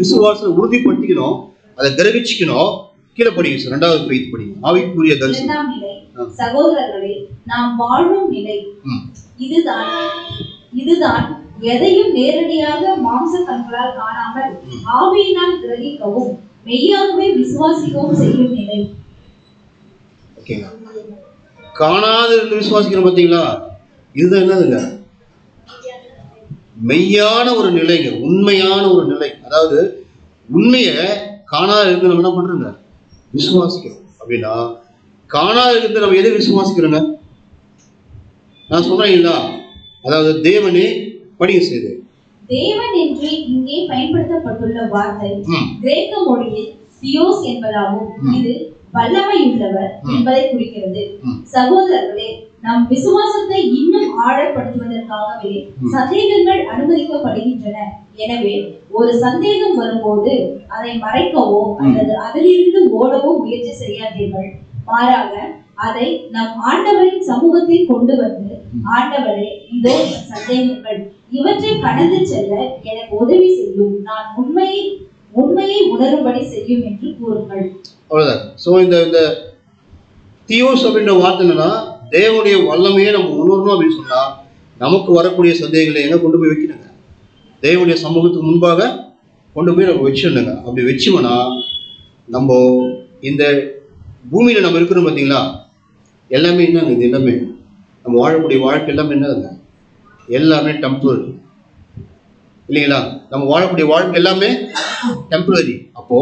விசுவாசம் உறுதிப்படுத்திக்கணும், அதை கிரகிச்சுக்கணும். கீழே படிங்க, ரெண்டாவது பெய்து படிங்க. ஆவிக்குரிய தரிசனம். இரண்டாம் நிலை சகோதரர்களே, நாம் வாழும் நிலை இதுதான் எதையும் நேரடியாக மாம்ச கண்களால் காணாமல் ஆவியினால் கிரகிக்கவும் மெய்யாகவே விசுவாசிக்கவும் செய்யும் நிலை. காணாது இருந்து விசுவாசிக்கிறோம் பார்த்தீங்களா? இதுதான் என்னதுங்க? மெய்யான ஒரு நிலைங்க, உண்மையான ஒரு நிலை. அதாவது உண்மையை காணாது இருந்து நம்ம என்ன பண்றோங்க, விசுவாசிக்கிறோம். அப்படின்னா காணாது இருந்து நம்ம எதை விசுவாசிக்கிறோங்க? நான் சொல்றேன், அதாவது தேவனே படிய செய்து. தேவன் என்று இங்கே பயன்படுத்தப்பட்டுள்ள வார்த்தை கிரேக்க மொழியில் தியோஸ் என்பதாகும். இது வல்லமையுள்ளவர் என்பதை குறிக்கிறது. சகோதரர்களே, நம் விசுவாசத்தை இன்னும் ஆழப்படுத்துவதற்காகவே சந்தேகங்கள் அனுமதிக்கப்படுகின்றன. எனவே ஒரு சந்தேகம் வரும்போது அதை மறைக்கவோ அல்லது அதிலிருந்து ஓடவோ முயற்சி செய்யாதீர்கள். மாறாக அதை நம் ஆண்டவரின் சமூகத்தில் கொண்டு வந்து, ஆண்டவரே, இதோ சந்தேகங்கள், இவற்றை கடந்து செல்ல எனக்கு உதவி செய்யும், நான் உண்மையை உணரும்படி செய்யும் என்று கூறுங்கள். அவ்வளவுதான். ஸோ இந்த தியோஸ் அப்படின்ற வார்த்தை என்னன்னா, தேவனுடைய வல்லமையை நம்ம உணரணும் அப்படின்னு சொன்னா நமக்கு வரக்கூடிய சந்தேகங்களை எங்க கொண்டு போய் வைக்கணுங்க? தேவனுடைய சமூகத்துக்கு முன்பாக கொண்டு போய் நம்ம வச்சிடணுங்க. அப்படி வச்சோம்னா நம்ம இந்த பூமியில நம்ம இருக்கிறோம் பார்த்தீங்களா, எல்லாமே என்னங்க, இது எல்லாமே நம்ம வாழக்கூடிய வாழ்க்கை எல்லாமே என்னதுங்க, எல்லாமே டெம்பரரி இல்லைங்களா? நம்ம வாழக்கூடிய வாழ்க்கை எல்லாமே டெம்பரரி. அப்போ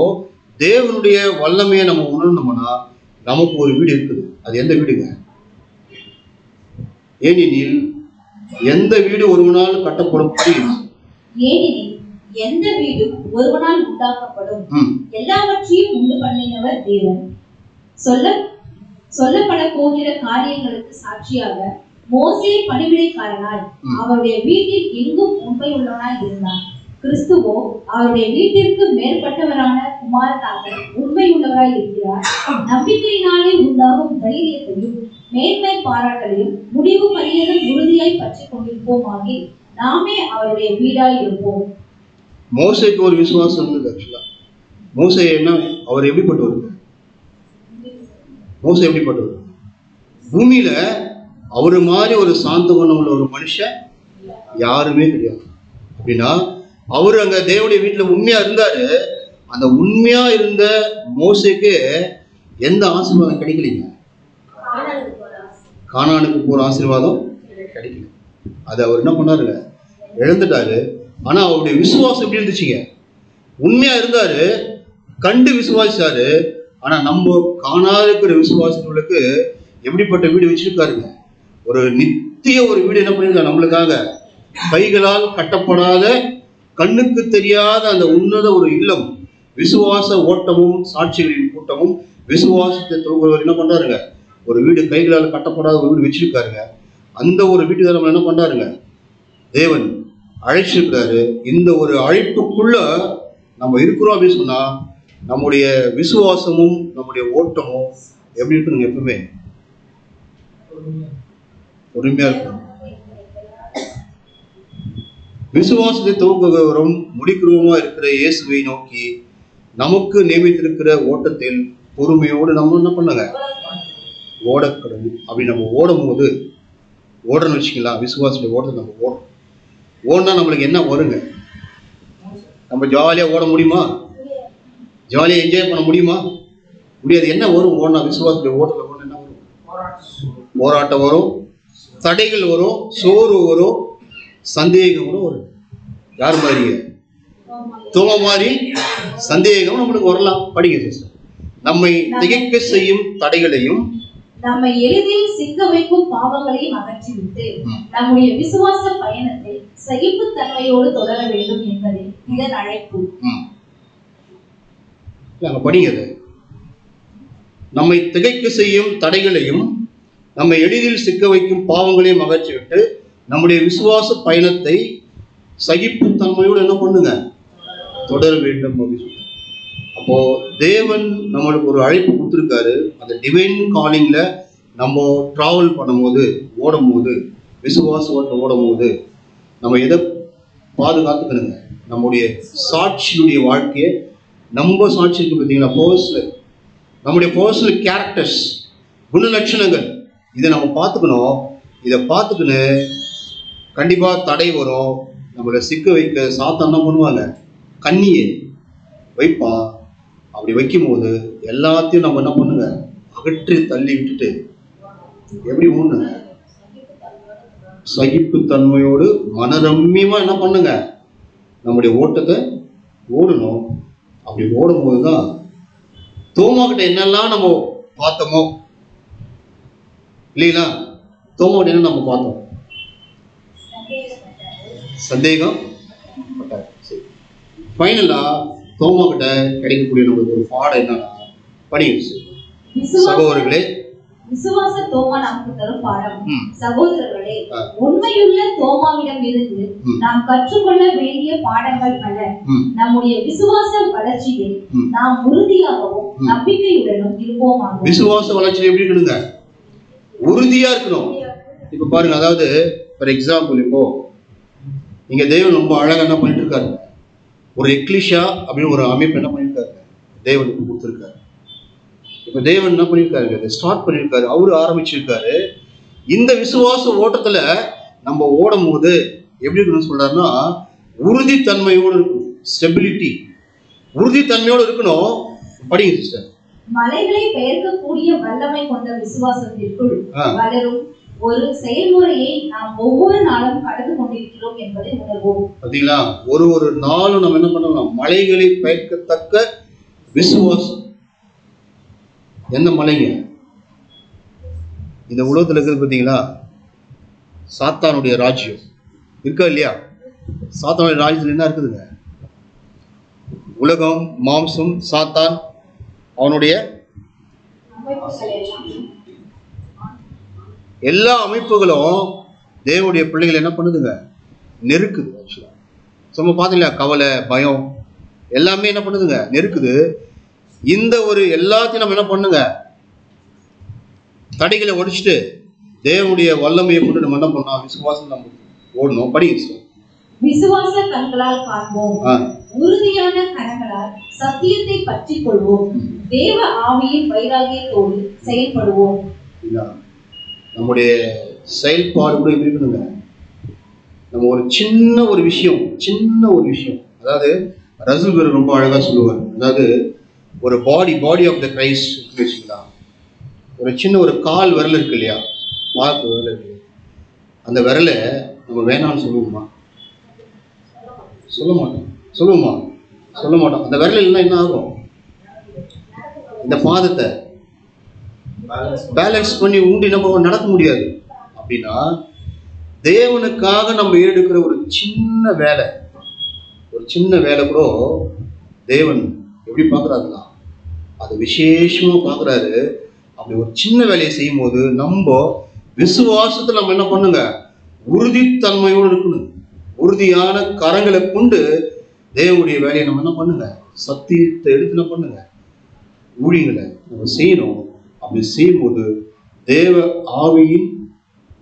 தேவனுடைய வல்லமையை நம்ம உணரணும்னா நமக்கு ஒரு வீடு இருக்குது. அது எந்த வீடுங்க? ஏனெனில் எந்த வீடு ஒருவனால் கட்டப்படும் ஏனெனில் எந்த வீடும் ஒருவனால் உண்டாக்கப்படும் எல்லாவற்றையும் உண்டு பண்ணினவர் தேவன். சொல்லப்பட போகிற காரியங்களுக்கு சாட்சியாக மோசே பணிவிடைக்காரனாய் அவருடைய வீட்டில் எங்கும் உண்மை உள்ளவனாய் இருந்தான். கிறிஸ்துவோ அவருடைய வீட்டிற்கு மேற்பட்டவரான குமாரனாக உண்மை உள்ளவராய் இருக்கிறார். நம்பிக்கையினாலே உண்டாகும் தைரியத்தையும் மேன்மை பாராட்டலையும் முடிவு பரியதும் உறுதியாய் பற்றி கொண்டிருப்போமாகி நாமே அவருடைய வீடாய் இருப்போம். மோசேக்கு ஒரு விசுவாசம் இருந்தது. ஆக்சுவலா மோசே என்ன, அவர் எப்படிப்பட்டவர்? மோசே எப்படிப்பட்டவர்? பூமியில அவரு மாதிரி ஒரு சாந்த குணம் உள்ள ஒரு மனுஷன் யாருமே கிடையாது. அப்படின்னா அவரு அங்க தேவனுடைய வீட்டுல உண்மையா இருந்தாரு. அந்த உண்மையா இருந்த மோசேக்கு எந்த ஆசீர்வாதம் கிடைக்கலைங்க. கானானுக்கு போற ஆசீர்வாதம் கிடைக்கல. அது அவர் என்ன பண்ணாருங்க, இழந்துட்டாரு. ஆனா அவருடைய விசுவாசம் எப்படி இருந்துச்சுங்க? உண்மையா இருந்தாரு, கண்டு விசுவாசிச்சாரு. ஆனா நம்ம காணாத இருக்கிற விசுவாசங்களுக்கு எப்படிப்பட்ட வீடு வச்சிருக்காருங்க? ஒரு நித்திய ஒரு வீடு என்ன பண்ணிருக்காரு நம்மளுக்காக. கைகளால் கட்டப்படாத, கண்ணுக்கு தெரியாத அந்த உன்னத ஒரு இல்லம். விசுவாச ஓட்டமும் சாட்சிகளின் கூட்டமும் விசுவாசத்தை தொகுவர் என்ன பண்றாருங்க, ஒரு வீடு கைகளால் கட்டப்படாத ஒரு வீடு வச்சிருக்காருங்க. அந்த ஒரு வீட்டுக்கு நம்ம என்ன பண்றாருங்க, தேவன் அழைச்சிருக்காரு. இந்த ஒரு அழைப்புக்குள்ள நம்ம இருக்கிறோம் அப்படின்னு சொன்னா நம்முடைய விசுவாசமும் நம்முடைய ஓட்டமும் எப்படி இருக்கணுங்க? எப்பவுமே பொறுமையா இருக்கணும். விசுவாசத்தை துவக்குகிறவரும் முடிக்கிறவமா இருக்கிற இயேசுவை நோக்கி நமக்கு நியமித்திருக்கிற ஓட்டத்தில் பொறுமையோடு நம்ம என்ன பண்ணுங்க, ஓடக்கடவுள். அப்படி நம்ம ஓடும் போது ஓடணும்னு வச்சுக்கலாம். விசுவாசத்தை ஓடுறது நம்ம ஓடும். ஓடினா நம்மளுக்கு என்ன வருங்க? நம்ம ஜாலியாக ஓட முடியுமா? ஜாலியாக என்ஜாய் பண்ண முடியுமா? முடியாது. என்ன வரும் ஓடனா? விசுவாசத்தை ஓடுறதுல ஓட என்ன வரும்? போராட்டம் வரும், தடைகள் வரும், சோறு வரும், சந்தேகம் கூட வரும். யார் மாதிரி? தோம மாதிரி சந்தேகம் நம்மளுக்கு வரலாம். படிங்க சிஸ்டர். நம்மை திகைக்க செய்யும் தடைகளையும் நம்மை எளிதில் சிக்க வைக்கும் பாவங்களையும் அகற்றிவிட்டு நம்முடைய விசுவாச பயணத்தை சகிப்புத்தன்மையோடு தொடர வேண்டும் என்பதே இதன் அழைப்பு. படிங்க. நம்மை திகைக்க செய்யும் தடைகளையும் நம்மை எளிதில் சிக்க வைக்கும் பாவங்களையும் அகற்றிவிட்டு நம்முடைய விசுவாச பயணத்தை சகிப்புத்தன்மையோடு என்ன பண்ணுங்க, தொடர வேண்டும் அப்படின்னு சொல்றாரு. அப்போ தேவன் நம்மளுக்கு ஒரு அழைப்பு கொடுத்துருக்காரு. அந்த டிவைன் காலிங்ல நம்ம டிராவல் பண்ணும்போது, ஓடும் போது, விசுவாச ஓட்டம் ஓடும் போது நம்ம எதை பாதுகாத்துக்கணுங்க? நம்முடைய சாட்சியுடைய வாழ்க்கையை, நம்ம சாட்சி இருக்கு பார்த்தீங்கன்னா, பர்சனல், நம்முடைய பர்சனல் கேரக்டர்ஸ், குணலட்சணங்கள், இதை நம்ம பார்த்துக்கணும். இதை பார்த்துக்கின்னு கண்டிப்பா தடை வரும். நம்மளை சிக்க வைக்க சாத்தான் என்ன பண்ணுவாங்க, கண்ணியை வைப்பான். அப்படி வைக்கும் போது எல்லாத்தையும் நம்ம என்ன பண்ணுங்க, அகற்றி தள்ளி விட்டுட்டு எப்படி ஓடுங்க, சகிப்புத்தன்மையோடு மனரம்யமா என்ன பண்ணுங்க, நம்முடைய ஓட்டத்தை ஓடணும். அப்படி ஓடும் போதுதான் தோமா கிட்ட என்னெல்லாம் நம்ம பார்த்தோமோ இல்லைங்களா, தோமா கிட்ட என்ன நம்ம பார்த்தோம், சந்தேகம். ஃபைனலா தோமா கிட்ட கிடைக்கக்கூடிய நமக்கு ஒரு பாடம் என்னன்னா, படிங்க சகோதரர்களே. விசுவாச தோமா நமக்கு தரும் பாடம். சகோதரர்களே, உண்மையுள்ள தோமாவிடம் இருந்து நாம் கற்றுக்கொள்ள வேண்டிய பாடங்கள் பல. நம்முடைய விசுவாச வளர்ச்சியில் நாம் உறுதியாகவும் நம்பிக்கையுடனும் இருப்போமாக. விசுவாச வளர்ச்சி எப்படி இருக்கணுங்க, உறுதியா இருக்கணும். இப்ப பாருங்க, அதாவது ஃபார் எக்ஸாம்பிள், இப்போ நீங்க தேவன் ரொம்ப அழகா என்ன பண்ணிட்டு இருக்காரு, ஒரு எக்லிஷா அப்படின்னு ஒரு அமைப்பு என்ன பண்ணியிருக்காரு, தேவனுக்கு கொடுத்துருக்காரு. இப்போ தேவன் என்ன பண்ணியிருக்காரு, அதை ஸ்டார்ட் பண்ணியிருக்காரு, அவரு ஆரம்பிச்சிருக்காரு. இந்த விசுவாச ஓட்டத்துல நம்ம ஓடும் போது எப்படி இருக்கணும்னு சொல்றாருன்னா, உறுதித்தன்மையோடு இருக்கணும். ஸ்டெபிலிட்டி, உறுதித்தன்மையோடு இருக்கணும். படிங்க சிஸ்டர். மலைகளை பெயர்க்கக்கூடிய வல்லமை கொண்ட விசுவாசத்திற்குள் வளரும் ஒரு செயல்முறையை நாம் ஒவ்வொரு நாளும் கடந்து கொண்டிருக்கிறோம் என்பதை உணர்வோம். பாத்தீங்களா, ஒரு நாளும் நம்ம என்ன பண்ணலாம், மலைகளை பெயர்க்கத்தக்க விசுவாசம். எந்த மலைங்க? இந்த உலகத்துல இருக்குது பார்த்தீங்களா, சாத்தானுடைய ராஜ்யம் இருக்கா இல்லையா? சாத்தானுடைய ராஜ்யத்தில் என்ன இருக்குதுங்க? உலகம், மாம்சம், சாத்தான், அவனுடைய எல்லா அமைப்புகளும் தேவனுடைய பிள்ளைகள் என்ன பண்ணுதுங்க? நெருக்குது. ஆக்சுவலா சும்மா பார்த்தீங்களா, கவலை, பயம் எல்லாமே என்ன பண்ணுதுங்க? நெருக்குது. இந்த ஒரு எல்லாத்தையும் நம்ம என்ன பண்ணுங்க? தடைகளை ஒடிச்சுட்டு தேவனுடைய வல்லமையை கொண்டு நம்ம என்ன பண்ணோம்? விசுவாசம் நம்ம ஓடணும். படிங்க. விசுவாச கண்களால் காண்போம், உறுதியான கரங்களால் சத்தியத்தை பற்றி கொள்வோம், தேவ ஆவியின் வைராகியத்தோடு செயல்படுவோம். நம்முடைய செயல்பாடு கூட எப்படி இருக்கணுங்க? நம்ம ஒரு சின்ன ஒரு விஷயம், அதாவது ரசூல் ரொம்ப அழகா சொல்லுவார். அதாவது ஒரு பாடி ஆஃப் த கிரைஸ்ட் வச்சுக்கலாம். ஒரு சின்ன ஒரு கால் விரல் இருக்கு இல்லையா? பார்க்க விரல் இருக்கு. அந்த விரலை நம்ம வேணாம்னு சொல்லுவோமா? சொல்ல மாட்டோம். அந்த விரல் இல்லைன்னா என்ன ஆகும்? இந்த பாதத்தை பேலன்ஸ் பண்ணி ஊண்டி நம்ம நடக்க முடியாது. அப்படின்னா தேவனுக்காக நம்ம எடுக்கிற ஒரு சின்ன வேலை கூட தேவன் எப்படி பார்க்குறாருன்னா அது விசேஷமா பார்க்குறாரு. அப்படி ஒரு சின்ன வேலையை செய்யும் போது நம்ம விசுவாசத்தில் நம்ம என்ன பண்ணுங்க? உறுதித்தன்மையோடு இருக்கணும். உறுதியான கரங்களை கொண்டு தேவனுடைய வேலையை நம்ம என்ன பண்ணுங்க? சத்தியத்தை எடுத்து என்ன பண்ணுங்க? ஊழியங்களை நம்ம செய்யணும். அப்படி செய்யும்போது தேவ ஆவியின்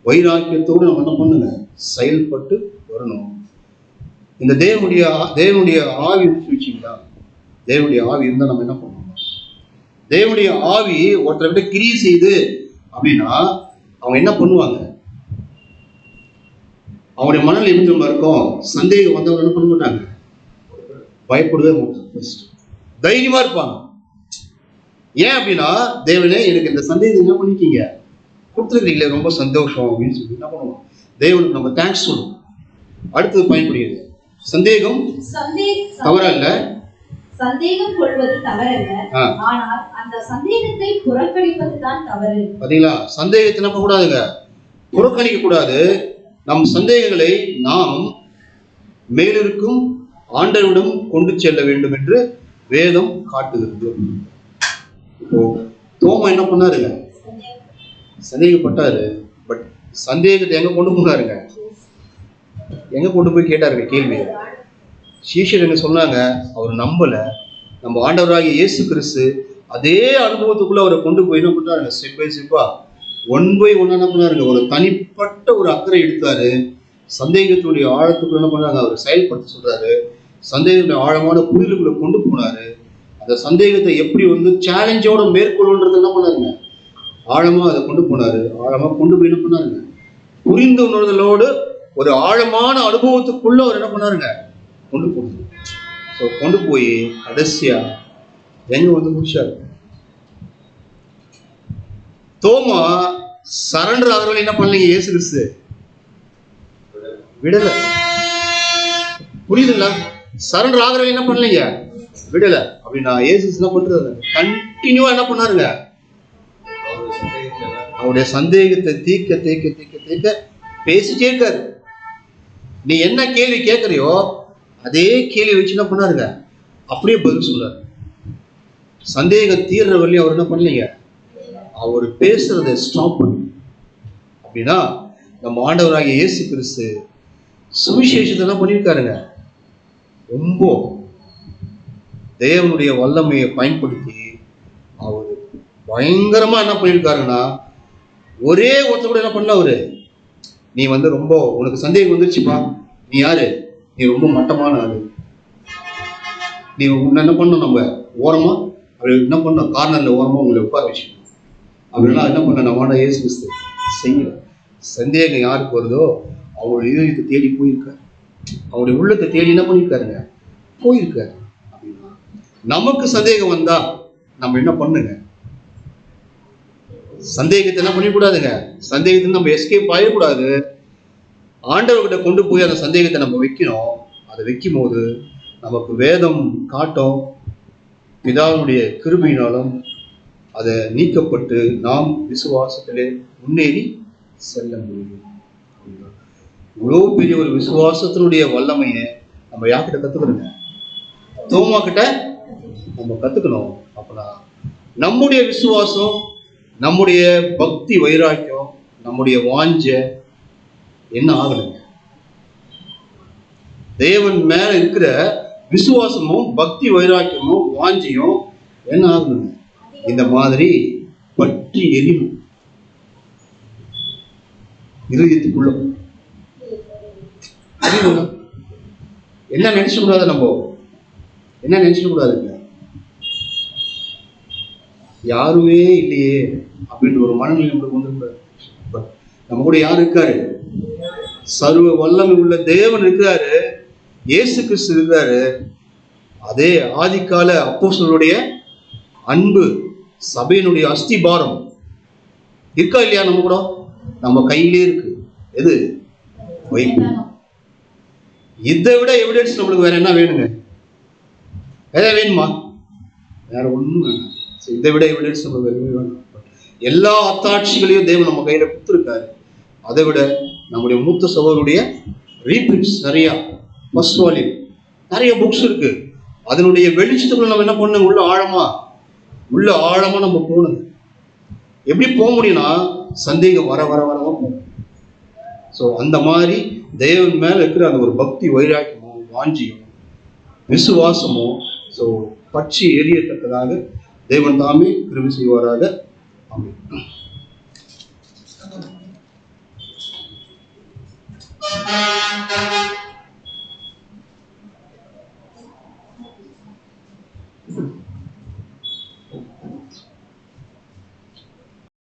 வைராக்கியத்தோடு நம்ம என்ன பண்ணுங்க? செயல்பட்டு வரணும். இந்த தேவனுடைய ஆவி வச்சுங்களா? தேவனுடைய ஆவி இருந்தால் நம்ம என்ன பண்ணணும்? தேவனுடைய ஆவி ஒருத்தரை விட கிரியை செய்து அப்படின்னா அவங்க என்ன பண்ணுவாங்க? அவங்களுடைய மனநிலை எப்படி நம்ம இருக்கும்? சந்தேகம் வந்தவங்க என்ன பண்ண மாட்டாங்க? பயப்படவே மாட்டாங்க. தைரியமா இருப்பாங்க. ஏன் அப்படின்னா, தேவனே எனக்கு இந்த சந்தேகத்தை என்ன பண்ணிட்டீங்க, கொடுத்துருக்கீங்களே, ரொம்ப சந்தோஷம் அப்படின்னு சொல்லி என்ன பண்ணுவோம்? தேவனுக்கு நம்ம தேங்க்ஸ் சொல்லுவோம். அடுத்தது பயன்படுகிறது. சந்தேகம் தவறல்ல, சந்தேகம் கொள்வது தவறல்ல, ஆனால் அந்த சந்தேகத்தை புறக்கணிப்பது தான் தவறு. பாத்தீங்களா? சந்தேகத்தை நம்ம கூடாதுங்க, புறக்கணிக்க கூடாது. நம் சந்தேகங்களை நாம் மேலிருக்கும் ஆண்டவரிடம் கொண்டு செல்ல வேண்டும் என்று வேதம் காட்டுகிறது. இப்போ தோமா என்ன பண்ணாருங்க? சந்தேகப்பட்டாரு. பட் சந்தேகத்தை எங்க கொண்டு போனாருங்க? எங்க கொண்டு போய் கேட்டாருங்க கேள்வி? சீஷர் சொன்னாங்க, அவர் நம்பல. நம்ம ஆண்டவராகிய இயேசு கிறிஸ்து அதே அனுபவத்துக்குள்ள அவரை கொண்டு போய் என்ன பண்ணாருங்க? ஸ்டெப் பை ஸ்டெப்பா, ஒன் பை ஒன் என்ன பண்ணாருங்க? ஒரு தனிப்பட்ட ஒரு அக்கறை எடுத்தாரு. சந்தேகத்துடைய ஆழத்துக்குள்ள என்ன பண்ணாங்க? அவர் செயல்படுத்த சொல்றாரு. சந்தேகத்துடைய ஆழமான புரிதலுக்குள்ள கொண்டு போனாரு. அந்த சந்தேகத்தை எப்படி சேலஞ்சோட மேற்கொள்ளுன்றது என்ன பண்ணாருங்க? ஆழமா அதை கொண்டு போனாரு. ஆழமா கொண்டு போய் என்ன பண்ணாருங்க? புரிந்து உணர்தலோடு ஒரு ஆழமான அனுபவத்துக்குள்ள அவர் என்ன பண்ணாருங்க? கொண்டு போனாரு. ஸோ கொண்டு போய் கடைசியா எங்க முடிச்சாரு? தோமா சரண்டர் ஆகிறவங்க என்ன பண்ணலீங்க? இயேசு கிறிஸ்து விடல. புரியுதுங்களா? சரண்டர் ஆகிறவங்க என்ன பண்ணலீங்க? விடல. அப்படின்னா இயேசு என்ன பண்றது? கண்டினியூவா என்ன பண்ணாருங்க? அவருடைய சந்தேகத்தை தீர்க்க பேசிட்டே இருக்காரு. நீ என்ன கேள்வி கேட்கறியோ அதே கேள்வி வச்சு என்ன பண்ணாருங்க? அப்படியே பதில் சொல்றாரு. சந்தேகம் தீர்ற வரையும் அவர் என்ன பண்ணலீங்க? அவர் பேசுறதை ஸ்டாப் பண்ணு. அப்படின்னா நம்ம ஆண்டவராகிய இயேசு கிறிஸ்து சுவிசேஷத்தை என்ன பண்ணியிருக்காருங்க? ரொம்ப தேவனுடைய வல்லமையை பயன்படுத்தி அவர் பயங்கரமா என்ன பண்ணியிருக்காருன்னா, ஒரே ஒருத்தர் கூட என்ன பண்ணல அவரு, நீ ரொம்ப உனக்கு சந்தேகம் வந்துருச்சுப்பா, நீ யாரு, நீ ரொம்ப மட்டமான ஆளு, நீ என்ன பண்ணணும், நம்ம ஓரமா அப்படி என்ன பண்ண கார்னர்ல ஓரமா உங்களை உட்கார வச்சுக்கணும். அப்படின்னா என்ன பண்ண நம்ம இயேசு கிறிஸ்து செய்யல. சந்தேகம் யாருக்கு வருதோ அவங்களுடைய இதயத்தை தேடி போயிருக்காரு. அவங்களுடைய உள்ளத்தை தேடி என்ன பண்ணியிருக்காருங்க? போயிருக்காரு. அப்படின்னா நமக்கு சந்தேகம் வந்தா நம்ம என்ன பண்ணுங்க? சந்தேகத்தை என்ன பண்ணிக்கூடாதுங்க? சந்தேகத்தை நம்ம எஸ்கேப் ஆகக்கூடாது. ஆண்டவர்கிட்ட கொண்டு போய் அந்த சந்தேகத்தை நம்ம வைக்கணும். அதை வைக்கும் போது நமக்கு வேதம் காட்டும், பிதாவுடைய கிருபையினாலும் அதை நீக்கப்பட்டு நாம் விசுவாசத்திலே முன்னேறி செல்ல முடியும். இவ்வளோ பெரிய ஒரு விசுவாசத்தினுடைய வல்லமையை நம்ம யார்கிட்ட கத்துக்கிறோங்க? தோமா கிட்ட நம்ம கத்துக்கணும். அப்பனா நம்முடைய விசுவாசம், நம்முடைய பக்தி வைராக்கியம், நம்முடைய வாஞ்ச என்ன ஆகணுங்க? தேவன் மேல இருக்கிற விசுவாசமும் பக்தி வைராக்கியமும் வாஞ்சியும் என்ன ஆகணுங்க? இந்த மாதிரி பற்றி எரியணும் இருதயத்துக்குள்ள. என்ன நினைச்ச கூடாது, நம்ம என்ன நினைச்ச கூடாதுங்க, யாருமே இல்லையே அப்படின்ற ஒரு மனநிலை நம்மளுக்கு வந்துருக்கூடாது. நம்ம கூட யார் இருக்காரு? சர்வ வல்லமை உள்ள தேவன் இருக்கிறாரு, இயேசு கிறிஸ்து இருக்கிறாரு. அதே ஆதிக்கால அப்போஸ்தலருடைய அன்பு, சபையினுடைய அஸ்திபாரம் இருக்கா இல்லையா? நம்ம கூட நம்ம கையிலே இருக்கு. எது? பைபிள். இதை விட எவிடன்ஸ் நம்மளுக்கு வேற என்ன வேணுங்க? எதாவது வேணுமா? வேற ஒண்ணும் வேணும். இதை விட எவிடன்ஸ் நம்மளுக்கு வேணும். எல்லா அத்தாட்சிகளையும் தேவன் நம்ம கையில கொடுத்துருக்காரு. அதை விட நம்முடைய மூத்த சகோதரருடைய ரீபிரிண்ட்ஸ் நிறைய, ஃபர்ஸ்ட் வால்யூம் நிறைய புக்ஸ் இருக்கு. அதனுடைய வெளிச்சத்துக்குள்ள நம்ம என்ன பண்ணணும்? உள்ள ஆழமா நம்ம போகணும். எப்படி போக முடியும்னா, சந்தேகம் வர வர வரவா போகும். ஸோ அந்த மாதிரி தேவன் மேல இருக்கிற அந்த ஒரு பக்தி வைராக்கியமும் வாஞ்சியும் விசுவாசமும் ஸோ பற்றி எரியத்தக்கதாக தேவன் தாமே கிருபை செய்வாராக. ஆமென்.